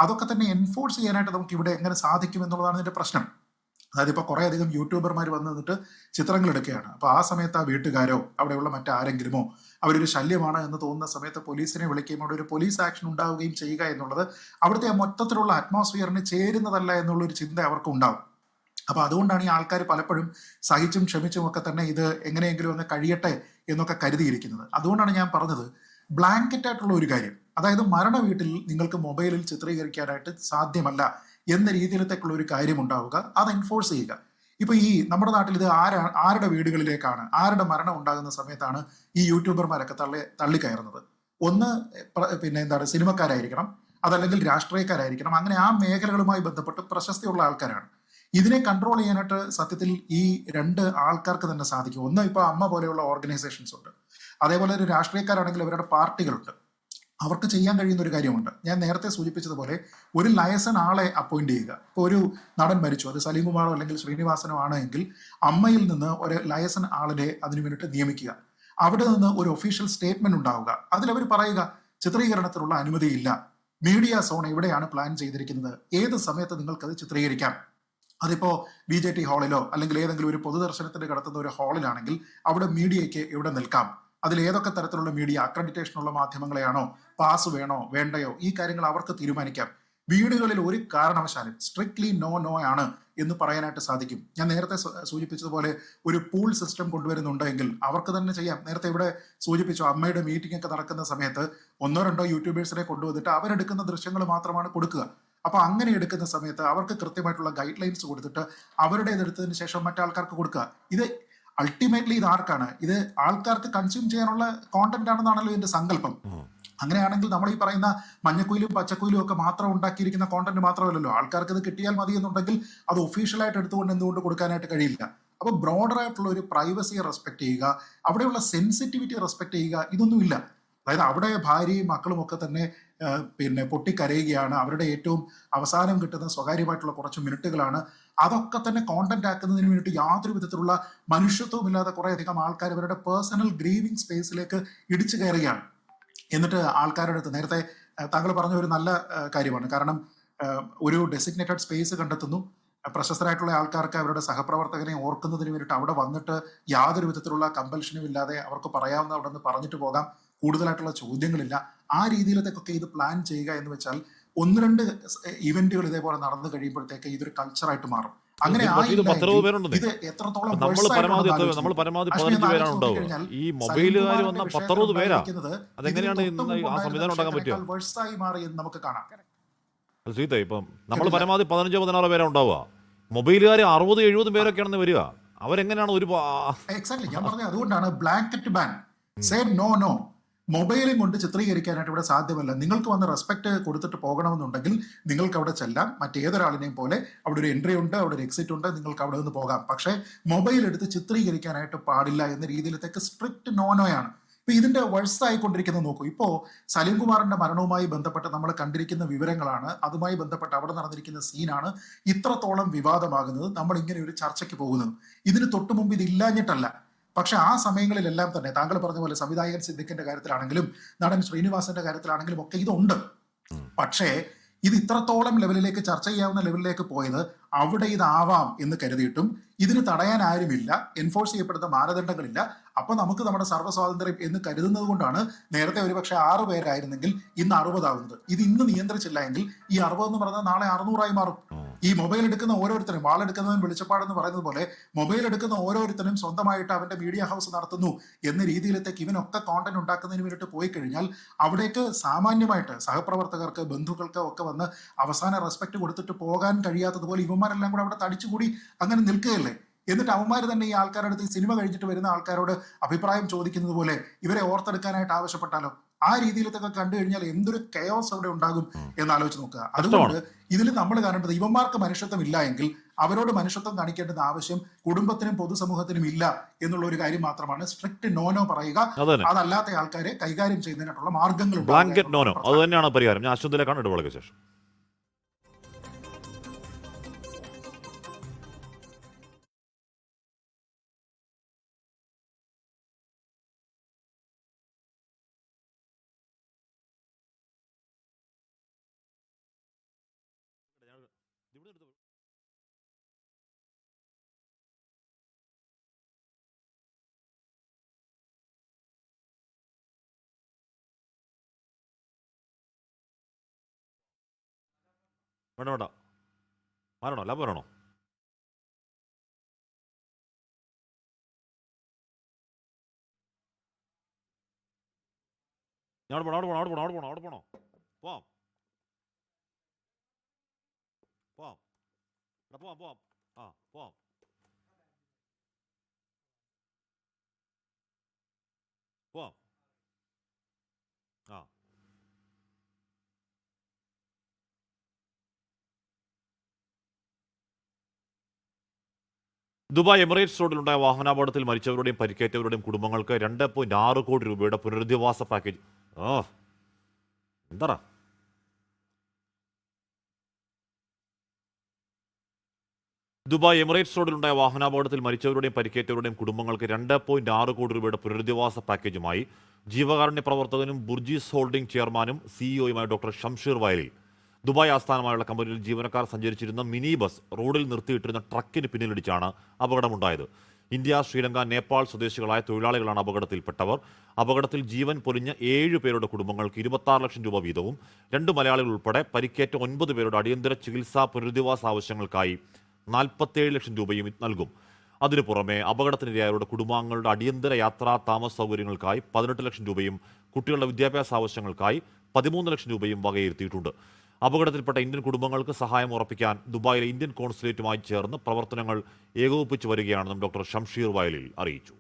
Speaker 6: അതൊക്കെ തന്നെ എൻഫോഴ്സ് ചെയ്യാനായിട്ട് നമുക്ക് ഇവിടെ എങ്ങനെ സാധിക്കും എന്നുള്ളതാണ് ഇതിൻ്റെ പ്രശ്നം. അതായത് ഇപ്പോൾ കുറേ അധികം യൂട്യൂബർമാർ വന്നിട്ട് ചിത്രങ്ങൾ എടുക്കുകയാണ്. അപ്പോൾ ആ സമയത്ത് ആ വീട്ടുകാരോ അവിടെയുള്ള മറ്റാരെങ്കിലുമോ അവരൊരു ശല്യമാണ് എന്ന് തോന്നുന്ന സമയത്ത് പോലീസിനെ വിളിക്കുകയും അവിടെ ഒരു പോലീസ് ആക്ഷൻ ഉണ്ടാവുകയും ചെയ്യുക എന്നുള്ളത് അവിടുത്തെ ആ മൊത്തത്തിലുള്ള അറ്റ്മോസ്ഫിയറിന് ചേരുന്നതല്ല എന്നുള്ളൊരു ചിന്ത അവർക്ക് ഉണ്ടാവും. അപ്പോൾ അതുകൊണ്ടാണ് ഈ ആൾക്കാർ പലപ്പോഴും സഹിച്ചും ക്ഷമിച്ചും ഒക്കെ തന്നെ ഇത് എങ്ങനെയെങ്കിലും ഒന്ന് കഴിയട്ടെ എന്നൊക്കെ കരുതിയിരിക്കുന്നത്. അതുകൊണ്ടാണ് ഞാൻ പറഞ്ഞത് ബ്ലാങ്കറ്റ് ആയിട്ടുള്ള ഒരു കാര്യം, അതായത് മരണ വീട്ടിൽ നിങ്ങൾക്ക് മൊബൈലിൽ ചിത്രീകരിക്കാനായിട്ട് സാധ്യമല്ല എന്ന രീതിയിലത്തേക്കുള്ള ഒരു കാര്യം ഉണ്ടാവുക, അത് എൻഫോഴ്സ് ചെയ്യുക. ഇപ്പോൾ ഈ നമ്മുടെ നാട്ടിൽ ഇത് ആരുടെ വീടുകളിലേക്കാണ്, ആരുടെ മരണം ഉണ്ടാകുന്ന സമയത്താണ് ഈ യൂട്യൂബർമാരൊക്കെ തള്ളിക്കയറുന്നത്? ഒന്ന് പിന്നെ എന്താണ്, സിനിമക്കാരായിരിക്കണം, അതല്ലെങ്കിൽ രാഷ്ട്രീയക്കാരായിരിക്കണം. അങ്ങനെ ആ മേഖലകളുമായി ബന്ധപ്പെട്ട് പ്രശസ്തിയുള്ള ആൾക്കാരാണ്. ഇതിനെ കൺട്രോൾ ചെയ്യാനായിട്ട് സത്യത്തിൽ ഈ രണ്ട് ആൾക്കാർക്ക് തന്നെ സാധിക്കും. ഒന്ന് ഇപ്പോൾ അമ്മ പോലെയുള്ള ഓർഗനൈസേഷൻസ് ഉണ്ട്, അതേപോലെ ഒരു രാഷ്ട്രീയക്കാരാണെങ്കിൽ അവരുടെ പാർട്ടികളുണ്ട്. അവർക്ക് ചെയ്യാൻ കഴിയുന്ന ഒരു കാര്യമുണ്ട്. ഞാൻ നേരത്തെ സൂചിപ്പിച്ചതുപോലെ ഒരു ലയസൺ ആളെ അപ്പോയിന്റ് ചെയ്യുക. ഇപ്പോൾ ഒരു നടൻ മരിച്ചു, അത് സലീം കുമാറോ അല്ലെങ്കിൽ ശ്രീനിവാസനോ ആണെങ്കിൽ അമ്മയിൽ നിന്ന് ഒരു ലയസൺ ആളിനെ അതിനു വേണ്ടിയിട്ട് നിയമിക്കുക. അവിടെ നിന്ന് ഒരു ഒഫീഷ്യൽ സ്റ്റേറ്റ്മെന്റ് ഉണ്ടാവുക. അതിലവർ പറയുക ചിത്രീകരണത്തിനുള്ള അനുമതിയില്ല, മീഡിയ സോൺ എവിടെയാണ് പ്ലാൻ ചെയ്തിരിക്കുന്നത്, ഏത് സമയത്ത് നിങ്ങൾക്കത് ചിത്രീകരിക്കാം. അതിപ്പോൾ BJT ഹാളിലോ അല്ലെങ്കിൽ ഏതെങ്കിലും ഒരു പൊതുദർശനത്തിന് കിടത്തുന്ന ഒരു ഹാളിലാണെങ്കിൽ അവിടെ മീഡിയയ്ക്ക് എവിടെ നിൽക്കാം, അതിൽ ഏതൊക്കെ തരത്തിലുള്ള മീഡിയ അക്രഡിറ്റേഷനുള്ള മാധ്യമങ്ങളെയാണോ, പാസ് വേണോ വേണ്ടയോ, ഈ കാര്യങ്ങൾ അവർക്ക് തീരുമാനിക്കാം. വീടുകളിൽ ഒരു കാരണവശാലും സ്ട്രിക്ട്ലി നോ ആണ് എന്ന് പറയാനായിട്ട് സാധിക്കും. ഞാൻ നേരത്തെ സൂചിപ്പിച്ചതുപോലെ ഒരു പൂൾ സിസ്റ്റം കൊണ്ടുവരുന്നുണ്ടെങ്കിൽ അവർക്ക് തന്നെ ചെയ്യാം. നേരത്തെ ഇവിടെ സൂചിപ്പിച്ചു, അമ്മയുടെ മീറ്റിംഗ് ഒക്കെ നടക്കുന്ന സമയത്ത് 1-2 യൂട്യൂബേഴ്സിനെ കൊണ്ടുവന്നിട്ട് അവരെടുക്കുന്ന ദൃശ്യങ്ങൾ മാത്രമാണ് കൊടുക്കുക. അപ്പോൾ അങ്ങനെ എടുക്കുന്ന സമയത്ത് അവർക്ക് കൃത്യമായിട്ടുള്ള ഗൈഡ് ലൈൻസ് കൊടുത്തിട്ട് അവരുടേതെടുത്തതിന് ശേഷം മറ്റാൾക്കാർക്ക് കൊടുക്കുക. ഇത് അൾട്ടിമേറ്റ്ലി ഇത് ആർക്കാണ്? ഇത് ആൾക്കാർക്ക് കൺസ്യൂം ചെയ്യാനുള്ള കോണ്ടന്റ് ആണെന്നാണല്ലോ ഇതിന്റെ സങ്കല്പം. അങ്ങനെയാണെങ്കിൽ നമ്മൾ ഈ പറയുന്ന മഞ്ഞക്കുയിലും പച്ചക്കുയിലും ഒക്കെ മാത്രം ഉണ്ടാക്കിയിരിക്കുന്ന കോണ്ടന്റ് മാത്രമല്ലല്ലോ. ആൾക്കാർക്ക് ഇത് കിട്ടിയാൽ മതി എന്നുണ്ടെങ്കിൽ അത് ഒഫീഷ്യലായിട്ട് എടുത്തുകൊണ്ട് എന്തുകൊണ്ട് കൊടുക്കാനായിട്ട് കഴിയില്ല. അപ്പോൾ ബ്രോഡറായിട്ടുള്ള ഒരു പ്രൈവസിയെ റെസ്പെക്ട് ചെയ്യുക, അവിടെയുള്ള സെൻസിറ്റിവിറ്റി റെസ്പെക്ട് ചെയ്യുക, ഇതൊന്നുമില്ല. അതായത് അവിടെ ഭാര്യയും മക്കളും ഒക്കെ തന്നെ പിന്നെ പൊട്ടിക്കരയുകയാണ്, അവരുടെ ഏറ്റവും അവസാനം കിട്ടുന്ന സ്വകാര്യമായിട്ടുള്ള കുറച്ച് മിനിറ്റുകളാണ്. അതൊക്കെ തന്നെ കോണ്ടന്റ് ആക്കുന്നതിന് വേണ്ടിയിട്ട് യാതൊരു വിധത്തിലുള്ള മനുഷ്യത്വവും ഇല്ലാതെ കുറേ അധികം ആൾക്കാർ അവരുടെ പേഴ്സണൽ ഗ്രീവിങ് സ്പേസിലേക്ക് ഇടിച്ചു കയറുകയാണ്. എന്നിട്ട് ആൾക്കാരുടെ അടുത്ത് നേരത്തെ താങ്കൾ പറഞ്ഞ ഒരു നല്ല കാര്യമാണ്. കാരണം ഒരു ഡെസിഗ്നേറ്റഡ് സ്പേസ് കണ്ടെത്തുന്നു, പ്രശസ്തരായിട്ടുള്ള ആൾക്കാർക്ക് അവരുടെ സഹപ്രവർത്തകനെ ഓർക്കുന്നതിന് വേണ്ടിയിട്ട് അവിടെ വന്നിട്ട് യാതൊരു വിധത്തിലുള്ള കമ്പൽഷനും ഇല്ലാതെ അവർക്ക് പറയാവുന്ന അവിടെ നിന്ന് പറഞ്ഞിട്ട് പോകാം, കൂടുതലായിട്ടുള്ള ചോദ്യങ്ങളില്ല. ആ രീതിയിലത്തേക്കൊക്കെ ഇത് പ്ലാൻ ചെയ്യുക എന്ന് വെച്ചാൽ ഒന്ന് രണ്ട് ഇവന്റുകൾ ഇതേപോലെ നടന്നു കഴിയുമ്പോഴത്തേക്ക് ഇതൊരു കൾച്ചറായിട്ട് മാറും. അങ്ങനെ
Speaker 1: പക്ഷേ ഇത് 10-20 പേരുണ്ടെന്നേ.
Speaker 6: ഇത് എത്രത്തോളം
Speaker 1: നമ്മൾ പരമാവധി 15 പേരാണ് ഉണ്ടാവുക. ഈ മൊബൈലുകാർ വന്ന 10-60 പേരാ. അതെങ്ങനെയാണ് ആ സംവിധാനം ഉണ്ടാക്കാൻ പറ്റുക?
Speaker 6: വേഴ്സായി മാറി എന്ന് നമുക്ക് കാണാം.
Speaker 1: ശ്രീത്തെ, ഇപ്പം നമ്മൾ പരമാവധി 15-16 പേരാ ഉണ്ടാവുക. മൊബൈലുകാർ 60-70 പേരൊക്കെയാണെന്ന് വരിക. അവരെങ്ങനെയാണ് ഒരു
Speaker 6: എക്സാക്ട്ലി ഞാൻ പറഞ്ഞത് അതുകൊണ്ടാണ് ബ്ലാങ്കറ്റ് ബാൻ. Say no. മൊബൈലും കൊണ്ട് ചിത്രീകരിക്കാനായിട്ട് ഇവിടെ സാധ്യമല്ല. നിങ്ങൾക്ക് വന്ന് റെസ്പെക്ട് കൊടുത്തിട്ട് പോകണമെന്നുണ്ടെങ്കിൽ നിങ്ങൾക്ക് അവിടെ ചെല്ലാം. മറ്റേതൊരാളിനെയും പോലെ അവിടെ ഒരു എൻട്രി ഉണ്ട്, അവിടെ ഒരു എക്സിറ്റ് ഉണ്ട്, നിങ്ങൾക്ക് അവിടെ നിന്ന് പോകാം. പക്ഷേ മൊബൈൽ എടുത്ത് ചിത്രീകരിക്കാനായിട്ട് പാടില്ല എന്ന രീതിയിലത്തേക്ക് സ്ട്രിക്റ്റ് നോയാണ്. ഇപ്പൊ ഇതിന്റെ വർഷമായിക്കൊണ്ടിരിക്കുന്നത് നോക്കൂ. ഇപ്പോ സലീം കുമാറിന്റെ മരണവുമായി ബന്ധപ്പെട്ട് നമ്മൾ കണ്ടിരിക്കുന്ന വിവരങ്ങളാണ്, അതുമായി ബന്ധപ്പെട്ട് അവിടെ നടന്നിരിക്കുന്ന സീനാണ് ഇത്രത്തോളം വിവാദമാകുന്നത്, നമ്മൾ ഇങ്ങനെ ഒരു ചർച്ചയ്ക്ക് പോകുന്നത്. ഇതിന് തൊട്ടു മുമ്പ് ഇത് ഇല്ലാഞ്ഞിട്ടല്ല. പക്ഷെ ആ സമയങ്ങളിലെല്ലാം തന്നെ താങ്കൾ പറഞ്ഞ പോലെ സംവിധായകൻ സിദ്ദിഖിന്റെ കാര്യത്തിലാണെങ്കിലും നടൻ ശ്രീനിവാസന്റെ കാര്യത്തിലാണെങ്കിലും ഒക്കെ ഇതുണ്ട്. പക്ഷേ ഇത് ഇത്രത്തോളം ലെവലിലേക്ക് ചർച്ച ചെയ്യാവുന്ന ലെവലിലേക്ക് പോയത് അവിടെ ഇതാവാം എന്ന് കരുതിയിട്ടും ഇതിന് തടയാൻ ആരുമില്ല, എൻഫോഴ്സ് ചെയ്യപ്പെടുന്ന മാനദണ്ഡങ്ങളില്ല. അപ്പൊ നമുക്ക് നമ്മുടെ സർവ്വസ്വാതന്ത്ര്യം എന്ന് കരുതുന്നത് കൊണ്ടാണ് നേരത്തെ ഒരുപക്ഷെ 6 പേരായിരുന്നെങ്കിൽ ഇന്ന് 60 ആവുന്നത്. ഇത് ഇന്ന് നിയന്ത്രിച്ചില്ല എങ്കിൽ ഈ 60 എന്ന് പറഞ്ഞാൽ നാളെ 600 മാറും. ഈ മൊബൈൽ എടുക്കുന്ന ഓരോരുത്തരും, വാളെടുക്കുന്നവൻ വെളിച്ചപ്പാടെന്ന് പറയുന്നത് പോലെ മൊബൈൽ എടുക്കുന്ന ഓരോരുത്തരും സ്വന്തമായിട്ട് അവന്റെ മീഡിയ ഹൗസ് നടത്തുന്നു എന്ന രീതിയിലത്തേക്ക് ഇവനൊക്കെ കോണ്ടന്റ് ഉണ്ടാക്കുന്നതിന് വേണ്ടിയിട്ട് പോയി കഴിഞ്ഞാൽ അവിടേക്ക് സാമാന്യമായിട്ട് സഹപ്രവർത്തകർക്ക്, ബന്ധുക്കൾക്ക് ഒക്കെ വന്ന് അവസാന റെസ്പെക്ട് കൊടുത്തിട്ട് പോകാൻ കഴിയാത്തതുപോലെ ഇവന്മാരെല്ലാം കൂടെ അവിടെ തടിച്ചുകൂടി അങ്ങനെ നിൽക്കുകയല്ലേ. എന്നിട്ട് അവന്മാർ തന്നെ ഈ ആൾക്കാരുടെ അടുത്ത് സിനിമ കഴിഞ്ഞിട്ട് വരുന്ന ആൾക്കാരോട് അഭിപ്രായം ചോദിക്കുന്നത് പോലെ ഇവരെ ഓർത്തെടുക്കാനായിട്ട് ആവശ്യപ്പെട്ടാലോ? ആ രീതിയിലത്തൊക്കെ കണ്ടു കഴിഞ്ഞാൽ എന്തൊരു കെയോസ് അവിടെ ഉണ്ടാകും എന്നാലോചിച്ച് നോക്കുക. അതുകൊണ്ട് ഇതിൽ നമ്മൾ കാണേണ്ടത് ഇവന്മാർക്ക് മനുഷ്യത്വം ഇല്ല എങ്കിൽ അവരോട് മനുഷ്യത്വം കാണിക്കേണ്ടത് ആവശ്യം കുടുംബത്തിനും പൊതുസമൂഹത്തിനും ഇല്ല എന്നുള്ള ഒരു കാര്യം മാത്രമാണ്. സ്ട്രിക്റ്റ് നോനോ പറയുക, അതല്ലാത്ത ആൾക്കാരെ കൈകാര്യം ചെയ്യുന്നതിനായിട്ടുള്ള മാർഗങ്ങൾ
Speaker 1: ബ്ലാങ്കറ്റ് നോനോ, അത് തന്നെയാണ് പരിഹാരം. ഞാൻ അശ്വന്തിലേക്കാണ് ഇടവേളയ്ക്ക് ശേഷം. വേണ്ട മാറണോ? ലാഭം വരണോ? ഞാൻ അവിടെ പോണോ? പോവാം ആ പോവാം. ആ ദുബായ് എമിറേറ്റ്സ് റോഡിലുണ്ടായ വാഹനാപകടത്തിൽ മരിച്ചവരുടെയും പരിക്കേറ്റവരുടെയും കുടുംബങ്ങൾക്ക് 2.6 കോടി രൂപയുടെ പുനരധിവാസ പാക്കേജ്. എന്താ ദുബായ് എമിറേറ്റ്സ് റോഡിലുണ്ടായ വാഹനാപകടത്തിൽ മരിച്ചവരുടെയും പരിക്കേറ്റവരുടെയും കുടുംബങ്ങൾക്ക് 2.6 കോടി രൂപയുടെ പുനരധിവാസ പാക്കേജുമായി ജീവകാരുണ്യ പ്രവർത്തകനും ബുർജീസ് ഹോൾഡിംഗ് ചെയർമാനും സിഇഒയുമായ ഡോക്ടർ ഷംഷീർ വയലിൽ. ദുബായ് ആസ്ഥാനമായുള്ള കമ്പനിയിൽ ജീവനക്കാർ സഞ്ചരിച്ചിരുന്ന മിനി ബസ് റോഡിൽ നിർത്തിയിട്ടിരുന്ന ട്രക്കിന് പിന്നിലിടിച്ചാണ് അപകടമുണ്ടായത്. ഇന്ത്യ, ശ്രീലങ്ക, നേപ്പാൾ സ്വദേശികളായ തൊഴിലാളികളാണ് അപകടത്തിൽപ്പെട്ടവർ. അപകടത്തിൽ ജീവൻ പൊലിഞ്ഞ 7 പേരുടെ കുടുംബങ്ങൾക്ക് 26 ലക്ഷം രൂപ വീതവും 2 മലയാളികൾ ഉൾപ്പെടെ പരിക്കേറ്റ 9 പേരുടെ അടിയന്തര ചികിത്സാ പുനരധിവാസ ആവശ്യങ്ങൾക്കായി 47 ലക്ഷം രൂപയും നൽകും. അതിനു പുറമെ അപകടത്തിനിരയായവരുടെ കുടുംബാംഗങ്ങളുടെ അടിയന്തര യാത്രാ താമസ സൗകര്യങ്ങൾക്കായി 18 ലക്ഷം രൂപയും കുട്ടികളുടെ വിദ്യാഭ്യാസ ആവശ്യങ്ങൾക്കായി 13 ലക്ഷം രൂപയും വകയിരുത്തിയിട്ടുണ്ട്. അപകടത്തിൽപ്പെട്ട ഇന്ത്യൻ കുടുംബങ്ങൾക്ക് സഹായം ഉറപ്പിക്കാൻ ദുബായിലെ ഇന്ത്യൻ കോൺസുലേറ്റുമായി ചേർന്ന് പ്രവർത്തനങ്ങൾ ഏകോപിപ്പിച്ചു വരികയാണെന്നും ഡോക്ടർ ഷംഷീർ വയലിൽ അറിയിച്ചു.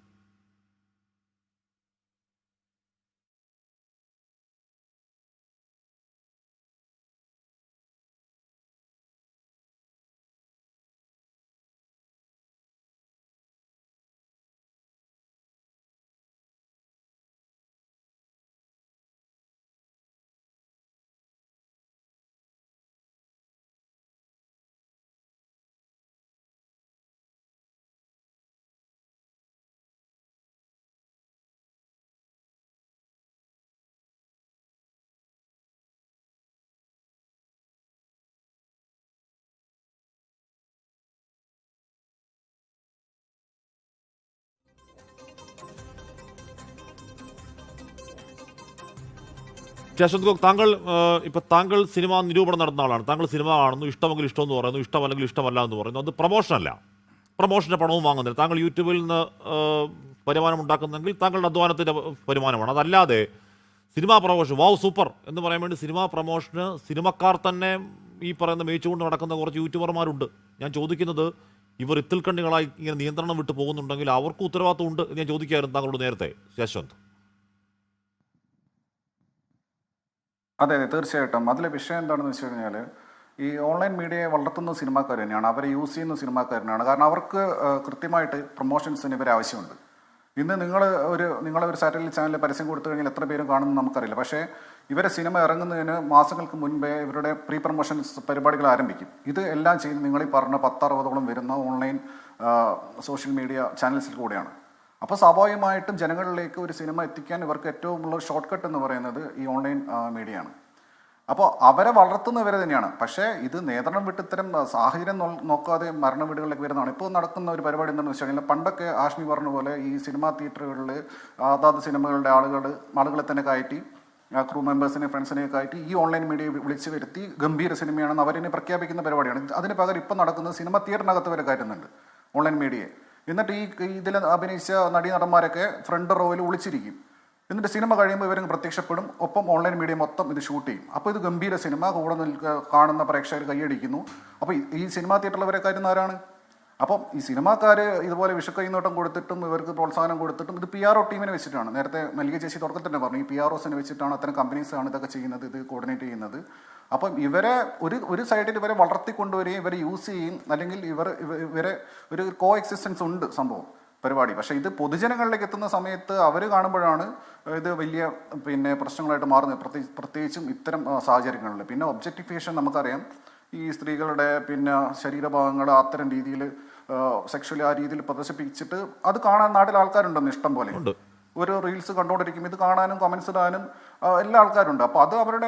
Speaker 1: ശശാന്ത് ഗോക്, താങ്കൾ സിനിമ നിരൂപണം നടത്തുന്ന ആളാണ്. താങ്കൾ സിനിമ കാണുന്നു, ഇഷ്ടമെങ്കിൽ ഇഷ്ടമെന്ന് പറയുന്നു, ഇഷ്ടമല്ലെങ്കിൽ ഇഷ്ടമല്ല എന്ന് പറയുന്നു. അത് പ്രൊമോഷനല്ല, പ്രൊമോഷൻ്റെ പണവും വാങ്ങുന്നില്ല. താങ്കൾ യൂട്യൂബിൽ നിന്ന് വരുമാനം ഉണ്ടാക്കുന്നെങ്കിൽ താങ്കളുടെ അധ്വാനത്തിൻ്റെ വരുമാനമാണ്. അതല്ലാതെ സിനിമാ പ്രൊമോഷൻ വാവ് സൂപ്പർ എന്ന് പറയാൻ വേണ്ടി സിനിമാ പ്രൊമോഷന് സിനിമക്കാർ തന്നെ ഈ പറയുന്ന മേയിച്ചുകൊണ്ട് നടക്കുന്ന കുറച്ച് യൂട്യൂബർമാരുണ്ട്. ഞാൻ ചോദിക്കുന്നത്, ഇവർ ഇത്തിൽക്കണ്ണികളായി ഇങ്ങനെ നിയന്ത്രണം വിട്ടു പോകുന്നുണ്ടെങ്കിൽ അവർക്ക് ഉത്തരവാദിത്വം ഉണ്ട് എന്ന് ഞാൻ ചോദിക്കായിരുന്നു താങ്കളോട് നേരത്തെ. ശശാന്ത്.
Speaker 5: അതെ അതെ, തീർച്ചയായിട്ടും. അതിലെ വിഷയം എന്താണെന്ന് വെച്ച് കഴിഞ്ഞാൽ, ഈ ഓൺലൈൻ മീഡിയയെ വളർത്തുന്ന സിനിമാക്കാർ തന്നെയാണ്, അവരെ യൂസ് ചെയ്യുന്ന സിനിമാക്കാർ തന്നെയാണ്. കാരണം അവർക്ക് കൃത്യമായിട്ട് പ്രൊമോഷൻസിന് ഇവരെ ആവശ്യമുണ്ട്. ഇന്ന് നിങ്ങളൊരു സാറ്റലൈറ്റ് ചാനലിൽ പരസ്യം കൊടുത്തു കഴിഞ്ഞാൽ എത്ര പേരും കാണുമെന്ന് നമുക്കറിയില്ല. പക്ഷേ ഇവരെ സിനിമ ഇറങ്ങുന്നതിന് മാസങ്ങൾക്ക് മുൻപേ ഇവരുടെ പ്രീ പ്രൊമോഷൻസ് പരിപാടികൾ ആരംഭിക്കും. ഇത് എല്ലാം ചെയ്യുന്നത് നിങ്ങളീ പറഞ്ഞ 10-60ഓളം വരുന്ന ഓൺലൈൻ സോഷ്യൽ മീഡിയ ചാനൽസിൽ കൂടെയാണ്. അപ്പോൾ സ്വാഭാവികമായിട്ടും ജനങ്ങളിലേക്ക് ഒരു സിനിമ എത്തിക്കാൻ ഇവർക്ക് ഏറ്റവും ഉള്ള ഷോർട്ട് കട്ട് എന്ന് പറയുന്നത് ഈ ഓൺലൈൻ മീഡിയയാണ്. അപ്പോൾ അവരെ വളർത്തുന്നവരെ തന്നെയാണ്. പക്ഷേ ഇത് നിയന്ത്രണം വിട്ട് ഇത്തരം സാഹചര്യം നോക്കാതെ മരണ വീടുകളിലേക്ക് വരുന്നതാണ്. ഇപ്പോൾ നടക്കുന്ന ഒരു പരിപാടി എന്താണെന്ന് വെച്ച് കഴിഞ്ഞാൽ, പണ്ടൊക്കെ ആഷ്മി പറഞ്ഞ പോലെ ഈ സിനിമാ തിയേറ്ററുകളിൽ അതാത് സിനിമകളുടെ ആളുകളെ തന്നെ കയറ്റി, ക്രൂ മെമ്പേഴ്സിനെ ഫ്രണ്ട്സിനെ കയറ്റി ഈ ഓൺലൈൻ മീഡിയ വിളിച്ച് വരുത്തി ഗംഭീര സിനിമയാണെന്ന് അവരിനെ പ്രഖ്യാപിക്കുന്ന പരിപാടിയാണ്. അതിന് പകരം ഇപ്പോൾ നടക്കുന്നത് സിനിമ തിയേറ്ററിനകത്ത് വരെ കയറ്റുന്നുണ്ട് ഓൺലൈൻ മീഡിയയെ. എന്നിട്ട് ഇതിൽ അഭിനയിച്ച നടന്മാരൊക്കെ ഫ്രണ്ട് റോയിൽ ഒളിച്ചിരിക്കും. എന്നിട്ട് സിനിമ കഴിയുമ്പോൾ ഇവരങ്ങ് പ്രത്യക്ഷപ്പെടും, ഒപ്പം ഓൺലൈൻ മീഡിയ മൊത്തം ഇത് ഷൂട്ട് ചെയ്യും. അപ്പോൾ ഇത് ഗംഭീര സിനിമ, കൂടെ കാണുന്ന പ്രേക്ഷകർ കൈയടിക്കുന്നു. അപ്പോൾ ഈ സിനിമാ തിയേറ്ററിലവരെ കയറ്റുന്ന ആരാണ്? അപ്പം ഈ സിനിമാക്കാർ ഇതുപോലെ വിഷുക്കൈനോട്ടം കൊടുത്തിട്ടും ഇവർക്ക് പ്രോത്സാഹനം കൊടുത്തിട്ടും ഇത് PRO ടീമിനെ വെച്ചിട്ടാണ്. നേരത്തെ മല്ലിക ചേച്ചി തുടക്കത്തിൽ തന്നെ പറഞ്ഞു, ഈ PROസിനെ വെച്ചിട്ടാണ് അത്തരം കമ്പനീസാണ് ഇതൊക്കെ ചെയ്യുന്നത്, ഇത് കോർഡിനേറ്റ് ചെയ്യുന്നത്. അപ്പം ഇവരെ ഒരു സൈഡിൽ ഇവരെ വളർത്തിക്കൊണ്ടുവരികയും ഇവരെ യൂസ് ചെയ്യും, അല്ലെങ്കിൽ ഇവരെ ഒരു കോ എക്സിസ്റ്റൻസ് ഉണ്ട് സംഭവം പരിപാടി. പക്ഷേ ഇത് പൊതുജനങ്ങളിലേക്ക് എത്തുന്ന സമയത്ത് അവർ കാണുമ്പോഴാണ് ഇത് വലിയ പ്രശ്നങ്ങളായിട്ട് മാറുന്നത്, പ്രത്യേകിച്ചും ഇത്തരം സാഹചര്യങ്ങളിൽ. പിന്നെ ഒബ്ജക്റ്റിഫിക്കേഷൻ നമുക്കറിയാം, ഈ സ്ത്രീകളുടെ ശരീരഭാഗങ്ങൾ അത്തരം രീതിയിൽ സെക്ഷലി ആ രീതിയിൽ പ്രദർശിപ്പിച്ചിട്ട് അത് കാണാൻ നാട്ടിൽ ആൾക്കാരുണ്ടെന്ന് ഇഷ്ടം പോലെ. ഒരു റീൽസ് കണ്ടുകൊണ്ടിരിക്കും, ഇത് കാണാനും കമൻസ് ഇടാനും എല്ലാ ആൾക്കാരുണ്ട്. അപ്പോൾ അത് അവരുടെ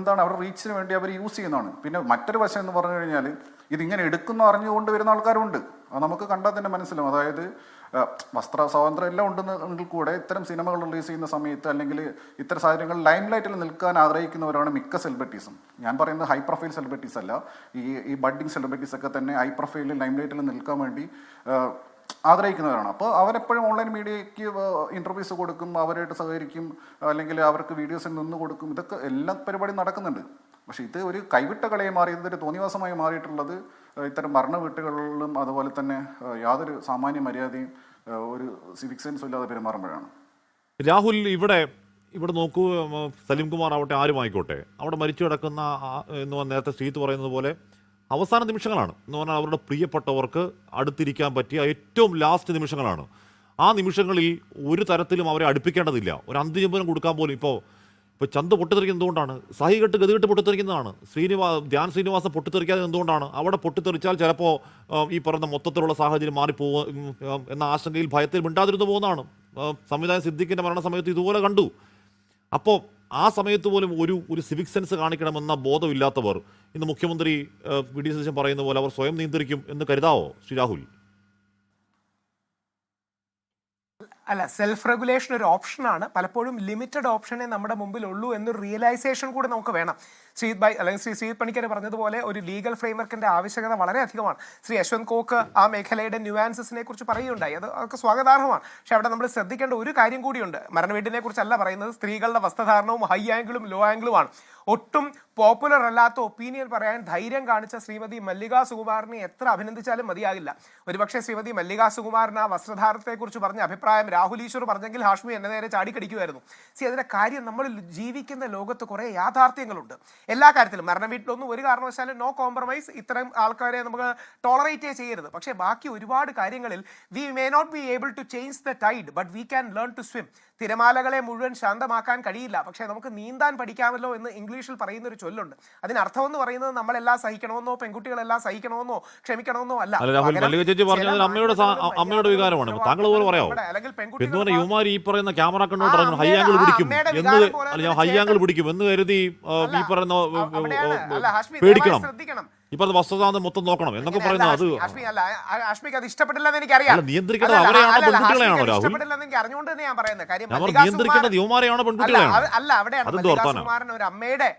Speaker 5: അവരുടെ റീച്ചിന് വേണ്ടി അവർ യൂസ് ചെയ്യുന്നതാണ്. പിന്നെ മറ്റൊരു വശം എന്ന് പറഞ്ഞു കഴിഞ്ഞാൽ, ഇതിങ്ങനെ എടുക്കുന്ന അറിഞ്ഞുകൊണ്ട് വരുന്ന ആൾക്കാരുണ്ട്. അത് നമുക്ക് കണ്ടാൽ തന്നെ മനസ്സിലാവും. അതായത് വസ്ത്ര സ്വാതന്ത്ര്യം എല്ലാം ഉണ്ടെന്നെങ്കിൽ കൂടെ ഇത്തരം സിനിമകൾ റിലീസ് ചെയ്യുന്ന സമയത്ത് അല്ലെങ്കിൽ ഇത്തരം സാഹചര്യങ്ങളിൽ ലൈം ലൈറ്റിൽ നിൽക്കാൻ ആഗ്രഹിക്കുന്നവരാണ് മിക്ക സെലിബ്രിറ്റീസും. ഞാൻ പറയുന്നത് ഹൈ പ്രൊഫൈൽ സെലിബ്രിറ്റീസ് അല്ല, ഈ ബഡ്ഡിങ് സെലിബ്രിറ്റീസ് ഒക്കെ തന്നെ ഹൈ പ്രൊഫൈലിൽ ലൈം ലൈറ്റിൽ നിൽക്കാൻ വേണ്ടി ആഗ്രഹിക്കുന്നവരാണ്. അപ്പോൾ അവരെപ്പോഴും ഓൺലൈൻ മീഡിയയ്ക്ക് ഇൻ്റർവ്യൂസ് കൊടുക്കും, അവരായിട്ട് സഹകരിക്കും, അല്ലെങ്കിൽ അവർക്ക് വീഡിയോസിൽ നിന്ന് കൊടുക്കും. ഇതൊക്കെ എല്ലാ പരിപാടിയും നടക്കുന്നുണ്ട്. പക്ഷേ ഇത് ഒരു കൈവിട്ട കളിയെ മാറി, ഇതൊരു തോന്നിവാസമായി മാറിയിട്ടുള്ളത് ഇത്തരം മരണ വീട്ടുകളിലും അതുപോലെ തന്നെ യാതൊരു സാമാന്യ മര്യാദയും ഒരു സിവിക് സെൻസും ഇല്ലാതെ പെരുമാറുമ്പോഴാണ്.
Speaker 1: രാഹുൽ, ഇവിടെ നോക്കൂ, സലീം കുമാർ ആവട്ടെ, ആരും ആയിക്കോട്ടെ, അവിടെ മരിച്ചു കിടക്കുന്ന എന്ന് നേരത്തെ ശ്രീത്ത് പറയുന്നത് പോലെ അവസാന നിമിഷങ്ങളാണ് എന്ന് പറഞ്ഞാൽ അവരുടെ പ്രിയപ്പെട്ടവർക്ക് അടുത്തിരിക്കാൻ പറ്റിയ ഏറ്റവും ലാസ്റ്റ് നിമിഷങ്ങളാണ്. ആ നിമിഷങ്ങളിൽ ഒരു തരത്തിലും അവരെ അടുപ്പിക്കേണ്ടതില്ല. ഒരു അന്ത്യചുംബനം കൊടുക്കാൻ പോലും ഇപ്പോൾ ചന്ത് പൊട്ടിത്തെറിക്കുന്നത് എന്തുകൊണ്ടാണ്? സഹികെട്ട് ഗതികെട്ട് പൊട്ടിത്തെറിക്കുന്നതാണ്. ധ്യാൻ ശ്രീനിവാസൻ പൊട്ടിത്തെറിക്കാതെ എന്തുകൊണ്ടാണ്? അവിടെ പൊട്ടിത്തെറിച്ചാൽ ചിലപ്പോൾ ഈ പറയുന്ന മൊത്തത്തിലുള്ള സാഹചര്യം മാറിപ്പോകും എന്ന ആശങ്കയിൽ ഭയത്തിൽ മിണ്ടാതിരുന്നു പോകുന്നതാണ്. സംവിധായകൻ സിദ്ദിഖിൻ്റെ മരണസമയത്ത് ഇതുപോലെ കണ്ടു. അപ്പോൾ ആ സമയത്ത് പോലും ഒരു സിവിക് സെൻസ് കാണിക്കണമെന്ന ബോധമില്ലാത്തവർ ഇന്ന് മുഖ്യമന്ത്രി വി.ഡി. സതീശൻ പറയുന്ന പോലെ അവർ സ്വയം നിയന്ത്രിക്കും എന്ന് കരുതാവോ ശ്രീ രാഹുൽ?
Speaker 7: അല്ല, സെൽഫ് റെഗുലേഷൻ ഒരു ഓപ്ഷനാണ്. പലപ്പോഴും ലിമിറ്റഡ് ഓപ്ഷനേ നമ്മുടെ മുമ്പിലുള്ളൂ എന്നൊരു റിയലൈസേഷൻ കൂടെ നമുക്ക് വേണം. ശ്രീ പണിക്കർ പറഞ്ഞതുപോലെ ഒരു ലീഗൽ ഫ്രെയിംവർക്കിന്റെ ആവശ്യകത വളരെ അധികമാണ്. ശ്രീ യശ്വന്ത് കോക്ക് ആ മേഖലയുടെ ന്യൂആൻസസിനെ കുറിച്ച് പറയുകയുണ്ടായി. അതൊക്കെ സ്വാഗതാർഹമാണ്. പക്ഷെ അവിടെ നമ്മൾ ശ്രദ്ധിക്കേണ്ട ഒരു കാര്യം കൂടിയുണ്ട്. മരണവീടിനെ കുറിച്ചല്ല പറയുന്നത്, സ്ത്രീകളുടെ വസ്ത്രധാരണവും ഹൈ ആംഗിളും ലോ ആംഗിളുമാണ്. ഒട്ടും പോപ്പുലർ അല്ലാത്ത ഒപ്പീനിയൻ പറയാൻ ധൈര്യം കാണിച്ച ശ്രീമതി മല്ലിക സുകുമാരനെ എത്ര അഭിനന്ദിച്ചാലും മതിയാകില്ല. ഒരുപക്ഷെ ശ്രീമതി മല്ലിക സുകുമാരൻ ആ വസ്ത്രധാരണത്തെക്കുറിച്ച് പറഞ്ഞ അഭിപ്രായം രാഹുൽ ഈശ്വർ പറഞ്ഞെങ്കിൽ ഹാഷ്മി എന്നെ നേരെ ചാടിക്കടിക്കുമായിരുന്നു. അതിന്റെ കാര്യം, നമ്മൾ ജീവിക്കുന്ന ലോകത്ത് കുറേ യാഥാർത്ഥ്യങ്ങളുണ്ട് എല്ലാ കാര്യത്തിലും. മരണ വീട്ടിലൊന്നും ഒരു കാരണവശാലും നോ കോംപ്രമൈസ്, ഇത്തരം ആൾക്കാരെ നമുക്ക് ടോളറേറ്റ് ചെയ്യരുത്. പക്ഷേ ബാക്കി ഒരുപാട് കാര്യങ്ങളിൽ we may not be able to change the tide, but we can learn to swim. തിരമാലകളെ മുഴുവൻ ശാന്തമാക്കാൻ കഴിയില്ല, പക്ഷേ നമുക്ക് നീന്താൻ പഠിക്കാമല്ലോ എന്ന് ഇംഗ്ലീഷിൽ പറയുന്ന ഒരു ചൊല്ലുണ്ട്. അതിനർത്ഥം എന്ന് പറയുന്നത് നമ്മളെല്ലാം സഹിക്കണമെന്നോ പെൺകുട്ടികളെല്ലാം സഹിക്കണമെന്നോ ക്ഷമിക്കണമെന്നോ അല്ല.
Speaker 1: അമ്മയുടെ വികാരമാണ്. താങ്കൾ അതുപോലെ പറയാമോ? യുമാരി ഈ പറയുന്ന ക്യാമറ കണ്ടോട്ട് ഹൈ ആംഗിൾ പിടിക്കും എന്ന് കരുതി പേടിക്കണം. ഇപ്പൊ അത് വസ്തുതാന്തം മൊത്തം നോക്കണം എന്നൊക്കെ പറയുന്നത് അത്
Speaker 7: ഹാഷ്മിക്ക് അത് ഇഷ്ടപ്പെട്ടില്ലെന്ന് എനിക്കറിയാം.
Speaker 1: അല്ല, നിയന്ത്രിക്കേണ്ടത് അവരെയാണോ പെൺകുട്ടികളെയാണോ രാഹുൽ?
Speaker 7: ഇഷ്ടപ്പെട്ടില്ലെന്ന് എനിക്ക് അറിഞ്ഞുകൊണ്ട് തന്നെ ഞാൻ പറയുന്നത് കാര്യം.
Speaker 1: നമ്മൾ
Speaker 7: മല്ലികാ
Speaker 1: നിയന്ത്രിക്കേണ്ടത് യുവമാരെയാണോ പെൺകുട്ടികളെയാണോ?
Speaker 7: അല്ല, അവിടെയാണ്
Speaker 1: അതെന്ത്
Speaker 7: മല്ലികാ
Speaker 1: വർത്താനം?
Speaker 7: സുകുമാരൻ ഒരു അമ്മയുടെ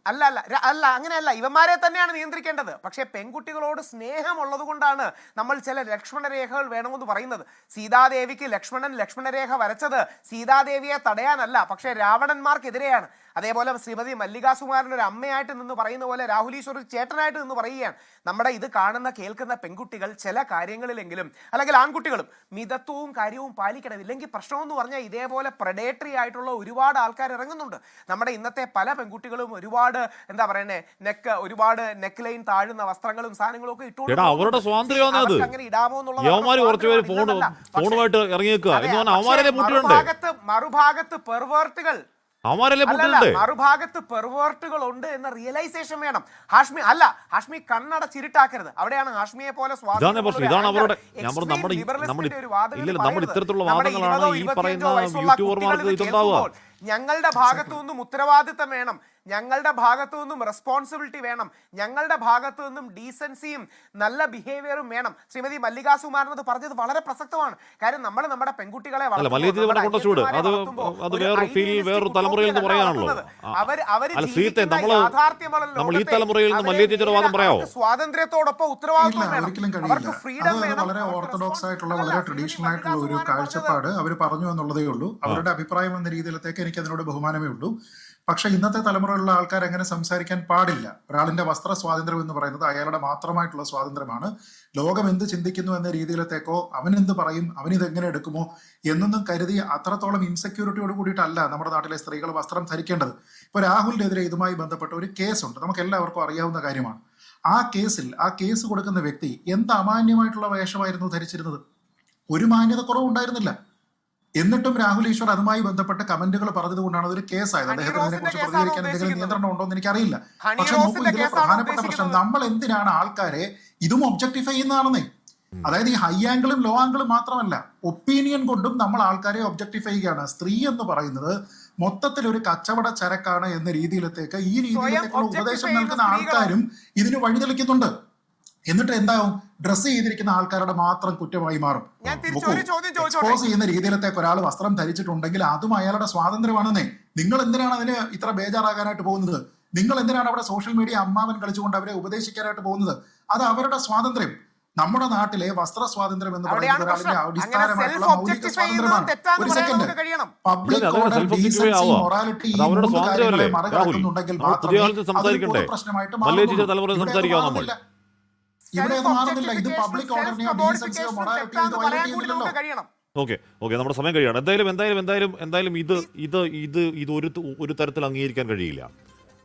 Speaker 7: അല്ല അങ്ങനെയല്ല, ഇവന്മാരെ തന്നെയാണ് നിയന്ത്രിക്കേണ്ടത്. പക്ഷേ പെൺകുട്ടികളോട് സ്നേഹമുള്ളത് കൊണ്ടാണ് നമ്മൾ ചില ലക്ഷ്മണരേഖകൾ വേണമെന്ന് പറയുന്നത്. സീതാദേവിക്ക് ലക്ഷ്മണരേഖ വരച്ചത് സീതാദേവിയെ തടയാനല്ല, പക്ഷേ രാവണന്മാർക്കെതിരെയാണ്. അതേപോലെ ശ്രീമതി മല്ലികാ സുകുമാരൻ ഒരു അമ്മയായിട്ട് നിന്ന് പറയുന്ന പോലെ രാഹുൽ ഈശ്വർ ഒരു ചേട്ടനായിട്ട് നിന്ന് പറയുകയാണ്. നമ്മുടെ ഇത് കാണുന്ന കേൾക്കുന്ന പെൺകുട്ടികൾ ചില കാര്യങ്ങളിലെങ്കിലും, അല്ലെങ്കിൽ ആൺകുട്ടികളും മിതത്വവും കാര്യവും പാലിക്കണം. ഇല്ലെങ്കിൽ പ്രശ്നമെന്ന് പറഞ്ഞാൽ ഇതേപോലെ പ്രഡേറ്ററി ആയിട്ടുള്ള ഒരുപാട് ആൾക്കാർ ഇറങ്ങുന്നുണ്ട്. നമ്മുടെ ഇന്നത്തെ പല പെൺകുട്ടികളും ഒരുപാട് എന്താ പറയുന്നത് ഒരുപാട് നെക്ക് ലൈൻ താഴുന്ന വസ്ത്രങ്ങളും സാധനങ്ങളും ഒക്കെ ഇട്ടുകൊണ്ട്
Speaker 1: അവരുടെ സ്വാതന്ത്ര്യം
Speaker 7: അങ്ങനെ ഇടാമോ
Speaker 1: ഫോണുമായിട്ട് ഇറങ്ങിയേക്കുക എന്ന് പറഞ്ഞാൽ
Speaker 7: മറുഭാഗത്ത് പെർവേർട്ടുകൾ മറുഭാഗത്ത് പെർവേർട്ടുകൾ ഉണ്ട് എന്ന റിയലൈസേഷൻ വേണം. ഹാഷ്മി കണ്ണടച്ചിരുട്ടാക്കരുത്. അവിടെയാണ് ഹാഷ്മിയെ പോലെ ഞങ്ങളുടെ ഭാഗത്തു നിന്നും ഉത്തരവാദിത്തം വേണം, ഞങ്ങളുടെ ഭാഗത്തു നിന്നും റെസ്പോൺസിബിലിറ്റി വേണം, ഞങ്ങളുടെ ഭാഗത്തു നിന്നും ഡീസൻസിയും നല്ല ബിഹേവിയറും വേണം. ശ്രീമതി മല്ലികാ സുകുമാരൻ അത് പറഞ്ഞത് വളരെ പ്രസക്തമാണ്. കാര്യം നമ്മുടെ പെൺകുട്ടികളെ സ്വാതന്ത്ര്യത്തോടൊപ്പം ഉത്തരവാദിത്വം വേണം, അവർക്ക് ഫ്രീഡം വേണം.
Speaker 6: വളരെ ഓർത്തഡോക്സ് ആയിട്ടുള്ള വളരെ ട്രഡീഷണൽ ആയിട്ടുള്ള ഒരു കാഴ്ചപ്പാട് അവർ പറഞ്ഞു എന്നുള്ളതേ ഉള്ളൂ. അവരുടെ അഭിപ്രായം എന്ന രീതിയിലത്തേക്ക് എനിക്ക് അതിനോട് ബഹുമാനമേ ഉള്ളൂ. പക്ഷെ ഇന്നത്തെ തലമുറയിലുള്ള ആൾക്കാർ അങ്ങനെ സംസാരിക്കാൻ പാടില്ല. ഒരാളിന്റെ വസ്ത്ര സ്വാതന്ത്ര്യം എന്ന് പറയുന്നത് അയാളുടെ മാത്രമായിട്ടുള്ള സ്വാതന്ത്ര്യമാണ്. ലോകം എന്ത് ചിന്തിക്കുന്നു എന്ന രീതിയിലത്തേക്കോ അവനെന്ത് പറയും, അവനിതെങ്ങനെ എടുക്കുമോ എന്നൊന്നും കരുതി അത്രത്തോളം ഇൻസെക്യൂരിറ്റിയോട് കൂടിയിട്ടല്ല നമ്മുടെ നാട്ടിലെ സ്ത്രീകൾ വസ്ത്രം ധരിക്കേണ്ടത്. ഇപ്പൊ രാഹുലിനെതിരെ ഇതുമായി ബന്ധപ്പെട്ട ഒരു കേസുണ്ട്, നമുക്ക് എല്ലാവർക്കും അറിയാവുന്ന കാര്യമാണ്. ആ കേസ് കൊടുക്കുന്ന വ്യക്തി എന്ത് അമാന്യമായിട്ടുള്ള വേഷമായിരുന്നു ധരിച്ചിരുന്നത്? ഒരു മാന്യത കുറവുണ്ടായിരുന്നില്ല. എന്നിട്ടും രാഹുൽ ഈശ്വർ അതുമായി ബന്ധപ്പെട്ട് കമന്റുകൾ പറഞ്ഞതുകൊണ്ടാണ് അതൊരു കേസായത്. അദ്ദേഹത്തിന് ഇതിനെക്കുറിച്ച് പ്രതികരിക്കാൻ എന്തെങ്കിലും നിയന്ത്രണം ഉണ്ടോ എന്ന് എനിക്കറിയില്ല. പക്ഷെ നോക്കൂ, ഇതിലെ പ്രധാനപ്പെട്ട പ്രശ്നം നമ്മൾ എന്തിനാണ് ആൾക്കാരെ ഇതും ഒബ്ജക്ടിഫൈ ചെയ്യുന്നതാണെന്നേ. അതായത് ഈ ഹൈ ആംഗിളും ലോ ആംഗിളും മാത്രമല്ല, ഒപ്പീനിയൻ കൊണ്ടും നമ്മൾ ആൾക്കാരെ ഒബ്ജക്ടിഫൈ ചെയ്യുകയാണ്. സ്ത്രീ എന്ന് പറയുന്നത് മൊത്തത്തിൽ ഒരു കച്ചവട ചരക്കാണ് എന്ന രീതിയിലത്തേക്ക് ഈ രീതിയിലേക്കുള്ള ഉപദേശം നൽകുന്ന ആൾക്കാരും ഇതിന് വഴിതെളിക്കുന്നുണ്ട്. എന്നിട്ട് എന്താവും? ഡ്രസ്സ് ചെയ്തിരിക്കുന്ന ആൾക്കാരുടെ മാത്രം കുറ്റമായി മാറും. എക്സ്പോസ് ചെയ്യുന്ന രീതിയിലത്തേക്ക് ഒരാൾ വസ്ത്രം ധരിച്ചിട്ടുണ്ടെങ്കിൽ അതും അയാളുടെ സ്വാതന്ത്ര്യമാണെന്നേ. നിങ്ങൾ എന്തിനാണ് അതിന് ഇത്ര ബേജാറാകാനായിട്ട് പോകുന്നത്? നിങ്ങൾ എന്തിനാണ് അവിടെ സോഷ്യൽ മീഡിയ അമ്മാവൻ കളിച്ചുകൊണ്ട് അവരെ ഉപദേശിക്കാനായിട്ട് പോകുന്നത്? അത് അവരുടെ സ്വാതന്ത്ര്യം. നമ്മുടെ നാട്ടിലെ വസ്ത്ര സ്വാതന്ത്ര്യം എന്ന് പറയുന്നത് ഒരാളുടെ അടിസ്ഥാനമായിട്ടുള്ള മൗലിക സ്വാതന്ത്ര്യമാണ്. ഒരു second, public order, decency, morality ഈ മൂന്ന് കാര്യങ്ങളെ മറികടക്കുന്നുണ്ടെങ്കിൽ മാത്രമേ പ്രശ്നമായിട്ട് മാറുന്നില്ല. ഇവിടെ അത് മാറുന്നില്ല. ഇത് പബ്ലിക് ഓർഡറിനെയോ ഡീസൻസിയോ മൊറാലിറ്റിയോ കഴിയണം.
Speaker 1: ഓക്കെ, നമ്മുടെ സമയം കഴിയാണ്. എന്തായാലും ഇത് ഒരു തരത്തിൽ അംഗീകരിക്കാൻ കഴിയില്ല.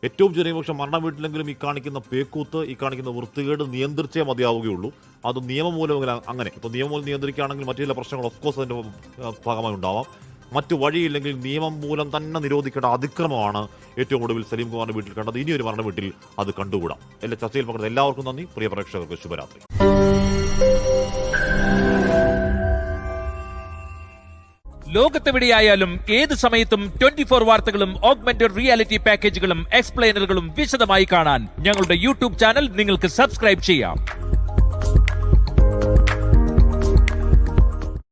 Speaker 1: ഏറ്റവും ചെറിയ പക്ഷം മരണ വീട്ടിലെങ്കിലും ഈ കാണിക്കുന്ന പേക്കൂത്ത്, ഈ കാണിക്കുന്ന വൃത്തികേട് നിയന്ത്രിച്ചേ മതിയാവുകയുള്ളൂ. അത് നിയമം മൂലമെങ്കിലും അങ്ങനെ. ഇപ്പോൾ നിയമം നിയന്ത്രിക്കുകയാണെങ്കിൽ മറ്റു ചില പ്രശ്നങ്ങൾ ഓഫ്കോഴ്സ് അതിൻ്റെ ഭാഗമായി ഉണ്ടാവാം. മറ്റു വഴിയില്ലെങ്കിൽ നിയമം മൂലം തന്നെ നിരോധിക്കേണ്ട അതിക്രമമാണ് ഏറ്റവും ഒടുവിൽ സലീം കുമാറിന്റെ വീട്ടിൽ കണ്ടത്. ഇനിയൊരു മരണ വീട്ടിൽ അത് കണ്ടുകൂടാം. എല്ലാ ചർച്ചയിൽ പങ്കെടുത്ത എല്ലാവർക്കും നന്ദി. പ്രിയ പ്രേക്ഷകർക്ക് ശുഭരാത്രി.
Speaker 8: ലോകത്തെവിടെയായാലും ഏത് സമയത്തും 24 വാർത്തകളും ഓഗ്മെന്റഡ് റിയാലിറ്റി പാക്കേജുകളും എക്സ്പ്ലെയിനറുകളും വിശദമായി കാണാൻ ഞങ്ങളുടെ യൂട്യൂബ് ചാനൽ നിങ്ങൾക്ക് സബ്സ്ക്രൈബ് ചെയ്യാം.